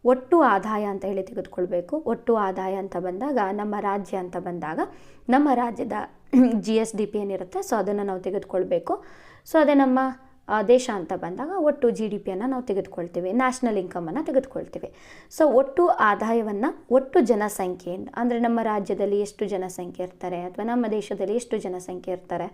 ಒಟ್ಟು ಆದಾಯ ಅಂತ ಹೇಳಿ ತೆಗೆದುಕೊಳ್ಬೇಕು. ಒಟ್ಟು ಆದಾಯ ಅಂತ ಬಂದಾಗ ನಮ್ಮ ರಾಜ್ಯ ಅಂತ ಬಂದಾಗ ನಮ್ಮ ರಾಜ್ಯದ GSDP ಏನಿರುತ್ತೆ ಸೊ ಅದನ್ನು ನಾವು ತೆಗೆದುಕೊಳ್ಬೇಕು. ಸೊ ಅದೇ ನಮ್ಮ ದೇಶ ಅಂತ ಬಂದಾಗ ಒಟ್ಟು GDPಯನ್ನು ನಾವು ತೆಗೆದುಕೊಳ್ತೀವಿ, ನ್ಯಾಷನಲ್ ಇನ್ಕಮನ್ನು ತೆಗೆದುಕೊಳ್ತೀವಿ. ಸೊ ಒಟ್ಟು ಆದಾಯವನ್ನು ಒಟ್ಟು ಜನಸಂಖ್ಯೆಯಿಂದ, ಅಂದರೆ ನಮ್ಮ ರಾಜ್ಯದಲ್ಲಿ ಎಷ್ಟು ಜನಸಂಖ್ಯೆ ಇರ್ತಾರೆ ಅಥವಾ ನಮ್ಮ ದೇಶದಲ್ಲಿ ಎಷ್ಟು ಜನಸಂಖ್ಯೆ ಇರ್ತಾರೆ,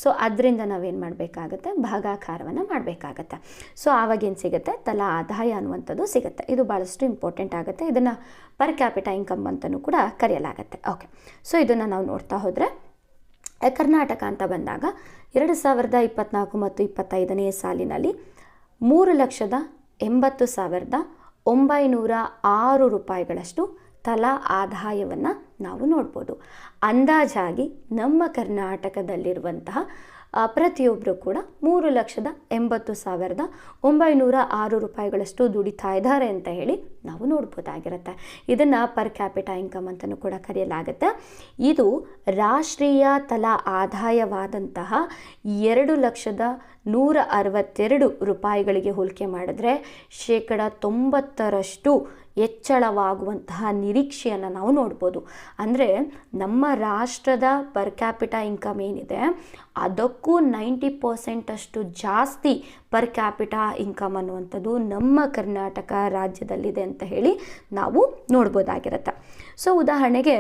ಸೊ ಅದರಿಂದ ನಾವೇನು ಮಾಡಬೇಕಾಗತ್ತೆ, ಭಾಗಾಕಾರವನ್ನು ಮಾಡಬೇಕಾಗತ್ತೆ. ಸೊ ಆವಾಗೇನು ಸಿಗುತ್ತೆ, ತಲಾ ಆದಾಯ ಅನ್ನುವಂಥದ್ದು ಸಿಗುತ್ತೆ. ಇದು ಭಾಳಷ್ಟು ಇಂಪಾರ್ಟೆಂಟ್ ಆಗುತ್ತೆ. ಇದನ್ನು ಪರ್ ಕ್ಯಾಪಿಟಾ ಇನ್ಕಮ್ ಅಂತಲೂ ಕೂಡ ಕರೆಯಲಾಗುತ್ತೆ. ಓಕೆ, ಸೊ ಇದನ್ನು ನಾವು ನೋಡ್ತಾ ಹೋದರೆ ಕರ್ನಾಟಕ ಅಂತ ಬಂದಾಗ 2024 ಮತ್ತು 25ನೇ ಸಾಲಿನಲ್ಲಿ 3,80,906 ರೂಪಾಯಿಗಳಷ್ಟು ತಲಾ ಆದಾಯವನ್ನು ನಾವು ನೋಡ್ಬೋದು. ಅಂದಾಜಾಗಿ ನಮ್ಮ ಕರ್ನಾಟಕದಲ್ಲಿರುವಂತಹ ಪ್ರತಿಯೊಬ್ಬರು ಕೂಡ 3,80,906 ರೂಪಾಯಿಗಳಷ್ಟು ದುಡಿತಾ ಇದ್ದಾರೆ ಅಂತ ಹೇಳಿ ನಾವು ನೋಡ್ಬೋದಾಗಿರುತ್ತೆ. ಇದನ್ನು ಪರ್ ಕ್ಯಾಪಿಟಾ ಇನ್ಕಮ್ ಅಂತಲೂ ಕೂಡ ಕರೆಯಲಾಗುತ್ತೆ. ಇದು ರಾಷ್ಟ್ರೀಯ ತಲಾ ಆದಾಯವಾದಂತಹ 2,162 ರೂಪಾಯಿಗಳಿಗೆ ಹೋಲಿಕೆ ಮಾಡಿದ್ರೆ 90% ಹೆಚ್ಚಳವಾಗುವಂತಹ ನಿರೀಕ್ಷೆಯನ್ನು ನಾವು ನೋಡ್ಬೋದು. ಅಂದರೆ ನಮ್ಮ ರಾಷ್ಟ್ರದ ಪರ್ ಕ್ಯಾಪಿಟಾ ಇನ್ಕಮ್ ಏನಿದೆ ಅದಕ್ಕೂ 90% ಜಾಸ್ತಿ ಪರ್ ಕ್ಯಾಪಿಟಾ ಇನ್ಕಮ್ ಅನ್ನುವಂಥದ್ದು ನಮ್ಮ ಕರ್ನಾಟಕ ರಾಜ್ಯದಲ್ಲಿದೆ ಅಂತ ಹೇಳಿ ನಾವು ನೋಡ್ಬೋದಾಗಿರುತ್ತೆ. ಸೊ ಉದಾಹರಣೆಗೆ,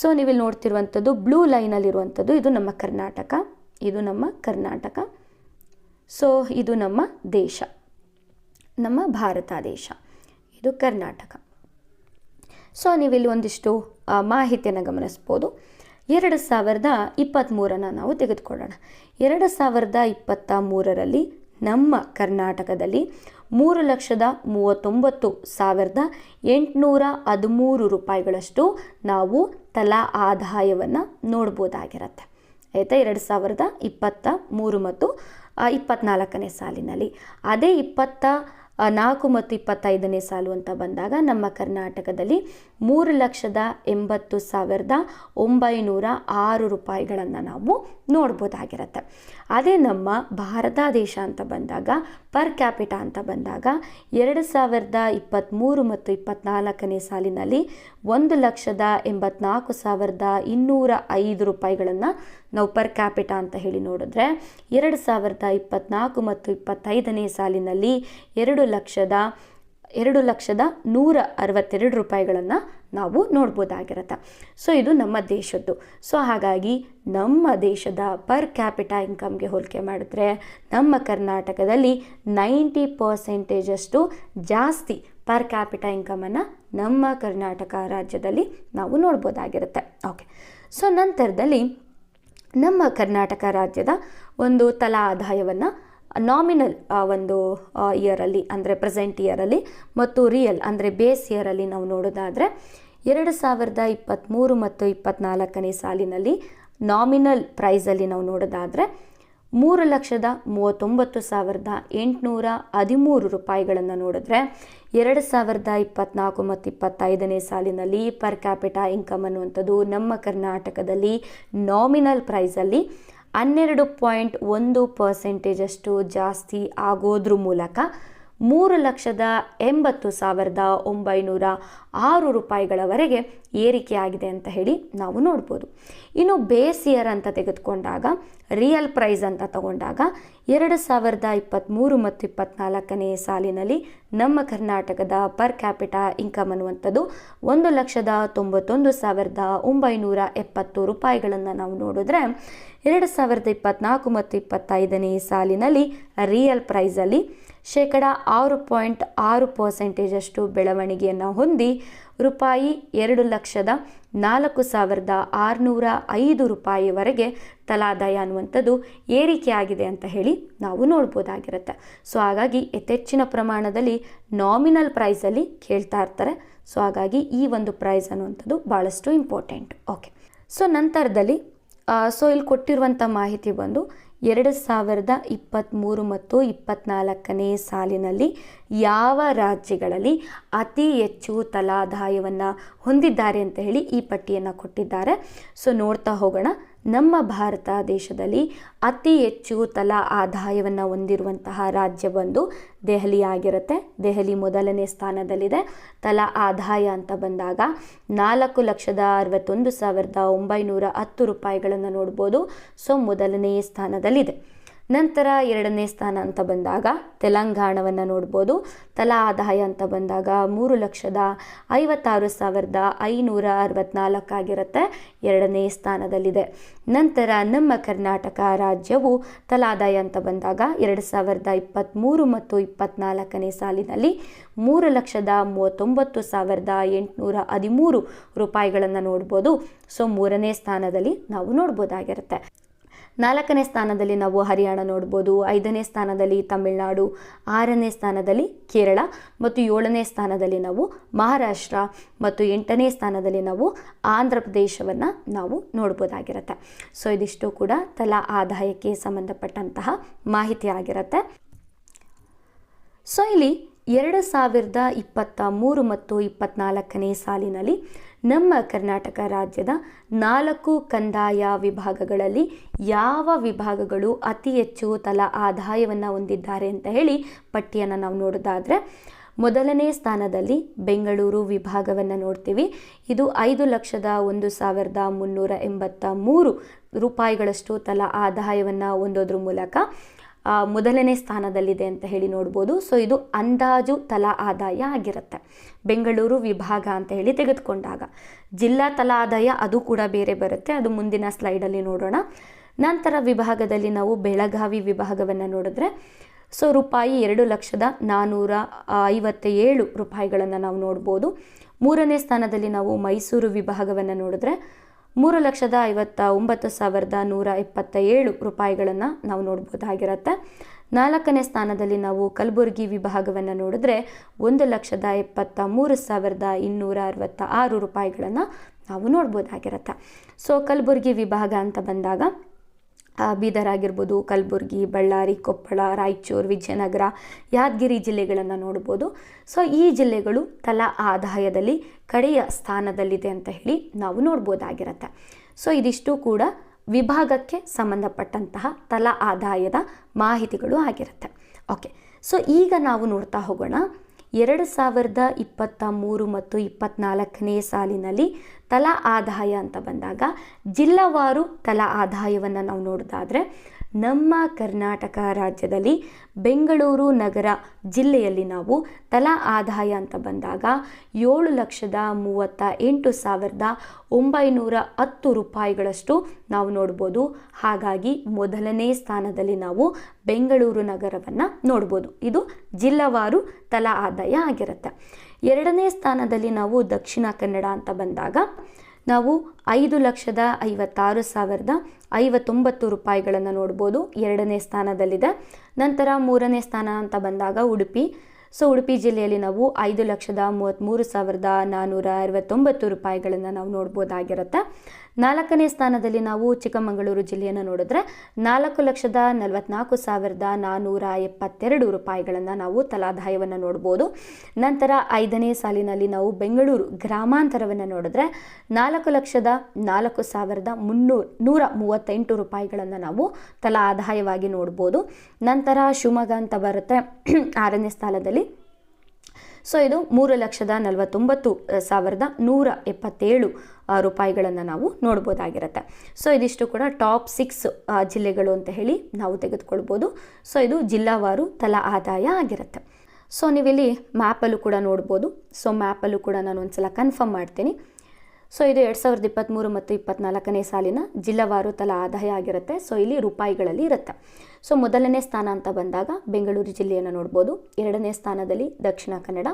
ಸೊ ನೀವಿಲ್ಲಿ ನೋಡ್ತಿರುವಂಥದ್ದು ಬ್ಲೂ ಲೈನಲ್ಲಿರುವಂಥದ್ದು ಇದು ನಮ್ಮ ಕರ್ನಾಟಕ, ಇದು ನಮ್ಮ ಕರ್ನಾಟಕ. ಸೊ ಇದು ನಮ್ಮ ದೇಶ, ನಮ್ಮ ಭಾರತ ದೇಶ, ಇದು ಕರ್ನಾಟಕ. ಸೊ ನೀವಿಲ್ಲಿ ಒಂದಿಷ್ಟು ಮಾಹಿತಿಯನ್ನು ಗಮನಿಸ್ಬೋದು. 2023 ನಾವು ತೆಗೆದುಕೊಳ್ಳೋಣ. 2023ರಲ್ಲಿ ನಮ್ಮ ಕರ್ನಾಟಕದಲ್ಲಿ 3,39,813 ರೂಪಾಯಿಗಳಷ್ಟು ನಾವು ತಲಾ ಆದಾಯವನ್ನು ನೋಡ್ಬೋದಾಗಿರುತ್ತೆ. ಆಯಿತಾ, 2023 ಮತ್ತು 24ನೇ ಸಾಲಿನಲ್ಲಿ. ಅದೇ 4 ಮತ್ತು 25ನೇ ಸಾಲು ಅಂತ ಬಂದಾಗ ನಮ್ಮ ಕರ್ನಾಟಕದಲ್ಲಿ 3,80,906 ರೂಪಾಯಿಗಳನ್ನು ನಾವು ನೋಡ್ಬೋದಾಗಿರುತ್ತೆ. ಅದೇ ನಮ್ಮ ಭಾರತ ದೇಶ ಅಂತ ಬಂದಾಗ ಪರ್ ಕ್ಯಾಪಿಟಾ ಅಂತ ಬಂದಾಗ 2023 ಮತ್ತು 24ನೇ ಸಾಲಿನಲ್ಲಿ 1,84,205 ರೂಪಾಯಿಗಳನ್ನು ನಾವು ಪರ್ ಕ್ಯಾಪಿಟಾ ಅಂತ ಹೇಳಿ ನೋಡಿದ್ರೆ 2024 ಮತ್ತು 25ನೇ ಸಾಲಿನಲ್ಲಿ 2,162,162 ರೂಪಾಯಿಗಳನ್ನು ನಾವು ನೋಡ್ಬೋದಾಗಿರುತ್ತೆ. ಸೊ ಇದು ನಮ್ಮ ದೇಶದ್ದು. ಸೊ ಹಾಗಾಗಿ ನಮ್ಮ ದೇಶದ ಪರ್ ಕ್ಯಾಪಿಟಾ ಇನ್ಕಮ್ಗೆ ಹೋಲಿಕೆ ಮಾಡಿದ್ರೆ ನಮ್ಮ ಕರ್ನಾಟಕದಲ್ಲಿ 90% ಜಾಸ್ತಿ ಪರ್ ಕ್ಯಾಪಿಟಾ ಇನ್ಕಮನ್ನು ನಮ್ಮ ಕರ್ನಾಟಕ ರಾಜ್ಯದಲ್ಲಿ ನಾವು ನೋಡ್ಬೋದಾಗಿರುತ್ತೆ. ಓಕೆ, ಸೊ ನಂತರದಲ್ಲಿ ನಮ್ಮ ಕರ್ನಾಟಕ ರಾಜ್ಯದ ಒಂದು ತಲಾ ಆದಾಯವನ್ನು ನಾಮಿನಲ್ ಒಂದು ಇಯರಲ್ಲಿ ಅಂದರೆ ಪ್ರೆಸೆಂಟ್ ಇಯರಲ್ಲಿ ಮತ್ತು ರಿಯಲ್ ಅಂದರೆ ಬೇಸ್ ಇಯರಲ್ಲಿ ನಾವು ನೋಡೋದಾದರೆ 2023 ಮತ್ತು 24ನೇ ಸಾಲಿನಲ್ಲಿ ನಾಮಿನಲ್ ಪ್ರೈಸಲ್ಲಿ ನಾವು ನೋಡೋದಾದರೆ 3,39,813 ರೂಪಾಯಿಗಳನ್ನು ನೋಡಿದ್ರೆ 2024 ಮತ್ತು 25ನೇ ಸಾಲಿನಲ್ಲಿ ಪರ್ ಕ್ಯಾಪಿಟಾ ಇನ್ಕಮ್ ಅನ್ನುವಂಥದ್ದು ನಮ್ಮ ಕರ್ನಾಟಕದಲ್ಲಿ ನಾಮಿನಲ್ ಪ್ರೈಸಲ್ಲಿ 12.1% ಜಾಸ್ತಿ ಆಗೋದ್ರ ಮೂಲಕ 3,80,906 ರೂಪಾಯಿಗಳವರೆಗೆ ಏರಿಕೆಯಾಗಿದೆ ಅಂತ ಹೇಳಿ ನಾವು ನೋಡ್ಬೋದು. ಇನ್ನು ಬೇಸ್ ಇಯರ್ ಅಂತ ತೆಗೆದುಕೊಂಡಾಗ ರಿಯಲ್ ಪ್ರೈಸ್ ಅಂತ ತಗೊಂಡಾಗ 2023 ಮತ್ತು 24ನೇ ಸಾಲಿನಲ್ಲಿ ನಮ್ಮ ಕರ್ನಾಟಕದ ಪರ್ ಕ್ಯಾಪಿಟಾ ಇನ್ಕಮ್ ಅನ್ನುವಂಥದ್ದು 1,91,970 ರೂಪಾಯಿಗಳನ್ನು ನಾವು ನೋಡಿದ್ರೆ 2024 ಮತ್ತು 25ನೇ ಸಾಲಿನಲ್ಲಿ ರಿಯಲ್ ಪ್ರೈಸಲ್ಲಿ 6.6% ಬೆಳವಣಿಗೆಯನ್ನು ಹೊಂದಿ ರೂಪಾಯಿ 2,04,605 ರೂಪಾಯಿವರೆಗೆ ತಲಾದಾಯ ಅನ್ನುವಂಥದ್ದು ಏರಿಕೆಯಾಗಿದೆ ಅಂತ ಹೇಳಿ ನಾವು ನೋಡ್ಬೋದಾಗಿರುತ್ತೆ. ಸೊ ಹಾಗಾಗಿ ಯಥೇಚ್ಛಿನ ಪ್ರಮಾಣದಲ್ಲಿ ನಾಮಿನಲ್ ಪ್ರೈಸಲ್ಲಿ ಕೇಳ್ತಾ ಇರ್ತಾರೆ. ಸೊ ಹಾಗಾಗಿ ಈ ಒಂದು ಪ್ರೈಸ್ ಅನ್ನುವಂಥದ್ದು ಭಾಳಷ್ಟು ಇಂಪಾರ್ಟೆಂಟ್. ಓಕೆ, ಸೊ ನಂತರದಲ್ಲಿ ಸೊ ಇಲ್ಲಿ ಕೊಟ್ಟಿರುವಂಥ ಮಾಹಿತಿ ಬಂದು 2023 ಮತ್ತು 24ನೇ ಸಾಲಿನಲ್ಲಿ ಯಾವ ರಾಜ್ಯಗಳಲ್ಲಿ ಅತಿ ಹೆಚ್ಚು ತಲಾದಾಯವನ್ನು ಹೊಂದಿದ್ದಾರೆ ಅಂತ ಹೇಳಿ ಈ ಪಟ್ಟಿಯನ್ನು ಕೊಟ್ಟಿದ್ದಾರೆ. ಸೊ ನೋಡ್ತಾ ಹೋಗೋಣ. ನಮ್ಮ ಭಾರತ ದೇಶದಲ್ಲಿ ಅತಿ ಹೆಚ್ಚು ತಲಾ ಆದಾಯವನ್ನು ಹೊಂದಿರುವಂತಹ ರಾಜ್ಯ ಬಂದು ದೆಹಲಿ ಆಗಿರುತ್ತೆ. ದೆಹಲಿ ಮೊದಲನೇ ಸ್ಥಾನದಲ್ಲಿದೆ. ತಲಾ ಆದಾಯ ಅಂತ ಬಂದಾಗ 4,61,910 ರೂಪಾಯಿಗಳನ್ನು ನೋಡ್ಬೋದು. ಸೊ ಮೊದಲನೇ ಸ್ಥಾನದಲ್ಲಿದೆ. ನಂತರ ಎರಡನೇ ಸ್ಥಾನ ಅಂತ ಬಂದಾಗ ತೆಲಂಗಾಣವನ್ನು ನೋಡ್ಬೋದು. ತಲಾ ಆದಾಯ ಅಂತ ಬಂದಾಗ 3,56,564 ಆಗಿರುತ್ತೆ, ಎರಡನೇ ಸ್ಥಾನದಲ್ಲಿದೆ. ನಂತರ ನಮ್ಮ ಕರ್ನಾಟಕ ರಾಜ್ಯವು ತಲಾದಾಯ ಅಂತ ಬಂದಾಗ 2023 ಮತ್ತು 24ನೇ ಸಾಲಿನಲ್ಲಿ 3,39,813 ರೂಪಾಯಿಗಳನ್ನು ನೋಡ್ಬೋದು. ಸೊ ಮೂರನೇ ಸ್ಥಾನದಲ್ಲಿ ನಾವು ನೋಡ್ಬೋದಾಗಿರುತ್ತೆ. ನಾಲ್ಕನೇ ಸ್ಥಾನದಲ್ಲಿ ನಾವು ಹರಿಯಾಣ ನೋಡ್ಬೋದು. 5ನೇ ಸ್ಥಾನದಲ್ಲಿ ತಮಿಳುನಾಡು, 6ನೇ ಸ್ಥಾನದಲ್ಲಿ ಕೇರಳ ಮತ್ತು 7ನೇ ಸ್ಥಾನದಲ್ಲಿ ನಾವು ಮಹಾರಾಷ್ಟ್ರ ಮತ್ತು 8ನೇ ಸ್ಥಾನದಲ್ಲಿ ನಾವು ಆಂಧ್ರ ಪ್ರದೇಶವನ್ನು ನಾವು ನೋಡ್ಬೋದಾಗಿರುತ್ತೆ. ಸೊ ಇದಿಷ್ಟು ಕೂಡ ತಲಾ ಆದಾಯಕ್ಕೆ ಸಂಬಂಧಪಟ್ಟಂತಹ ಮಾಹಿತಿ ಆಗಿರುತ್ತೆ. ಸೊ ಇಲ್ಲಿ 2023 ಮತ್ತು 24ನೇ ಸಾಲಿನಲ್ಲಿ ನಮ್ಮ ಕರ್ನಾಟಕ ರಾಜ್ಯದ 4 ಕಂದಾಯ ವಿಭಾಗಗಳಲ್ಲಿ ಯಾವ ವಿಭಾಗಗಳು ಅತಿ ಹೆಚ್ಚು ತಲಾ ಆದಾಯವನ್ನು ಹೊಂದಿದ್ದಾರೆ ಅಂತ ಹೇಳಿ ಪಟ್ಟಿಯನ್ನು ನಾವು ನೋಡೋದಾದರೆ ಮೊದಲನೇ ಸ್ಥಾನದಲ್ಲಿ ಬೆಂಗಳೂರು ವಿಭಾಗವನ್ನು ನೋಡ್ತೀವಿ. ಇದು 5,01,383 ರೂಪಾಯಿಗಳಷ್ಟು ತಲಾ ಆದಾಯವನ್ನು ಹೊಂದೋದ್ರ ಮೂಲಕ ಮೊದಲನೇ ಸ್ಥಾನದಲ್ಲಿದೆ ಅಂತ ಹೇಳಿ ನೋಡ್ಬೋದು. ಸೊ ಇದು ಅಂದಾಜು ತಲಾ ಆದಾಯ ಆಗಿರುತ್ತೆ ಬೆಂಗಳೂರು ವಿಭಾಗ ಅಂತ ಹೇಳಿ ತೆಗೆದುಕೊಂಡಾಗ. ಜಿಲ್ಲಾ ತಲಾ ಆದಾಯ ಅದು ಕೂಡ ಬೇರೆ ಬರುತ್ತೆ, ಅದು ಮುಂದಿನ ಸ್ಲೈಡಲ್ಲಿ ನೋಡೋಣ. ನಂತರ ವಿಭಾಗದಲ್ಲಿ ನಾವು ಬೆಳಗಾವಿ ವಿಭಾಗವನ್ನು ನೋಡಿದ್ರೆ ಸೊ ರೂಪಾಯಿ 2,04,57 ರೂಪಾಯಿಗಳನ್ನು ನಾವು ನೋಡ್ಬೋದು. ಮೂರನೇ ಸ್ಥಾನದಲ್ಲಿ ನಾವು ಮೈಸೂರು ವಿಭಾಗವನ್ನು ನೋಡಿದ್ರೆ 3,59,127 ರೂಪಾಯಿಗಳನ್ನು ನಾವು ನೋಡ್ಬೋದಾಗಿರುತ್ತೆ. ನಾಲ್ಕನೇ ಸ್ಥಾನದಲ್ಲಿ ನಾವು ಕಲಬುರಗಿ ವಿಭಾಗವನ್ನು ನೋಡಿದ್ರೆ 1,73,266 ರೂಪಾಯಿಗಳನ್ನು ನಾವು ನೋಡ್ಬೋದಾಗಿರುತ್ತೆ. ಸೊ ಕಲಬುರಗಿ ವಿಭಾಗ ಅಂತ ಬಂದಾಗ ಬೀದರ್ ಆಗಿರ್ಬೋದು, ಕಲಬುರಗಿ, ಬಳ್ಳಾರಿ, ಕೊಪ್ಪಳ, ರಾಯಚೂರು, ವಿಜಯನಗರ, ಯಾದಗಿರಿ ಜಿಲ್ಲೆಗಳನ್ನು ನೋಡ್ಬೋದು. ಸೊ ಈ ಜಿಲ್ಲೆಗಳು ತಲಾ ಆದಾಯದಲ್ಲಿ ಕಡೆಯ ಸ್ಥಾನದಲ್ಲಿದೆ ಅಂತ ಹೇಳಿ ನಾವು ನೋಡ್ಬೋದಾಗಿರುತ್ತೆ. ಸೊ ಇದಿಷ್ಟು ಕೂಡ ವಿಭಾಗಕ್ಕೆ ಸಂಬಂಧಪಟ್ಟಂತಹ ತಲಾ ಆದಾಯದ ಮಾಹಿತಿಗಳು ಆಗಿರುತ್ತೆ. ಓಕೆ, ಸೊ ಈಗ ನಾವು ನೋಡ್ತಾ ಹೋಗೋಣ 2023 ಮತ್ತು 24ನೇ ಸಾಲಿನಲ್ಲಿ ತಲಾ ಆದಾಯ ಅಂತ ಬಂದಾಗ ಜಿಲ್ಲಾವಾರು ತಲಾ ಆದಾಯವನ್ನು ನಾವು ನೋಡೋದಾದರೆ ನಮ್ಮ ಕರ್ನಾಟಕ ರಾಜ್ಯದಲ್ಲಿ ಬೆಂಗಳೂರು ನಗರ ಜಿಲ್ಲೆಯಲ್ಲಿ ನಾವು ತಲಾ ಆದಾಯ ಅಂತ ಬಂದಾಗ 7,38,910 ರೂಪಾಯಿಗಳಷ್ಟು ನಾವು ನೋಡ್ಬೋದು. ಹಾಗಾಗಿ ಮೊದಲನೇ ಸ್ಥಾನದಲ್ಲಿ ನಾವು ಬೆಂಗಳೂರು ನಗರವನ್ನು ನೋಡ್ಬೋದು. ಇದು ಜಿಲ್ಲಾವಾರು ತಲಾ ಆದಾಯ ಆಗಿರುತ್ತೆ. ಎರಡನೇ ಸ್ಥಾನದಲ್ಲಿ ನಾವು ದಕ್ಷಿಣ ಕನ್ನಡ ಅಂತ ಬಂದಾಗ ನಾವು 5,56,059 ರೂಪಾಯಿಗಳನ್ನು ನೋಡ್ಬೋದು, ಎರಡನೇ ಸ್ಥಾನದಲ್ಲಿದೆ. ನಂತರ ಮೂರನೇ ಸ್ಥಾನ ಅಂತ ಬಂದಾಗ ಉಡುಪಿ. ಸೊ ಉಡುಪಿ ಜಿಲ್ಲೆಯಲ್ಲಿ ನಾವು 5,33,469 ರೂಪಾಯಿಗಳನ್ನು ನಾವು ನೋಡ್ಬೋದಾಗಿರುತ್ತೆ. ನಾಲ್ಕನೇ ಸ್ಥಾನದಲ್ಲಿ ನಾವು ಚಿಕ್ಕಮಗಳೂರು ಜಿಲ್ಲೆಯನ್ನು ನೋಡಿದ್ರೆ 4,44,472 ರೂಪಾಯಿಗಳನ್ನು ನಾವು ತಲಾದಾಯವನ್ನು ನೋಡ್ಬೋದು. ನಂತರ ಐದನೇ ಸಾಲಿನಲ್ಲಿ ನಾವು ಬೆಂಗಳೂರು ಗ್ರಾಮಾಂತರವನ್ನು ನೋಡಿದ್ರೆ 4,04,138 ರೂಪಾಯಿಗಳನ್ನು ನಾವು ತಲಾ ಆದಾಯವಾಗಿ ನೋಡ್ಬೋದು. ನಂತರ ಶಿವಮೊಗ್ಗ ಅಂತ ಬರುತ್ತೆ ಆರನೇ ಸ್ಥಾನದಲ್ಲಿ. ಸೊ ಇದು 3,49,177 ರೂಪಾಯಿಗಳನ್ನು ನಾವು ನೋಡ್ಬೋದಾಗಿರುತ್ತೆ. ಸೊ ಇದಿಷ್ಟು ಕೂಡ ಟಾಪ್ 6 ಜಿಲ್ಲೆಗಳು ಅಂತ ಹೇಳಿ ನಾವು ತೆಗೆದುಕೊಳ್ಬೋದು. ಸೊ ಇದು ಜಿಲ್ಲಾವಾರು ತಲಾ ಆದಾಯ ಆಗಿರುತ್ತೆ. ಸೊ ನೀವಿಲ್ಲಿ ಮ್ಯಾಪಲ್ಲೂ ಕೂಡ ನೋಡ್ಬೋದು. ಸೊ ಮ್ಯಾಪಲ್ಲೂ ಕೂಡ ನಾನು ಒಂದ್ಸಲ ಕನ್ಫರ್ಮ್ ಮಾಡ್ತೀನಿ. ಸೊ ಇದು 2023 ಮತ್ತು 24ನೇ ಸಾಲಿನ ಜಿಲ್ಲಾವಾರು ತಲಾ ಆದಾಯ ಆಗಿರುತ್ತೆ. ಸೊ ಇಲ್ಲಿ ರೂಪಾಯಿಗಳಲ್ಲಿ ಇರುತ್ತೆ. ಸೊ ಮೊದಲನೇ ಸ್ಥಾನ ಅಂತ ಬಂದಾಗ ಬೆಂಗಳೂರು ಜಿಲ್ಲೆಯನ್ನು ನೋಡ್ಬೋದು. ಎರಡನೇ ಸ್ಥಾನದಲ್ಲಿ ದಕ್ಷಿಣ ಕನ್ನಡ,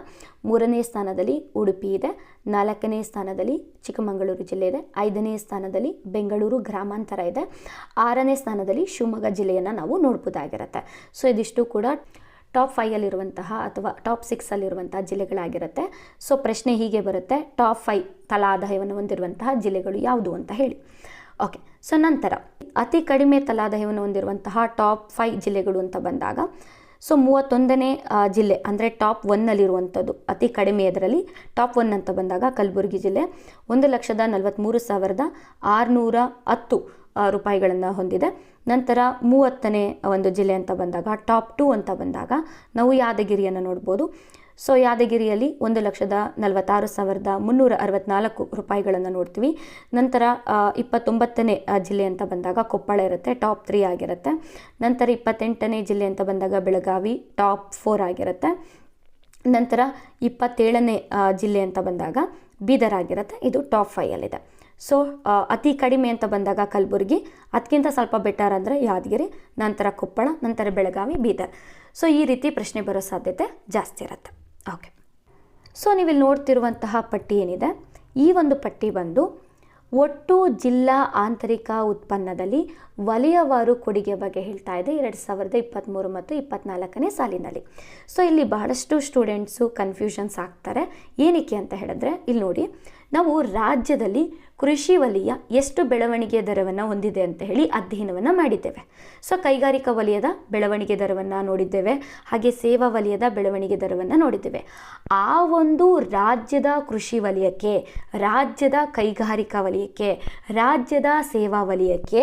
ಮೂರನೇ ಸ್ಥಾನದಲ್ಲಿ ಉಡುಪಿ ಇದೆ, ನಾಲ್ಕನೇ ಸ್ಥಾನದಲ್ಲಿ ಚಿಕ್ಕಮಗಳೂರು ಜಿಲ್ಲೆ ಇದೆ, ಐದನೇ ಸ್ಥಾನದಲ್ಲಿ ಬೆಂಗಳೂರು ಗ್ರಾಮಾಂತರ ಇದೆ, ಆರನೇ ಸ್ಥಾನದಲ್ಲಿ ಶಿವಮೊಗ್ಗ ಜಿಲ್ಲೆಯನ್ನು ನಾವು ನೋಡ್ಬೋದಾಗಿರುತ್ತೆ. ಸೊ ಇದಿಷ್ಟು ಕೂಡ ಟಾಪ್ 5ಅಲ್ಲಿರುವಂತಹ ಅಥವಾ ಟಾಪ್ 6ಅಲ್ಲಿರುವಂತಹ ಜಿಲ್ಲೆಗಳಾಗಿರುತ್ತೆ. ಸೊ ಪ್ರಶ್ನೆ ಹೀಗೆ ಬರುತ್ತೆ, ಟಾಪ್ 5 ತಲಾ ಆದಾಯವನ್ನು ಹೊಂದಿರುವಂತಹ ಜಿಲ್ಲೆಗಳು ಯಾವುದು ಅಂತ ಹೇಳಿ. ಓಕೆ, ಸೊ ನಂತರ ಅತಿ ಕಡಿಮೆ ತಲಾದಾಯವನ್ನು ಹೊಂದಿರುವಂತಹ ಟಾಪ್ 5 ಜಿಲ್ಲೆಗಳು ಅಂತ ಬಂದಾಗ ಸೊ 31ನೇ ಜಿಲ್ಲೆ ಅಂದರೆ ಟಾಪ್ 1ನಲ್ಲಿರುವಂಥದ್ದು ಅತಿ ಕಡಿಮೆ ಇದರಲ್ಲಿ ಟಾಪ್ 1 ಅಂತ ಬಂದಾಗ ಕಲಬುರಗಿ ಜಿಲ್ಲೆ 1,43,610 ರೂಪಾಯಿಗಳನ್ನು ಹೊಂದಿದೆ. ನಂತರ 30ನೇ ಒಂದು ಜಿಲ್ಲೆ ಅಂತ ಬಂದಾಗ ಟಾಪ್ 2 ಅಂತ ಬಂದಾಗ ನಾವು ಯಾದಗಿರಿಯನ್ನು ನೋಡ್ಬೋದು. ಸೊ ಯಾದಗಿರಿಯಲ್ಲಿ 1,46,364 ರೂಪಾಯಿಗಳನ್ನು ನೋಡ್ತೀವಿ. ನಂತರ 29ನೇ ಜಿಲ್ಲೆ ಅಂತ ಬಂದಾಗ ಕೊಪ್ಪಳ ಇರುತ್ತೆ, ಟಾಪ್ 3 ಆಗಿರುತ್ತೆ. ನಂತರ 28ನೇ ಜಿಲ್ಲೆ ಅಂತ ಬಂದಾಗ ಬೆಳಗಾವಿ ಟಾಪ್ 4 ಆಗಿರುತ್ತೆ. ನಂತರ 27ನೇ ಜಿಲ್ಲೆ ಅಂತ ಬಂದಾಗ ಬೀದರ್ ಆಗಿರುತ್ತೆ, ಇದು ಟಾಪ್ 5ಅಲ್ಲಿದೆ. ಸೊ ಅತಿ ಕಡಿಮೆ ಅಂತ ಬಂದಾಗ ಕಲಬುರಗಿ, ಅದಕ್ಕಿಂತ ಸ್ವಲ್ಪ ಬೆಟರ್ ಅಂದರೆ ಯಾದಗಿರಿ, ನಂತರ ಕೊಪ್ಪಳ, ನಂತರ ಬೆಳಗಾವಿ, ಬೀದರ್. ಸೊ ಈ ರೀತಿ ಪ್ರಶ್ನೆ ಬರೋ ಸಾಧ್ಯತೆ ಜಾಸ್ತಿ ಇರುತ್ತೆ. ಓಕೆ, ಸೊ ನೀವಿಲ್ಲಿ ನೋಡ್ತಿರುವಂತಹ ಪಟ್ಟಿ ಏನಿದೆ, ಈ ಒಂದು ಪಟ್ಟಿ ಬಂದು ಒಟ್ಟು ಜಿಲ್ಲಾ ಆಂತರಿಕ ಉತ್ಪನ್ನದಲ್ಲಿ ವಲಯವಾರು ಕೊಡುಗೆ ಬಗ್ಗೆ ಹೇಳ್ತಾ ಇದೆ 2023 ಮತ್ತು 24ನೇ ಸಾಲಿನಲ್ಲಿ. ಸೊ ಇಲ್ಲಿ ಬಹಳಷ್ಟು ಸ್ಟೂಡೆಂಟ್ಸು ಕನ್ಫ್ಯೂಷನ್ಸ್ ಆಗ್ತಾರೆ. ಏನಕ್ಕೆ ಅಂತ ಹೇಳಿದ್ರೆ ಇಲ್ಲಿ ನೋಡಿ, ನಾವು ರಾಜ್ಯದಲ್ಲಿ ಕೃಷಿ ವಲಯ ಎಷ್ಟು ಬೆಳವಣಿಗೆ ದರವನ್ನು ಹೊಂದಿದೆ ಅಂತ ಹೇಳಿ ಅಧ್ಯಯನವನ್ನು ಮಾಡಿದ್ದೇವೆ. ಸೊ ಕೈಗಾರಿಕಾ ವಲಯದ ಬೆಳವಣಿಗೆ ದರವನ್ನು ನೋಡಿದ್ದೇವೆ, ಹಾಗೆ ಸೇವಾ ವಲಯದ ಬೆಳವಣಿಗೆ ದರವನ್ನು ನೋಡಿದ್ದೇವೆ. ಆ ಒಂದು ರಾಜ್ಯದ ಕೃಷಿ ವಲಯಕ್ಕೆ, ರಾಜ್ಯದ ಕೈಗಾರಿಕಾ ವಲಯಕ್ಕೆ, ರಾಜ್ಯದ ಸೇವಾ ವಲಯಕ್ಕೆ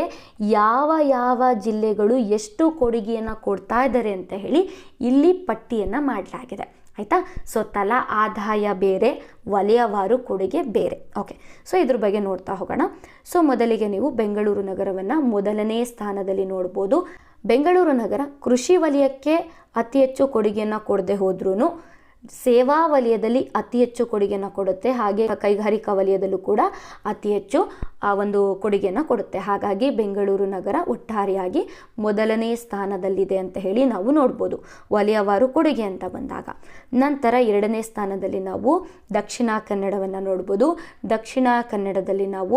ಯಾವ ಯಾವ ಜಿಲ್ಲೆಗಳು ಎಷ್ಟು ಕೊಡುಗೆಯನ್ನು ಕೊಡ್ತಾ ಇದ್ದಾರೆ ಅಂತ ಹೇಳಿ ಇಲ್ಲಿ ಪಟ್ಟಿಯನ್ನು ಮಾಡಲಾಗಿದೆ. ಆಯಿತಾ? ಸೊ ತಲಾ ಆದಾಯ ಬೇರೆ, ವಲಯವಾರು ಕೊಡುಗೆ ಬೇರೆ. ಓಕೆ, ಸೊ ಇದ್ರ ಬಗ್ಗೆ ನೋಡ್ತಾ ಹೋಗೋಣ. ಸೊ ಮೊದಲಿಗೆ ನೀವು ಬೆಂಗಳೂರು ನಗರವನ್ನು ಮೊದಲನೇ ಸ್ಥಾನದಲ್ಲಿ ನೋಡ್ಬೋದು. ಬೆಂಗಳೂರು ನಗರ ಕೃಷಿ ವಲಯಕ್ಕೆ ಅತಿ ಹೆಚ್ಚು ಕೊಡುಗೆಯನ್ನು ಕೊಡದೆ ಹೋದ್ರೂ ಸೇವಾ ವಲಯದಲ್ಲಿ ಅತಿ ಹೆಚ್ಚು ಕೊಡುಗೆಯನ್ನು ಕೊಡುತ್ತೆ, ಹಾಗೆ ಕೈಗಾರಿಕಾ ವಲಯದಲ್ಲೂ ಕೂಡ ಅತಿ ಹೆಚ್ಚು ಒಂದು ಕೊಡುಗೆಯನ್ನು ಕೊಡುತ್ತೆ. ಹಾಗಾಗಿ ಬೆಂಗಳೂರು ನಗರ ಒಟ್ಟಾರೆಯಾಗಿ ಮೊದಲನೇ ಸ್ಥಾನದಲ್ಲಿದೆ ಅಂತ ಹೇಳಿ ನಾವು ನೋಡ್ಬೋದು ವಲಯವಾರು ಕೊಡುಗೆ ಅಂತ ಬಂದಾಗ. ನಂತರ ಎರಡನೇ ಸ್ಥಾನದಲ್ಲಿ ನಾವು ದಕ್ಷಿಣ ಕನ್ನಡವನ್ನು ನೋಡ್ಬೋದು. ದಕ್ಷಿಣ ಕನ್ನಡದಲ್ಲಿ ನಾವು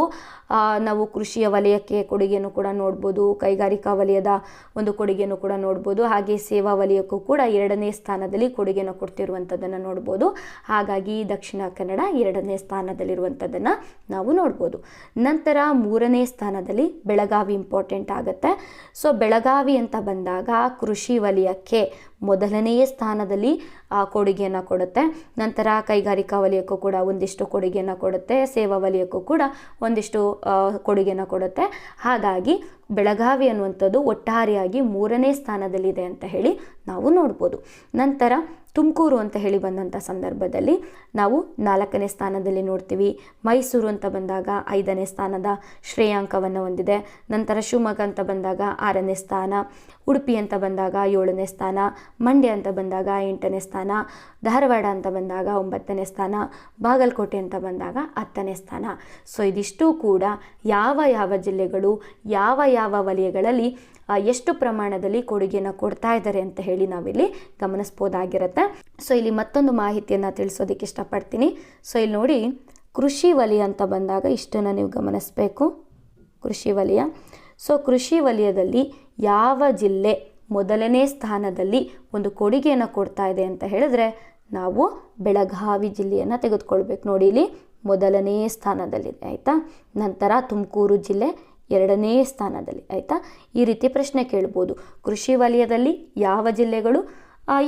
ಕೃಷಿಯ ವಲಯಕ್ಕೆ ಕೊಡುಗೆಯನ್ನು ಕೂಡ ನೋಡ್ಬೋದು, ಕೈಗಾರಿಕಾ ವಲಯದ ಒಂದು ಕೊಡುಗೆಯನ್ನು ಕೂಡ ನೋಡ್ಬೋದು, ಹಾಗೆ ಸೇವಾ ವಲಯಕ್ಕೂ ಕೂಡ ಎರಡನೇ ಸ್ಥಾನದಲ್ಲಿ ಕೊಡುಗೆಯನ್ನು ಕೊಡ್ತಿರುವಂಥದ್ದನ್ನು ನೋಡ್ಬೋದು. ಹಾಗಾಗಿ ದಕ್ಷಿಣ ಕನ್ನಡ ಎರಡನೇ ಸ್ಥಾನದಲ್ಲಿರುವಂಥದ್ದನ್ನು ನಾವು ನೋಡ್ಬೋದು. ಅನಂತರ 3ನೇ ಸ್ಥಾನದಲ್ಲಿ ಬೆಳಗಾವಿ ಇಂಪಾರ್ಟೆಂಟ್ ಆಗುತ್ತೆ. ಸೊ ಬೆಳಗಾವಿ ಅಂತ ಬಂದಾಗ ಕೃಷಿ ವಲಯಕ್ಕೆ ಮೊದಲನೆಯ ಸ್ಥಾನದಲ್ಲಿ ಕೊಡುಗೆಯನ್ನು ಕೊಡುತ್ತೆ. ನಂತರ ಕೈಗಾರಿಕಾ ವಲಯಕ್ಕೂ ಕೂಡ ಒಂದಿಷ್ಟು ಕೊಡುಗೆಯನ್ನು ಕೊಡುತ್ತೆ, ಸೇವಾ ವಲಯಕ್ಕೂ ಕೂಡ ಒಂದಿಷ್ಟು ಕೊಡುಗೆಯನ್ನು ಕೊಡುತ್ತೆ. ಹಾಗಾಗಿ ಬೆಳಗಾವಿ ಅನ್ನುವಂಥದ್ದು ಒಟ್ಟಾರೆಯಾಗಿ 3ನೇ ಸ್ಥಾನದಲ್ಲಿದೆ ಅಂತ ಹೇಳಿ ನಾವು ನೋಡ್ಬೋದು. ನಂತರ ತುಮಕೂರು ಅಂತ ಹೇಳಿ ಬಂದಂಥ ಸಂದರ್ಭದಲ್ಲಿ ನಾವು 4ನೇ ಸ್ಥಾನದಲ್ಲಿ ನೋಡ್ತೀವಿ. ಮೈಸೂರು ಅಂತ ಬಂದಾಗ 5ನೇ ಸ್ಥಾನದ ಶ್ರೇಯಾಂಕವನ್ನು ಹೊಂದಿದೆ. ನಂತರ ಶಿವಮೊಗ್ಗ ಅಂತ ಬಂದಾಗ 6ನೇ ಸ್ಥಾನ, ಉಡುಪಿ ಅಂತ ಬಂದಾಗ 7ನೇ ಸ್ಥಾನ, ಮಂಡ್ಯ ಅಂತ ಬಂದಾಗ 8ನೇ ಸ್ಥಾನ, ಧಾರವಾಡ ಅಂತ ಬಂದಾಗ 9ನೇ ಸ್ಥಾನ, ಬಾಗಲಕೋಟೆ ಅಂತ ಬಂದಾಗ 10ನೇ ಸ್ಥಾನ. ಸೊ ಇದಿಷ್ಟು ಕೂಡ ಯಾವ ಜಿಲ್ಲೆಗಳು ಯಾವ ವಲಯಗಳಲ್ಲಿ ಎಷ್ಟು ಪ್ರಮಾಣದಲ್ಲಿ ಕೊಡುಗೆಯನ್ನು ಕೊಡ್ತಾ ಇದ್ದಾರೆ ಅಂತ ಹೇಳಿ ನಾವಿಲ್ಲಿ ಗಮನಿಸ್ಬೋದಾಗಿರುತ್ತೆ. ಸೊ ಇಲ್ಲಿ ಮತ್ತೊಂದು ಮಾಹಿತಿಯನ್ನು ತಿಳಿಸೋದಕ್ಕೆ ಇಷ್ಟಪಡ್ತೀನಿ. ಸೊ ಇಲ್ಲಿ ನೋಡಿ, ಕೃಷಿ ವಲಯ ಅಂತ ಬಂದಾಗ ಇಷ್ಟನ್ನು ನೀವು ಗಮನಿಸಬೇಕು. ಕೃಷಿ ವಲಯ. ಸೊ ಕೃಷಿ ವಲಯದಲ್ಲಿ ಯಾವ ಜಿಲ್ಲೆ ಮೊದಲನೇ ಸ್ಥಾನದಲ್ಲಿ ಒಂದು ಕೊಡುಗೆಯನ್ನು ಕೊಡ್ತಾ ಇದೆ ಅಂತ ಹೇಳಿದ್ರೆ ನಾವು ಬೆಳಗಾವಿ ಜಿಲ್ಲೆಯನ್ನು ತೆಗೆದುಕೊಳ್ಬೇಕು. ನೋಡಿ, ಇಲ್ಲಿ ಮೊದಲನೇ ಸ್ಥಾನದಲ್ಲಿದೆ, ಆಯಿತಾ. ನಂತರ ತುಮಕೂರು ಜಿಲ್ಲೆ 2ನೇ ಸ್ಥಾನದಲ್ಲಿ, ಆಯಿತಾ. ಈ ರೀತಿ ಪ್ರಶ್ನೆ ಕೇಳ್ಬೋದು. ಕೃಷಿ ವಲಯದಲ್ಲಿ ಯಾವ ಜಿಲ್ಲೆಗಳು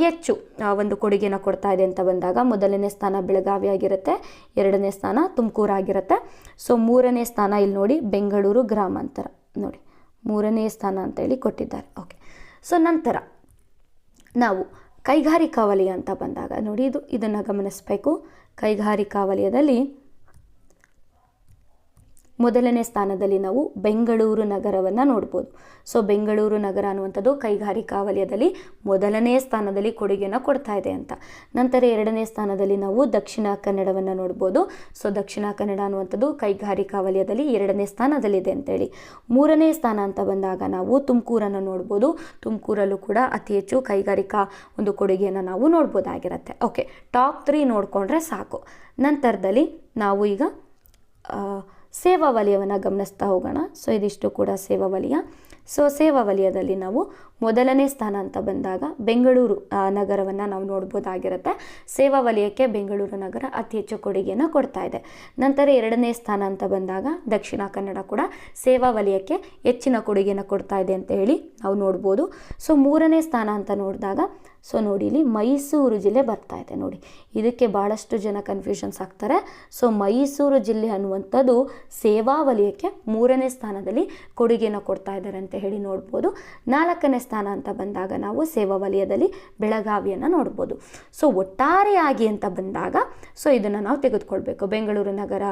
ಹೆಚ್ಚು ಒಂದು ಕೊಡುಗೆಯನ್ನು ಕೊಡ್ತಾ ಇದೆ ಅಂತ ಬಂದಾಗ ಮೊದಲನೇ ಸ್ಥಾನ ಬೆಳಗಾವಿ ಆಗಿರುತ್ತೆ, 2ನೇ ಸ್ಥಾನ ತುಮಕೂರು ಆಗಿರುತ್ತೆ. ಸೊ 3ನೇ ಸ್ಥಾನ ಇಲ್ಲಿ ನೋಡಿ ಬೆಂಗಳೂರು ಗ್ರಾಮಾಂತರ, ನೋಡಿ 3ನೇ ಸ್ಥಾನ ಅಂತೇಳಿ ಕೊಟ್ಟಿದ್ದಾರೆ. ಓಕೆ. ಸೊ ನಂತರ ನಾವು ಕೈಗಾರಿಕಾ ವಲಯ ಅಂತ ಬಂದಾಗ ನೋಡಿ, ಇದನ್ನು ಗಮನಿಸಬೇಕು. ಕೈಗಾರಿಕಾ ವಲಯದಲ್ಲಿ ಮೊದಲನೇ ಸ್ಥಾನದಲ್ಲಿ ನಾವು ಬೆಂಗಳೂರು ನಗರವನ್ನು ನೋಡ್ಬೋದು. ಸೊ ಬೆಂಗಳೂರು ನಗರ ಅನ್ನುವಂಥದ್ದು ಕೈಗಾರಿಕಾ ವಲಯದಲ್ಲಿ ಮೊದಲನೇ ಸ್ಥಾನದಲ್ಲಿ ಕೊಡುಗೆಯನ್ನು ಕೊಡ್ತಾ ಇದೆ ಅಂತ. ನಂತರ 2ನೇ ಸ್ಥಾನದಲ್ಲಿ ನಾವು ದಕ್ಷಿಣ ಕನ್ನಡವನ್ನು ನೋಡ್ಬೋದು. ಸೊ ದಕ್ಷಿಣ ಕನ್ನಡ ಅನ್ನುವಂಥದ್ದು ಕೈಗಾರಿಕಾ ವಲಯದಲ್ಲಿ 2ನೇ ಸ್ಥಾನದಲ್ಲಿದೆ ಅಂತೇಳಿ. 3ನೇ ಸ್ಥಾನ ಅಂತ ಬಂದಾಗ ನಾವು ತುಮಕೂರನ್ನು ನೋಡ್ಬೋದು. ತುಮಕೂರಲ್ಲೂ ಕೂಡ ಅತಿ ಹೆಚ್ಚು ಕೈಗಾರಿಕಾ ಒಂದು ಕೊಡುಗೆಯನ್ನು ನಾವು ನೋಡ್ಬೋದಾಗಿರುತ್ತೆ. ಓಕೆ, ಟಾಪ್ 3 ನೋಡಿಕೊಂಡ್ರೆ ಸಾಕು. ನಂತರದಲ್ಲಿ ನಾವು ಈಗ ಸೇವಾ ವಲಯವನ್ನು ಗಮನಿಸ್ತಾ ಹೋಗೋಣ. ಸೊ ಇದಿಷ್ಟು ಕೂಡ ಸೇವಾ ವಲಯ. ಸೊ ಸೇವಾ ವಲಯದಲ್ಲಿ ನಾವು ಮೊದಲನೇ ಸ್ಥಾನ ಅಂತ ಬಂದಾಗ ಬೆಂಗಳೂರು ನಗರವನ್ನು ನಾವು ನೋಡ್ಬೋದಾಗಿರುತ್ತೆ. ಸೇವಾ ವಲಯಕ್ಕೆ ಬೆಂಗಳೂರು ನಗರ ಅತಿ ಹೆಚ್ಚು ಕೊಡುಗೆಯನ್ನು ಕೊಡ್ತಾ ಇದೆ. ನಂತರ 2ನೇ ಸ್ಥಾನ ಅಂತ ಬಂದಾಗ ದಕ್ಷಿಣ ಕನ್ನಡ ಕೂಡ ಸೇವಾ ವಲಯಕ್ಕೆ ಹೆಚ್ಚಿನ ಕೊಡುಗೆಯನ್ನು ಕೊಡ್ತಾ ಇದೆ ಅಂತ ಹೇಳಿ ನಾವು ನೋಡ್ಬೋದು. ಸೊ 3ನೇ ಸ್ಥಾನ ಅಂತ ನೋಡಿದಾಗ ಸೊ ನೋಡಿ, ಇಲ್ಲಿ ಮೈಸೂರು ಜಿಲ್ಲೆ ಬರ್ತಾ ಇದೆ. ನೋಡಿ, ಇದಕ್ಕೆ ಭಾಳಷ್ಟು ಜನ ಕನ್ಫ್ಯೂಷನ್ಸ್ ಆಗ್ತಾರೆ. ಸೊ ಮೈಸೂರು ಜಿಲ್ಲೆ ಅನ್ನುವಂಥದ್ದು ಸೇವಾ ವಲಯಕ್ಕೆ 3ನೇ ಸ್ಥಾನದಲ್ಲಿ ಕೊಡುಗೆಯನ್ನು ಕೊಡ್ತಾ ಇದ್ದಾರೆ ಅಂತ ಹೇಳಿ ನೋಡ್ಬೋದು. 4ನೇ ಸ್ಥಾನ ಅಂತ ಬಂದಾಗ ನಾವು ಸೇವಾ ವಲಯದಲ್ಲಿ ಬೆಳಗಾವಿಯನ್ನು ನೋಡ್ಬೋದು. ಸೊ ಒಟ್ಟಾರೆಯಾಗಿ ಅಂತ ಬಂದಾಗ ಸೊ ಇದನ್ನು ನಾವು ತೆಗೆದುಕೊಳ್ಬೇಕು. ಬೆಂಗಳೂರು ನಗರ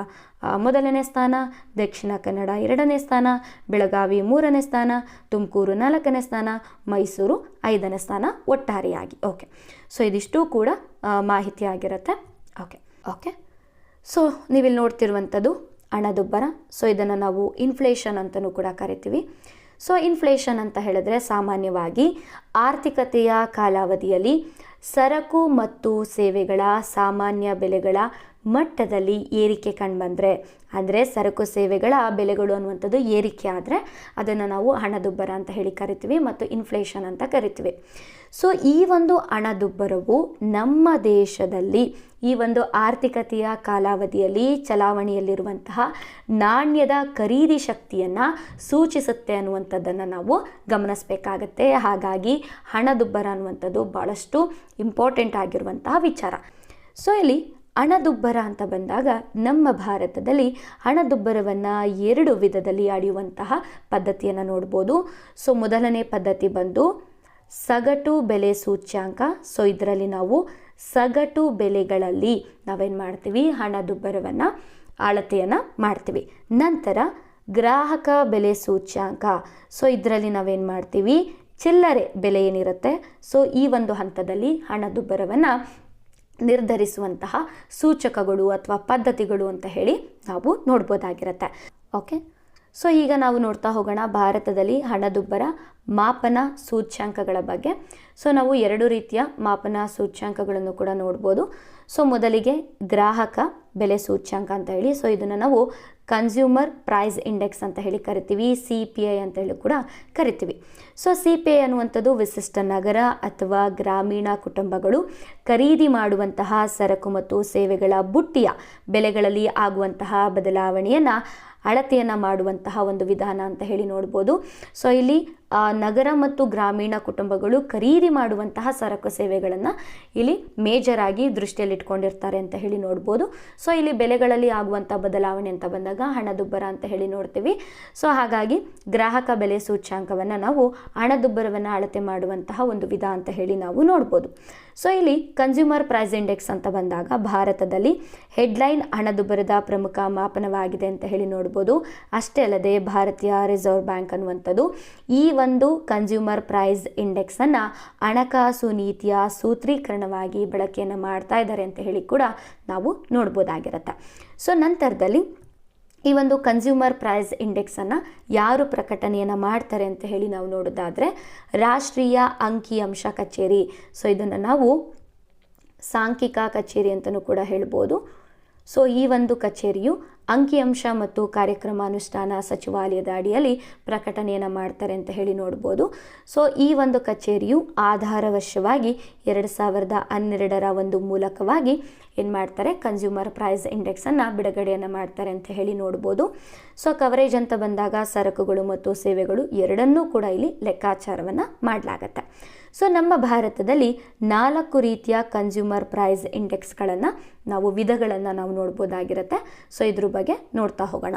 ಮೊದಲನೇ ಸ್ಥಾನ, ದಕ್ಷಿಣ ಕನ್ನಡ 2ನೇ ಸ್ಥಾನ, ಬೆಳಗಾವಿ 3ನೇ ಸ್ಥಾನ, ತುಮಕೂರು 4ನೇ ಸ್ಥಾನ, ಮೈಸೂರು 5ನೇ ಸ್ಥಾನ ಒಟ್ಟಾರೆಯಾಗಿ. ಓಕೆ, ಸೊ ಇದಿಷ್ಟು ಕೂಡ ಮಾಹಿತಿ ಆಗಿರುತ್ತೆ. ಓಕೆ. ಸೊ ನೀವಿಲ್ಲಿ ನೋಡ್ತಿರುವಂಥದ್ದು ಹಣದುಬ್ಬರ. ಸೊ ಇದನ್ನು ನಾವು ಇನ್ಫ್ಲೇಷನ್ ಅಂತಲೂ ಕೂಡ ಕರಿತೀವಿ. ಸೊ ಇನ್ಫ್ಲೇಷನ್ ಅಂತ ಹೇಳಿದ್ರೆ ಸಾಮಾನ್ಯವಾಗಿ ಆರ್ಥಿಕತೆಯ ಕಾಲಾವಧಿಯಲ್ಲಿ ಸರಕು ಮತ್ತು ಸೇವೆಗಳ ಸಾಮಾನ್ಯ ಬೆಲೆಗಳ ಮಟ್ಟದಲ್ಲಿ ಏರಿಕೆ ಕಂಡುಬಂದರೆ, ಅಂದರೆ ಸರಕು ಸೇವೆಗಳ ಬೆಲೆಗಳು ಅನ್ನುವಂಥದ್ದು ಏರಿಕೆ ಆದರೆ ಅದನ್ನು ನಾವು ಹಣದುಬ್ಬರ ಅಂತ ಹೇಳಿ ಕರಿತೀವಿ ಮತ್ತು ಇನ್ಫ್ಲೇಷನ್ ಅಂತ ಕರಿತೀವಿ. ಸೊ ಈ ಒಂದು ಹಣದುಬ್ಬರವು ನಮ್ಮ ದೇಶದಲ್ಲಿ ಈ ಒಂದು ಆರ್ಥಿಕತೆಯ ಕಾಲಾವಧಿಯಲ್ಲಿ ಚಲಾವಣೆಯಲ್ಲಿರುವಂತಹ ನಾಣ್ಯದ ಖರೀದಿ ಶಕ್ತಿಯನ್ನು ಸೂಚಿಸುತ್ತೆ ಅನ್ನುವಂಥದ್ದನ್ನು ನಾವು ಗಮನಿಸಬೇಕಾಗತ್ತೆ. ಹಾಗಾಗಿ ಹಣದುಬ್ಬರ ಅನ್ನುವಂಥದ್ದು ಭಾಳಷ್ಟು ಇಂಪಾರ್ಟೆಂಟ್ ಆಗಿರುವಂತಹ ವಿಚಾರ. ಸೊ ಇಲ್ಲಿ ಹಣದುಬ್ಬರ ಅಂತ ಬಂದಾಗ ನಮ್ಮ ಭಾರತದಲ್ಲಿ ಹಣದುಬ್ಬರವನ್ನು 2 ವಿಧದಲ್ಲಿ ಅಳೆಯುವಂತಹ ಪದ್ಧತಿಯನ್ನು ನೋಡ್ಬೋದು. ಸೊ ಮೊದಲನೇ ಪದ್ಧತಿ ಬಂದು ಸಗಟು ಬೆಲೆ ಸೂಚ್ಯಾಂಕ. ಸೊ ಇದರಲ್ಲಿ ನಾವು ಸಗಟು ಬೆಲೆಗಳಲ್ಲಿ ನಾವೇನು ಮಾಡ್ತೀವಿ, ಹಣದುಬ್ಬರವನ್ನು ಅಳತೆಯನ್ನು ಮಾಡ್ತೀವಿ. ನಂತರ ಗ್ರಾಹಕ ಬೆಲೆ ಸೂಚ್ಯಾಂಕ. ಸೊ ಇದರಲ್ಲಿ ನಾವೇನು ಮಾಡ್ತೀವಿ, ಚಿಲ್ಲರೆ ಬೆಲೆ ಏನಿರುತ್ತೆ ಸೊ ಈ ಒಂದು ಹಂತದಲ್ಲಿ ಹಣದುಬ್ಬರವನ್ನು ನಿರ್ಧರಿಸುವಂತಹ ಸೂಚಕಗಳು ಅಥವಾ ಪದ್ಧತಿಗಳು ಅಂತ ಹೇಳಿ ನಾವು ನೋಡ್ಬೋದಾಗಿರುತ್ತೆ. ಓಕೆ, ಸೊ ಈಗ ನಾವು ನೋಡ್ತಾ ಹೋಗೋಣ ಭಾರತದಲ್ಲಿ ಹಣದುಬ್ಬರ ಮಾಪನ ಸೂಚ್ಯಾಂಕಗಳ ಬಗ್ಗೆ. ಸೊ ನಾವು 2 ರೀತಿಯ ಮಾಪನ ಸೂಚ್ಯಾಂಕಗಳನ್ನು ಕೂಡ ನೋಡ್ಬೋದು. ಸೊ ಮೊದಲಿಗೆ ಗ್ರಾಹಕ ಬೆಲೆ ಸೂಚ್ಯಾಂಕ ಅಂತ ಹೇಳಿ, ಸೊ ಇದನ್ನು ನಾವು ಕನ್ಸ್ಯೂಮರ್ ಪ್ರೈಸ್ ಇಂಡೆಕ್ಸ್ ಅಂತ ಹೇಳಿ ಕರಿತೀವಿ, CPI ಅಂತ ಹೇಳಿ ಕೂಡ ಕರಿತೀವಿ. ಸೊ CPI ಅನ್ನುವಂಥದ್ದು ವಿಶಿಷ್ಟ ನಗರ ಅಥವಾ ಗ್ರಾಮೀಣ ಕುಟುಂಬಗಳು ಖರೀದಿ ಮಾಡುವಂತಹ ಸರಕು ಮತ್ತು ಸೇವೆಗಳ ಬುಟ್ಟಿಯ ಬೆಲೆಗಳಲ್ಲಿ ಆಗುವಂತಹ ಬದಲಾವಣೆಯನ್ನು ಅಳತೆಯನ್ನು ಮಾಡುವಂತಹ ಒಂದು ವಿಧಾನ ಅಂತ ಹೇಳಿ ನೋಡ್ಬೋದು. ಸೊ ಇಲ್ಲಿ ನಗರ ಮತ್ತು ಗ್ರಾಮೀಣ ಕುಟುಂಬಗಳು ಖರೀದಿ ಮಾಡುವಂತಹ ಸರಕು ಸೇವೆಗಳನ್ನು ಇಲ್ಲಿ ಮೇಜರ್ ಆಗಿ ದೃಷ್ಟಿಯಲ್ಲಿ ಇಟ್ಕೊಂಡಿರ್ತಾರೆ ಅಂತ ಹೇಳಿ ನೋಡ್ಬೋದು. ಸೊ ಇಲ್ಲಿ ಬೆಲೆಗಳಲ್ಲಿ ಆಗುವಂಥ ಬದಲಾವಣೆ ಅಂತ ಬಂದಾಗ ಹಣದುಬ್ಬರ ಅಂತ ಹೇಳಿ ನೋಡ್ತೀವಿ. ಸೊ ಹಾಗಾಗಿ ಗ್ರಾಹಕ ಬೆಲೆ ಸೂಚ್ಯಾಂಕವನ್ನು ನಾವು ಹಣದುಬ್ಬರವನ್ನು ಅಳತೆ ಮಾಡುವಂತಹ ಒಂದು ವಿಧ ಅಂತ ಹೇಳಿ ನಾವು ನೋಡ್ಬೋದು. ಸೊ ಇಲ್ಲಿ ಕನ್ಸ್ಯೂಮರ್ ಪ್ರೈಸ್ ಇಂಡೆಕ್ಸ್ ಅಂತ ಬಂದಾಗ ಭಾರತದಲ್ಲಿ ಹೆಡ್ಲೈನ್ ಹಣದುಬ್ಬರದ ಪ್ರಮುಖ ಮಾಪನವಾಗಿದೆ ಅಂತ ಹೇಳಿ ನೋಡ್ಬೋದು. ಅಷ್ಟೇ ಅಲ್ಲದೆ ಭಾರತೀಯ ರಿಸರ್ವ್ ಬ್ಯಾಂಕ್ ಅನ್ನುವಂಥದ್ದು ಈ ಒಂದು ಕನ್ಸ್ಯೂಮರ್ ಪ್ರೈಸ್ ಇಂಡೆಕ್ಸನ್ನು ಹಣಕಾಸು ನೀತಿಯ ಸೂತ್ರೀಕರಣವಾಗಿ ಬಳಕೆಯನ್ನು ಮಾಡ್ತಾ ಇದ್ದಾರೆ ಅಂತ ಹೇಳಿ ಕೂಡ ನಾವು ನೋಡ್ಬೋದಾಗಿರುತ್ತೆ. ಸೊ ನಂತರದಲ್ಲಿ ಈ ಒಂದು ಕನ್ಸ್ಯೂಮರ್ ಪ್ರೈಸ್ ಇಂಡೆಕ್ಸನ್ನು ಯಾರು ಪ್ರಕಟಣೆಯನ್ನು ಮಾಡ್ತಾರೆ ಅಂತ ಹೇಳಿ ನಾವು ನೋಡೋದಾದರೆ ರಾಷ್ಟ್ರೀಯ ಅಂಕಿಅಂಶ ಕಚೇರಿ. ಸೊ ಇದನ್ನು ನಾವು ಸಾಂಖ್ಯಿಕ ಕಚೇರಿ ಅಂತಲೂ ಕೂಡ ಹೇಳ್ಬೋದು. ಸೊ ಈ ಒಂದು ಕಚೇರಿಯು ಅಂಕಿಅಂಶ ಮತ್ತು ಕಾರ್ಯಕ್ರಮ ಅನುಷ್ಠಾನ ಸಚಿವಾಲಯದ ಅಡಿಯಲ್ಲಿ ಪ್ರಕಟಣೆಯನ್ನು ಮಾಡ್ತಾರೆ ಅಂತ ಹೇಳಿ ನೋಡ್ಬೋದು. ಸೊ ಈ ಒಂದು ಕಚೇರಿಯು ಆಧಾರವಶವಾಗಿ 2012ರ ಒಂದು ಮೂಲಕವಾಗಿ ಏನು ಮಾಡ್ತಾರೆ, ಕನ್ಸ್ಯೂಮರ್ ಪ್ರೈಸ್ ಇಂಡೆಕ್ಸನ್ನು ಬಿಡುಗಡೆಯನ್ನು ಮಾಡ್ತಾರೆ ಅಂತ ಹೇಳಿ ನೋಡ್ಬೋದು. ಸೊ ಕವರೇಜ್ ಅಂತ ಬಂದಾಗ ಸರಕುಗಳು ಮತ್ತು ಸೇವೆಗಳು ಎರಡನ್ನೂ ಕೂಡ ಇಲ್ಲಿ ಲೆಕ್ಕಾಚಾರವನ್ನು ಮಾಡಲಾಗತ್ತೆ. ಸೊ ನಮ್ಮ ಭಾರತದಲ್ಲಿ 4 ರೀತಿಯ ಕನ್ಸ್ಯೂಮರ್ ಪ್ರೈಸ್ ಇಂಡೆಕ್ಸ್ಗಳನ್ನು ವಿಧಗಳನ್ನು ನಾವು ನೋಡ್ಬೋದಾಗಿರುತ್ತೆ. ಸೊ ಇದ್ರ ಬಗ್ಗೆ ನೋಡ್ತಾ ಹೋಗೋಣ.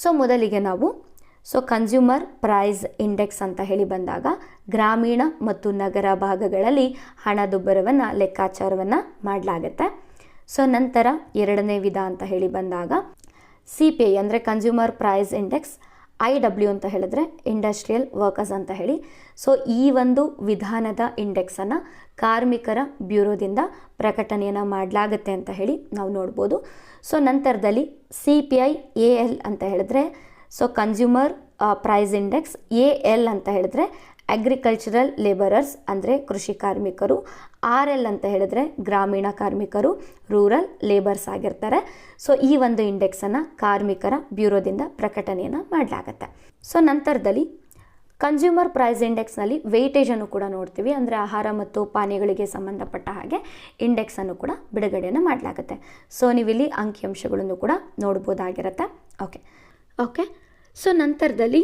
ಸೊ ಮೊದಲಿಗೆ ನಾವು ಕನ್ಸ್ಯೂಮರ್ ಪ್ರೈಸ್ ಇಂಡೆಕ್ಸ್ ಅಂತ ಹೇಳಿ ಬಂದಾಗ ಗ್ರಾಮೀಣ ಮತ್ತು ನಗರ ಭಾಗಗಳಲ್ಲಿ ಹಣದುಬ್ಬರವನ್ನು ಲೆಕ್ಕಾಚಾರವನ್ನು ಮಾಡಲಾಗುತ್ತೆ. ಸೊ ನಂತರ ಎರಡನೇ ವಿಧ ಅಂತ ಹೇಳಿ ಬಂದಾಗ CPI ಅಂದರೆ ಕನ್ಸ್ಯೂಮರ್ ಪ್ರೈಸ್ ಇಂಡೆಕ್ಸ್, IW ಅಂತ ಹೇಳಿದ್ರೆ ಇಂಡಸ್ಟ್ರಿಯಲ್ ವರ್ಕರ್ಸ್ ಅಂತ ಹೇಳಿ. ಸೊ ಈ ಒಂದು ವಿಧಾನದ ಇಂಡೆಕ್ಸನ್ನು ಕಾರ್ಮಿಕರ ಬ್ಯೂರೋದಿಂದ ಪ್ರಕಟಣೆಯನ್ನು ಮಾಡಲಾಗುತ್ತೆ ಅಂತ ಹೇಳಿ ನಾವು ನೋಡ್ಬೋದು. ಸೊ ನಂತರದಲ್ಲಿ CPI AL ಅಂತ ಹೇಳಿದ್ರೆ ಕನ್ಸ್ಯೂಮರ್ ಪ್ರೈಸ್ ಇಂಡೆಕ್ಸ್, AL ಅಂತ ಹೇಳಿದ್ರೆ ಅಗ್ರಿಕಲ್ಚರಲ್ ಲೇಬರರ್ಸ್ ಅಂದರೆ ಕೃಷಿ ಕಾರ್ಮಿಕರು, RL ಅಂತ ಹೇಳಿದ್ರೆ ಗ್ರಾಮೀಣ ಕಾರ್ಮಿಕರು, ರೂರಲ್ ಲೇಬರ್ಸ್ ಆಗಿರ್ತಾರೆ. ಸೊ ಈ ಒಂದು ಇಂಡೆಕ್ಸನ್ನು ಕಾರ್ಮಿಕರ ಬ್ಯೂರೋದಿಂದ ಪ್ರಕಟಣೆಯನ್ನು ಮಾಡಲಾಗತ್ತೆ. ಸೊ ನಂತರದಲ್ಲಿ ಕನ್ಸ್ಯೂಮರ್ ಪ್ರೈಸ್ ಇಂಡೆಕ್ಸ್ನಲ್ಲಿ ವೆಯ್ಟೇಜನ್ನು ಕೂಡ ನೋಡ್ತೀವಿ. ಅಂದರೆ ಆಹಾರ ಮತ್ತು ಪಾನೀಯಗಳಿಗೆ ಸಂಬಂಧಪಟ್ಟ ಹಾಗೆ ಇಂಡೆಕ್ಸನ್ನು ಕೂಡ ಬಿಡುಗಡೆಯನ್ನು ಮಾಡಲಾಗುತ್ತೆ. ಸೊ ನೀವಿಲ್ಲಿ ಅಂಕಿಅಂಶಗಳನ್ನು ಕೂಡ ನೋಡ್ಬೋದಾಗಿರುತ್ತೆ. ಓಕೆ. ಸೊ ನಂತರದಲ್ಲಿ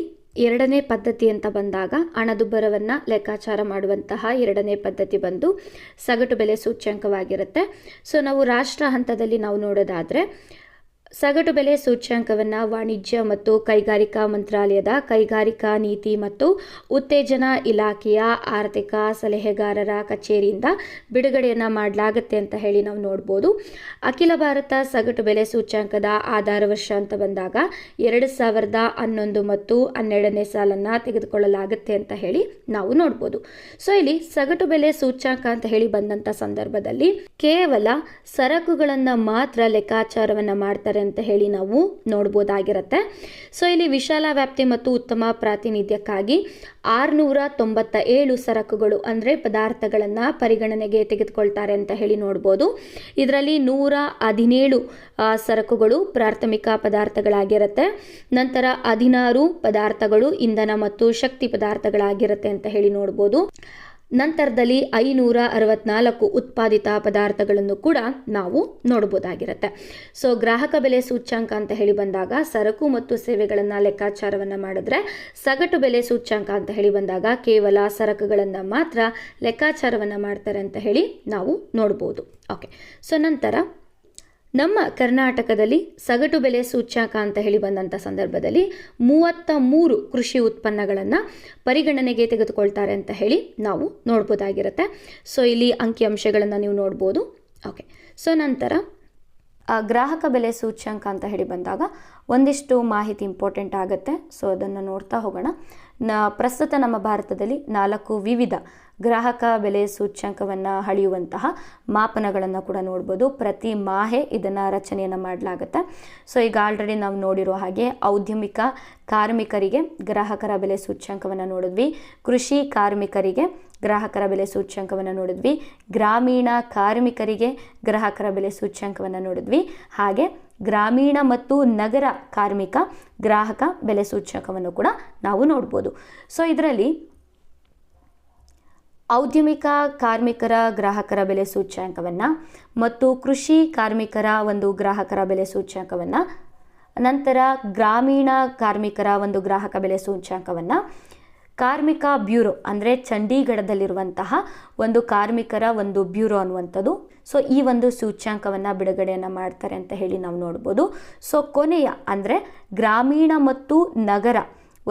ಎರಡನೇ ಪದ್ಧತಿ ಅಂತ ಬಂದಾಗ ಹಣದುಬ್ಬರವನ್ನು ಲೆಕ್ಕಾಚಾರ ಮಾಡುವಂತಹ ಎರಡನೇ ಪದ್ಧತಿ ಬಂದು ಸಗಟು ಬೆಲೆ ಸೂಚ್ಯಂಕವಾಗಿರುತ್ತೆ. ಸೊ ನಾವು ರಾಷ್ಟ್ರ ಹಂತದಲ್ಲಿ ನಾವು ನೋಡೋದಾದರೆ ಸಗಟು ಬೆಲೆ ಸೂಚ್ಯಂಕವನ್ನು ವಾಣಿಜ್ಯ ಮತ್ತು ಕೈಗಾರಿಕಾ ಮಂತ್ರಾಲಯದ ಕೈಗಾರಿಕಾ ನೀತಿ ಮತ್ತು ಉತ್ತೇಜನ ಇಲಾಖೆಯ ಆರ್ಥಿಕ ಸಲಹೆಗಾರರ ಕಚೇರಿಯಿಂದ ಬಿಡುಗಡೆಯನ್ನು ಮಾಡಲಾಗುತ್ತೆ ಅಂತ ಹೇಳಿ ನಾವು ನೋಡ್ಬೋದು. ಅಖಿಲ ಭಾರತ ಸಗಟು ಬೆಲೆ ಸೂಚ್ಯಂಕದ ಆಧಾರ ವರ್ಷ ಅಂತ ಬಂದಾಗ 2011 ಮತ್ತು 12ನೇ ಸಾಲನ್ನು ತೆಗೆದುಕೊಳ್ಳಲಾಗುತ್ತೆ ಅಂತ ಹೇಳಿ ನಾವು ನೋಡ್ಬೋದು. ಸೊ ಇಲ್ಲಿ ಸಗಟು ಬೆಲೆ ಸೂಚ್ಯಂಕ ಅಂತ ಹೇಳಿ ಬಂದಂಥ ಸಂದರ್ಭದಲ್ಲಿ ಕೇವಲ ಸರಕುಗಳನ್ನು ಮಾತ್ರ ಲೆಕ್ಕಾಚಾರವನ್ನು ಮಾಡ್ತಾರೆ ಅಂತ ಹೇಳಿ ನಾವು ನೋಡ್ಬೋದಾಗಿರುತ್ತೆ. ಸೊ ಇಲ್ಲಿ ವಿಶಾಲ ವ್ಯಾಪ್ತಿ ಮತ್ತು ಉತ್ತಮ ಪ್ರಾತಿನಿಧ್ಯಕ್ಕಾಗಿ 697 ಸರಕುಗಳು ಅಂದರೆ ಪದಾರ್ಥಗಳನ್ನು ಪರಿಗಣನೆಗೆ ತೆಗೆದುಕೊಳ್ತಾರೆ ಅಂತ ಹೇಳಿ ನೋಡ್ಬೋದು. ಇದರಲ್ಲಿ 117 ಸರಕುಗಳು ಪ್ರಾಥಮಿಕ ಪದಾರ್ಥಗಳಾಗಿರುತ್ತೆ. ನಂತರ 16 ಪದಾರ್ಥಗಳು ಇಂಧನ ಮತ್ತು ಶಕ್ತಿ ಪದಾರ್ಥಗಳಾಗಿರುತ್ತೆ ಅಂತ ಹೇಳಿ ನೋಡ್ಬೋದು. ನಂತರದಲ್ಲಿ 564 ಉತ್ಪಾದಿತ ಪದಾರ್ಥಗಳನ್ನು ಕೂಡ ನಾವು ನೋಡಬಹುದಾಗಿರುತ್ತೆ. ಸೊ ಗ್ರಾಹಕ ಬೆಲೆ ಸೂಚ್ಯಂಕ ಅಂತ ಹೇಳಿ ಬಂದಾಗ ಸರಕು ಮತ್ತು ಸೇವೆಗಳನ್ನು ಲೆಕ್ಕಾಚಾರವನ್ನು ಮಾಡಿದ್ರೆ, ಸಗಟು ಬೆಲೆ ಸೂಚ್ಯಂಕ ಅಂತ ಹೇಳಿ ಬಂದಾಗ ಕೇವಲ ಸರಕುಗಳನ್ನು ಮಾತ್ರ ಲೆಕ್ಕಾಚಾರವನ್ನು ಮಾಡ್ತಾರೆ ಅಂತ ಹೇಳಿ ನಾವು ನೋಡ್ಬೋದು. ಸೊ ನಂತರ ನಮ್ಮ ಕರ್ನಾಟಕದಲ್ಲಿ ಸಗಟು ಬೆಲೆ ಸೂಚ್ಯಂಕ ಅಂತ ಹೇಳಿ ಬಂದಂಥ ಸಂದರ್ಭದಲ್ಲಿ 33 ಕೃಷಿ ಉತ್ಪನ್ನಗಳನ್ನು ಪರಿಗಣನೆಗೆ ತೆಗೆದುಕೊಳ್ತಾರೆ ಅಂತ ಹೇಳಿ ನಾವು ನೋಡ್ಬೋದಾಗಿರುತ್ತೆ. ಸೊ ಇಲ್ಲಿ ಅಂಕಿಅಂಶಗಳನ್ನು ನೀವು ನೋಡ್ಬೋದು. ಸೊ ನಂತರ ಗ್ರಾಹಕ ಬೆಲೆ ಸೂಚ್ಯಂಕ ಅಂತ ಹೇಳಿ ಬಂದಾಗ ಒಂದಿಷ್ಟು ಮಾಹಿತಿ ಇಂಪಾರ್ಟೆಂಟ್ ಆಗುತ್ತೆ. ಸೊ ಅದನ್ನು ನೋಡ್ತಾ ಹೋಗೋಣ. ಪ್ರಸ್ತುತ ನಮ್ಮ ಭಾರತದಲ್ಲಿ 4 ವಿವಿಧ ಗ್ರಾಹಕ ಬೆಲೆ ಸೂಚ್ಯಂಕವನ್ನು ಅಳೆಯುವಂತಹ ಮಾಪನಗಳನ್ನು ಕೂಡ ನೋಡ್ಬೋದು. ಪ್ರತಿ ಮಾಹೆ ಇದನ್ನು ರಚನೆಯನ್ನು ಮಾಡಲಾಗುತ್ತೆ. ಸೊ ಈಗ ಆಲ್ರೆಡಿ ನಾವು ನೋಡಿರೋ ಹಾಗೆ ಔದ್ಯಮಿಕ ಕಾರ್ಮಿಕರಿಗೆ ಗ್ರಾಹಕರ ಬೆಲೆ ಸೂಚ್ಯಂಕವನ್ನು ನೋಡಿದ್ವಿ, ಕೃಷಿ ಕಾರ್ಮಿಕರಿಗೆ ಗ್ರಾಹಕರ ಬೆಲೆ ಸೂಚ್ಯಂಕವನ್ನು ನೋಡಿದ್ವಿ, ಗ್ರಾಮೀಣ ಕಾರ್ಮಿಕರಿಗೆ ಗ್ರಾಹಕರ ಬೆಲೆ ಸೂಚ್ಯಂಕವನ್ನು ನೋಡಿದ್ವಿ, ಹಾಗೆ ಗ್ರಾಮೀಣ ಮತ್ತು ನಗರ ಕಾರ್ಮಿಕ ಗ್ರಾಹಕ ಬೆಲೆ ಸೂಚ್ಯಂಕವನ್ನು ಕೂಡ ನಾವು ನೋಡ್ಬೋದು. ಸೊ ಇದರಲ್ಲಿ ಔದ್ಯಮಿಕ ಕಾರ್ಮಿಕರ ಗ್ರಾಹಕರ ಬೆಲೆ ಸೂಚ್ಯಂಕವನ್ನು ಮತ್ತು ಕೃಷಿ ಕಾರ್ಮಿಕರ ಒಂದು ಗ್ರಾಹಕರ ಬೆಲೆ ಸೂಚ್ಯಂಕವನ್ನು ನಂತರ ಗ್ರಾಮೀಣ ಕಾರ್ಮಿಕರ ಒಂದು ಗ್ರಾಹಕ ಬೆಲೆ ಸೂಚ್ಯಂಕವನ್ನು ಕಾರ್ಮಿಕ ಬ್ಯೂರೋ ಅಂದರೆ ಚಂಡೀಗಢದಲ್ಲಿರುವಂತಹ ಒಂದು ಕಾರ್ಮಿಕರ ಒಂದು ಬ್ಯೂರೋ ಅನ್ನುವಂಥದ್ದು. ಸೊ ಈ ಒಂದು ಸೂಚ್ಯಂಕವನ್ನು ಬಿಡುಗಡೆಯನ್ನು ಮಾಡ್ತಾರೆ ಅಂತ ಹೇಳಿ ನಾವು ನೋಡ್ಬೋದು. ಸೊ ಕೊನೆಯ ಅಂದರೆ ಗ್ರಾಮೀಣ ಮತ್ತು ನಗರ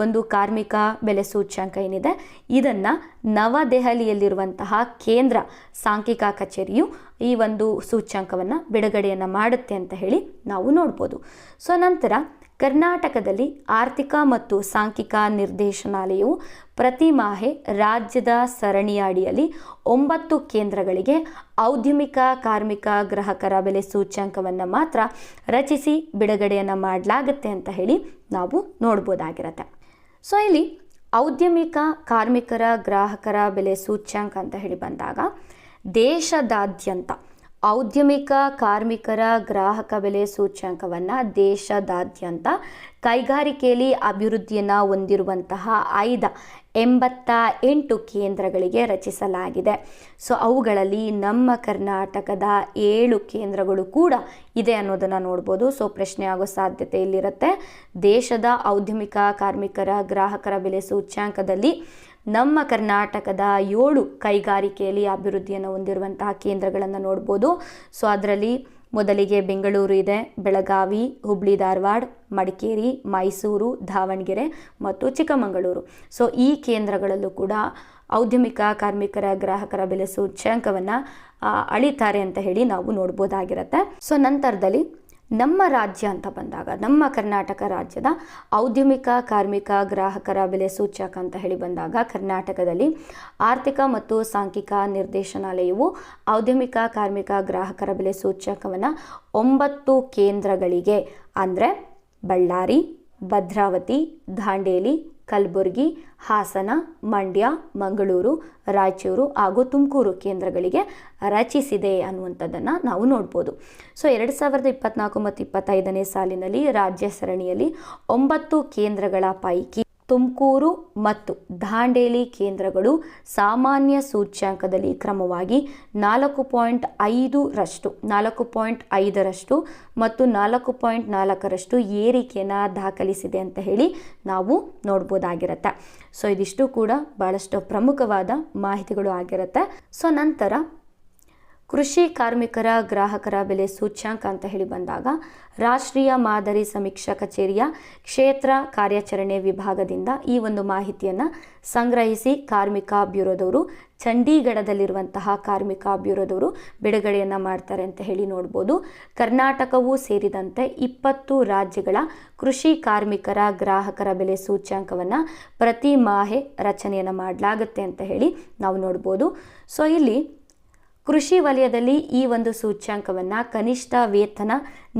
ಒಂದು ಕಾರ್ಮಿಕ ಬೆಲೆ ಸೂಚ್ಯಂಕ ಏನಿದೆ ಇದನ್ನು ನವದೆಹಲಿಯಲ್ಲಿರುವಂತಹ ಕೇಂದ್ರ ಸಾಂಖ್ಯಿಕ ಕಚೇರಿಯು ಈ ಒಂದು ಸೂಚ್ಯಂಕವನ್ನು ಬಿಡುಗಡೆಯನ್ನು ಮಾಡುತ್ತೆ ಅಂತ ಹೇಳಿ ನಾವು ನೋಡ್ಬೋದು. ಸೊ ನಂತರ ಕರ್ನಾಟಕದಲ್ಲಿ ಆರ್ಥಿಕ ಮತ್ತು ಸಾಂಖ್ಯಿಕ ನಿರ್ದೇಶನಾಲಯವು ಪ್ರತಿ ಮಾಹೆ ರಾಜ್ಯದ ಸರಣಿಯ ಅಡಿಯಲ್ಲಿ 9 ಕೇಂದ್ರಗಳಿಗೆ ಔದ್ಯಮಿಕ ಕಾರ್ಮಿಕ ಗ್ರಾಹಕರ ಬೆಲೆ ಸೂಚ್ಯಂಕವನ್ನು ಮಾತ್ರ ರಚಿಸಿ ಬಿಡುಗಡೆಯನ್ನು ಮಾಡಲಾಗುತ್ತೆ ಅಂತ ಹೇಳಿ ನಾವು ನೋಡ್ಬೋದಾಗಿರುತ್ತೆ. ಸೊ ಇಲ್ಲಿ ಔದ್ಯಮಿಕ ಕಾರ್ಮಿಕರ ಗ್ರಾಹಕರ ಬೆಲೆ ಸೂಚ್ಯಂಕ ಅಂತ ಹೇಳಿ ಬಂದಾಗ ದೇಶದಾದ್ಯಂತ ಔದ್ಯಮಿಕ ಕಾರ್ಮಿಕರ ಗ್ರಾಹಕ ಬೆಲೆ ಸೂಚ್ಯಂಕವನ್ನು ದೇಶದಾದ್ಯಂತ ಕೈಗಾರಿಕೆಯಲ್ಲಿ ಅಭಿವೃದ್ಧಿಯನ್ನು ಹೊಂದಿರುವಂತಹ 88 ಕೇಂದ್ರಗಳಿಗೆ ರಚಿಸಲಾಗಿದೆ. ಸೊ ಅವುಗಳಲ್ಲಿ ನಮ್ಮ ಕರ್ನಾಟಕದ 7 ಕೇಂದ್ರಗಳು ಕೂಡ ಇದೆ ಅನ್ನೋದನ್ನು ನೋಡ್ಬೋದು. ಸೊ ಪ್ರಶ್ನೆ ಆಗೋ ಸಾಧ್ಯತೆ ಇಲ್ಲಿರುತ್ತೆ. ದೇಶದ ಔದ್ಯಮಿಕ ಕಾರ್ಮಿಕರ ಗ್ರಾಹಕರ ಬೆಲೆ ಸೂಚ್ಯಂಕದಲ್ಲಿ ನಮ್ಮ ಕರ್ನಾಟಕದ 7 ಕೈಗಾರಿಕೆಯಲ್ಲಿ ಅಭಿವೃದ್ಧಿಯನ್ನು ಹೊಂದಿರುವಂತಹ ಕೇಂದ್ರಗಳನ್ನು ನೋಡ್ಬೋದು. ಸೊ ಅದರಲ್ಲಿ ಮೊದಲಿಗೆ ಬೆಂಗಳೂರು ಇದೆ, ಬೆಳಗಾವಿ, ಹುಬ್ಳಿ ಧಾರವಾಡ, ಮಡಿಕೇರಿ, ಮೈಸೂರು, ದಾವಣಗೆರೆ ಮತ್ತು ಚಿಕ್ಕಮಗಳೂರು. ಸೊ ಈ ಕೇಂದ್ರಗಳಲ್ಲೂ ಕೂಡ ಔದ್ಯಮಿಕ ಕಾರ್ಮಿಕರ ಗ್ರಾಹಕರ ಬೆಲೆ ಸೂಚ್ಯಂಕವನ್ನು ಅಳಿತಾರೆ ಅಂತ ಹೇಳಿ ನಾವು ನೋಡ್ಬೋದಾಗಿರುತ್ತೆ. ಸೊ ನಂತರದಲ್ಲಿ ನಮ್ಮ ರಾಜ್ಯ ಅಂತ ಬಂದಾಗ ನಮ್ಮ ಕರ್ನಾಟಕ ರಾಜ್ಯದ ಔದ್ಯಮಿಕ ಕಾರ್ಮಿಕ ಗ್ರಾಹಕರ ಬೆಲೆ ಸೂಚ್ಯಂಕ ಅಂತ ಹೇಳಿ ಬಂದಾಗ ಕರ್ನಾಟಕದಲ್ಲಿ ಆರ್ಥಿಕ ಮತ್ತು ಸಾಂಖ್ಯಿಕ ನಿರ್ದೇಶನಾಲಯವು ಔದ್ಯಮಿಕ ಕಾರ್ಮಿಕ ಗ್ರಾಹಕರ ಬೆಲೆ ಸೂಚ್ಯಂಕವನ್ನು 9 ಕೇಂದ್ರಗಳಿಗೆ ಅಂದರೆ ಬಳ್ಳಾರಿ, ಭದ್ರಾವತಿ, ದಾಂಡೇಲಿ, ಕಲಬುರಗಿ, ಹಾಸನ, ಮಂಡ್ಯ, ಮಂಗಳೂರು, ರಾಯಚೂರು ಹಾಗೂ ತುಮಕೂರು ಕೇಂದ್ರಗಳಿಗೆ ರಚಿಸಿದೆ ಅನ್ನುವಂಥದ್ದನ್ನು ನಾವು ನೋಡ್ಬೋದು. ಸೊ 2024 ಮತ್ತು 25ನೇ ಸಾಲಿನಲ್ಲಿ ರಾಜ್ಯ ಸರಣಿಯಲ್ಲಿ 9 ಕೇಂದ್ರಗಳ ಪೈಕಿ ತುಮಕೂರು ಮತ್ತು ದಾಂಡೇಲಿ ಕೇಂದ್ರಗಳು ಸಾಮಾನ್ಯ ಸೂಚ್ಯಂಕದಲ್ಲಿ ಕ್ರಮವಾಗಿ 4.5ರಷ್ಟು ಮತ್ತು 4.4ರಷ್ಟು ಏರಿಕೆಯನ್ನು ದಾಖಲಿಸಿದೆ ಅಂತ ಹೇಳಿ ನಾವು ನೋಡ್ಬೋದಾಗಿರುತ್ತೆ. ಸೊ ಇದಿಷ್ಟು ಕೂಡ ಭಾಳಷ್ಟು ಪ್ರಮುಖವಾದ ಮಾಹಿತಿಗಳು ಆಗಿರುತ್ತೆ. ಸೊ ನಂತರ ಕೃಷಿ ಕಾರ್ಮಿಕರ ಗ್ರಾಹಕರ ಬೆಲೆ ಸೂಚ್ಯಂಕ ಅಂತ ಹೇಳಿ ಬಂದಾಗ ರಾಷ್ಟ್ರೀಯ ಮಾದರಿ ಸಮೀಕ್ಷಾ ಕಚೇರಿಯ ಕ್ಷೇತ್ರ ಕಾರ್ಯಾಚರಣೆ ವಿಭಾಗದಿಂದ ಈ ಒಂದು ಮಾಹಿತಿಯನ್ನು ಸಂಗ್ರಹಿಸಿ ಕಾರ್ಮಿಕ ಬ್ಯೂರೋದವರು ಚಂಡೀಗಢದಲ್ಲಿರುವಂತಹ ಕಾರ್ಮಿಕ ಬ್ಯೂರೋದವರು ಬಿಡುಗಡೆಯನ್ನು ಮಾಡ್ತಾರೆ ಅಂತ ಹೇಳಿ ನೋಡ್ಬೋದು. ಕರ್ನಾಟಕವೂ ಸೇರಿದಂತೆ 20 ರಾಜ್ಯಗಳ ಕೃಷಿ ಕಾರ್ಮಿಕರ ಗ್ರಾಹಕರ ಬೆಲೆ ಸೂಚ್ಯಂಕವನ್ನು ಪ್ರತಿ ಮಾಹೆ ರಚನೆಯನ್ನು ಮಾಡಲಾಗುತ್ತೆ ಅಂತ ಹೇಳಿ ನಾವು ನೋಡ್ಬೋದು. ಸೊ ಇಲ್ಲಿ ಕೃಷಿ ವಲಯದಲ್ಲಿ ಈ ಒಂದು ಸೂಚ್ಯಂಕವನ್ನು ಕನಿಷ್ಠ ವೇತನ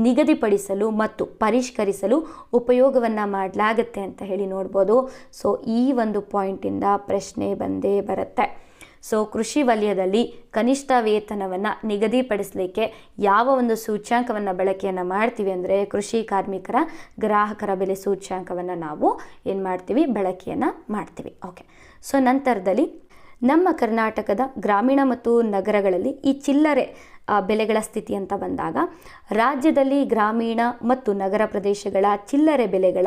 ನಿಗದಿಪಡಿಸಲು ಮತ್ತು ಪರಿಷ್ಕರಿಸಲು ಉಪಯೋಗವನ್ನು ಮಾಡಲಾಗುತ್ತೆ ಅಂತ ಹೇಳಿ ನೋಡ್ಬೋದು. ಸೊ ಈ ಒಂದು ಪಾಯಿಂಟಿಂದ ಪ್ರಶ್ನೆ ಬಂದೇ ಬರುತ್ತೆ. ಸೊ ಕೃಷಿ ವಲಯದಲ್ಲಿ ಕನಿಷ್ಠ ವೇತನವನ್ನು ನಿಗದಿಪಡಿಸಲಿಕ್ಕೆ ಯಾವ ಒಂದು ಸೂಚ್ಯಂಕವನ್ನು ಬಳಕೆಯನ್ನು ಮಾಡ್ತೀವಿ ಅಂದರೆ ಕೃಷಿ ಕಾರ್ಮಿಕರ ಗ್ರಾಹಕರ ಬೆಲೆ ಸೂಚ್ಯಂಕವನ್ನು ನಾವು ಏನು ಮಾಡ್ತೀವಿ ಬಳಕೆಯನ್ನು ಮಾಡ್ತೀವಿ. ಓಕೆ. ಸೊ ನಂತರದಲ್ಲಿ ನಮ್ಮ ಕರ್ನಾಟಕದ ಗ್ರಾಮೀಣ ಮತ್ತು ನಗರಗಳಲ್ಲಿ ಈ ಚಿಲ್ಲರೆ ಬೆಲೆಗಳ ಸ್ಥಿತಿ ಅಂತ ಬಂದಾಗ ರಾಜ್ಯದಲ್ಲಿ ಗ್ರಾಮೀಣ ಮತ್ತು ನಗರ ಪ್ರದೇಶಗಳ ಚಿಲ್ಲರೆ ಬೆಲೆಗಳ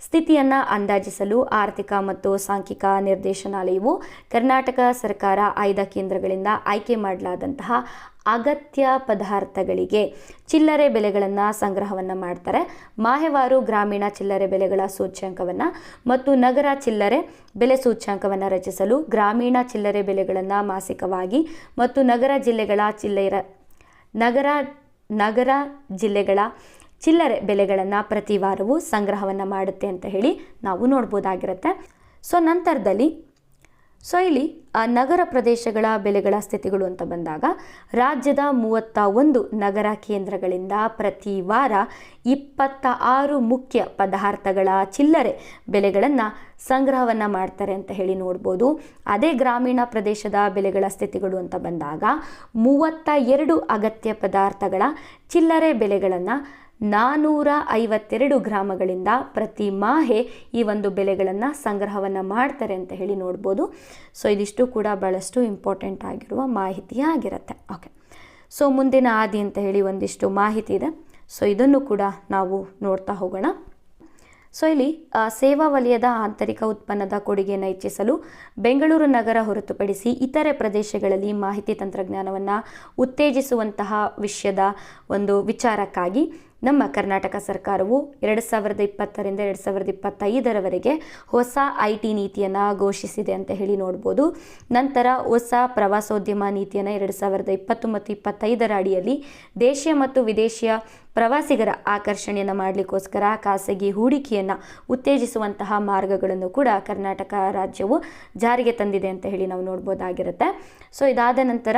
ಸ್ಥಿತಿಯನ್ನು ಅಂದಾಜಿಸಲು ಆರ್ಥಿಕ ಮತ್ತು ಸಾಂಖ್ಯಿಕ ನಿರ್ದೇಶನಾಲಯವು ಕರ್ನಾಟಕ ಸರ್ಕಾರ ಆಯ್ದ ಕೇಂದ್ರಗಳಿಂದ ಆಯ್ಕೆ ಮಾಡಲಾದಂತಹ ಅಗತ್ಯ ಪದಾರ್ಥಗಳಿಗೆ ಚಿಲ್ಲರೆ ಬೆಲೆಗಳನ್ನು ಸಂಗ್ರಹವನ್ನು ಮಾಡ್ತಾರೆ. ಮಾಹೆವಾರು ಗ್ರಾಮೀಣ ಚಿಲ್ಲರೆ ಬೆಲೆಗಳ ಸೂಚ್ಯಂಕವನ್ನು ಮತ್ತು ನಗರ ಚಿಲ್ಲರೆ ಬೆಲೆ ಸೂಚ್ಯಂಕವನ್ನು ರಚಿಸಲು ಗ್ರಾಮೀಣ ಚಿಲ್ಲರೆ ಬೆಲೆಗಳನ್ನು ಮಾಸಿಕವಾಗಿ ಮತ್ತು ನಗರ ಜಿಲ್ಲೆಗಳ ಚಿಲ್ಲರೆ ಬೆಲೆಗಳನ್ನು ಪ್ರತಿ ವಾರವೂ ಸಂಗ್ರಹವನ್ನು ಮಾಡುತ್ತೆ ಅಂತ ಹೇಳಿ ನಾವು ನೋಡ್ಬೋದಾಗಿರುತ್ತೆ. ಸೊ ನಂತರದಲ್ಲಿ ಇಲ್ಲಿ ನಗರ ಪ್ರದೇಶಗಳ ಬೆಲೆಗಳ ಸ್ಥಿತಿಗಳು ಅಂತ ಬಂದಾಗ ರಾಜ್ಯದ 31 ನಗರ ಕೇಂದ್ರಗಳಿಂದ ಪ್ರತಿ ವಾರ 26 ಮುಖ್ಯ ಪದಾರ್ಥಗಳ ಚಿಲ್ಲರೆ ಬೆಲೆಗಳನ್ನು ಸಂಗ್ರಹವನ್ನು ಮಾಡ್ತಾರೆ ಅಂತ ಹೇಳಿ ನೋಡ್ಬೋದು. ಅದೇ ಗ್ರಾಮೀಣ ಪ್ರದೇಶದ ಬೆಲೆಗಳ ಸ್ಥಿತಿಗಳು ಅಂತ ಬಂದಾಗ 32 ಅಗತ್ಯ ಪದಾರ್ಥಗಳ ಚಿಲ್ಲರೆ ಬೆಲೆಗಳನ್ನು 452 ಗ್ರಾಮಗಳಿಂದ ಪ್ರತಿ ಮಾಹೆ ಈ ಒಂದು ಬೆಲೆಗಳನ್ನು ಸಂಗ್ರಹವನ್ನು ಮಾಡ್ತಾರೆ ಅಂತ ಹೇಳಿ ನೋಡ್ಬೋದು. ಸೊ ಇದಿಷ್ಟು ಕೂಡ ಭಾಳಷ್ಟು ಇಂಪಾರ್ಟೆಂಟ್ ಆಗಿರುವ ಮಾಹಿತಿ ಆಗಿರುತ್ತೆ. ಓಕೆ. ಸೊ ಮುಂದಿನ ಆದಿ ಅಂತ ಹೇಳಿ ಒಂದಿಷ್ಟು ಮಾಹಿತಿ ಇದೆ. ಸೊ ಇದನ್ನು ಕೂಡ ನಾವು ನೋಡ್ತಾ ಹೋಗೋಣ. ಸೊ ಇಲ್ಲಿ ಸೇವಾ ವಲಯದ ಆಂತರಿಕ ಉತ್ಪನ್ನದ ಕೊಡುಗೆಯನ್ನು ಹೆಚ್ಚಿಸಲು ಬೆಂಗಳೂರು ನಗರ ಹೊರತುಪಡಿಸಿ ಇತರೆ ಪ್ರದೇಶಗಳಲ್ಲಿ ಮಾಹಿತಿ ತಂತ್ರಜ್ಞಾನವನ್ನು ಉತ್ತೇಜಿಸುವಂತಹ ವಿಷಯದ ಒಂದು ವಿಚಾರಕ್ಕಾಗಿ ನಮ್ಮ ಕರ್ನಾಟಕ ಸರ್ಕಾರವು 2020ರಿಂದ 2025ರವರೆಗೆ ಹೊಸ IT ನೀತಿಯನ್ನು ಘೋಷಿಸಿದೆ ಅಂತ ಹೇಳಿ ನೋಡ್ಬೋದು. ನಂತರ ಹೊಸ ಪ್ರವಾಸೋದ್ಯಮ ನೀತಿಯನ್ನು 2020-25 ಅಡಿಯಲ್ಲಿ ದೇಶೀಯ ಮತ್ತು ವಿದೇಶಿಯ ಪ್ರವಾಸಿಗರ ಆಕರ್ಷಣೆಯನ್ನು ಮಾಡಲಿಕ್ಕೋಸ್ಕರ ಖಾಸಗಿ ಹೂಡಿಕೆಯನ್ನು ಉತ್ತೇಜಿಸುವಂತಹ ಮಾರ್ಗಗಳನ್ನು ಕೂಡ ಕರ್ನಾಟಕ ರಾಜ್ಯವು ಜಾರಿಗೆ ತಂದಿದೆ ಅಂತ ಹೇಳಿ ನಾವು ನೋಡ್ಬೋದಾಗಿರುತ್ತೆ. ಸೊ ಇದಾದ ನಂತರ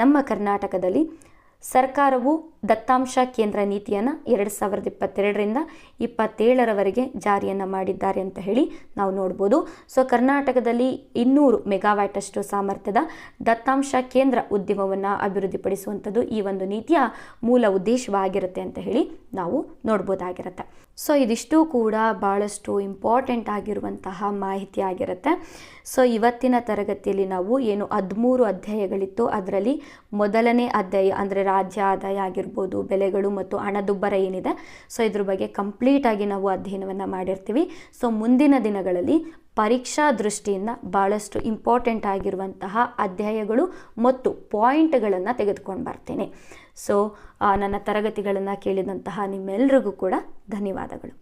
ನಮ್ಮ ಕರ್ನಾಟಕದಲ್ಲಿ ಸರ್ಕಾರವು ದತ್ತಾಂಶ ಕೇಂದ್ರ ನೀತಿಯನ್ನು 2022ರಿಂದ 27ರವರೆಗೆ ಜಾರಿಯನ್ನು ಮಾಡಿದ್ದಾರೆ ಅಂತ ಹೇಳಿ ನಾವು ನೋಡ್ಬೋದು. ಸೊ ಕರ್ನಾಟಕದಲ್ಲಿ 200 ಮೆಗಾವ್ಯಾಟ್ ಅಷ್ಟು ಸಾಮರ್ಥ್ಯದ ದತ್ತಾಂಶ ಕೇಂದ್ರ ಉದ್ಯಮವನ್ನು ಅಭಿವೃದ್ಧಿಪಡಿಸುವಂಥದ್ದು ಈ ಒಂದು ನೀತಿಯ ಮೂಲ ಉದ್ದೇಶವಾಗಿರುತ್ತೆ ಅಂತ ಹೇಳಿ ನಾವು ನೋಡ್ಬೋದಾಗಿರುತ್ತೆ. ಸೊ ಇದಿಷ್ಟು ಕೂಡ ಭಾಳಷ್ಟು ಇಂಪಾರ್ಟೆಂಟ್ ಆಗಿರುವಂತಹ ಮಾಹಿತಿ ಆಗಿರುತ್ತೆ. ಸೊ ಇವತ್ತಿನ ತರಗತಿಯಲ್ಲಿ ನಾವು ಏನು 13 ಅಧ್ಯಾಯಗಳಿತ್ತು ಅದರಲ್ಲಿ ಮೊದಲನೇ ಅಧ್ಯಾಯ ಅಂದರೆ ರಾಜ್ಯ ಆದಾಯ ಆಗಿರ್ಬೋದು, ಬೆಲೆಗಳು ಮತ್ತು ಹಣದುಬ್ಬರ ಏನಿದೆ, ಸೊ ಇದ್ರ ಬಗ್ಗೆ ಕಂಪ್ಲೀಟಾಗಿ ನಾವು ಅಧ್ಯಯನವನ್ನು ಮಾಡಿರ್ತೀವಿ. ಸೊ ಮುಂದಿನ ದಿನಗಳಲ್ಲಿ ಪರೀಕ್ಷಾ ದೃಷ್ಟಿಯಿಂದ ಭಾಳಷ್ಟು ಇಂಪಾರ್ಟೆಂಟ್ ಆಗಿರುವಂತಹ ಅಧ್ಯಾಯಗಳು ಮತ್ತು ಪಾಯಿಂಟ್ಗಳನ್ನು ತೆಗೆದುಕೊಂಡು ಬರ್ತೀನಿ. ಸೊ ನನ್ನ ತರಗತಿಗಳನ್ನು ಕೇಳಿದಂತಹ ನಿಮ್ಮೆಲ್ಲರಿಗೂ ಕೂಡ ಧನ್ಯವಾದಗಳು.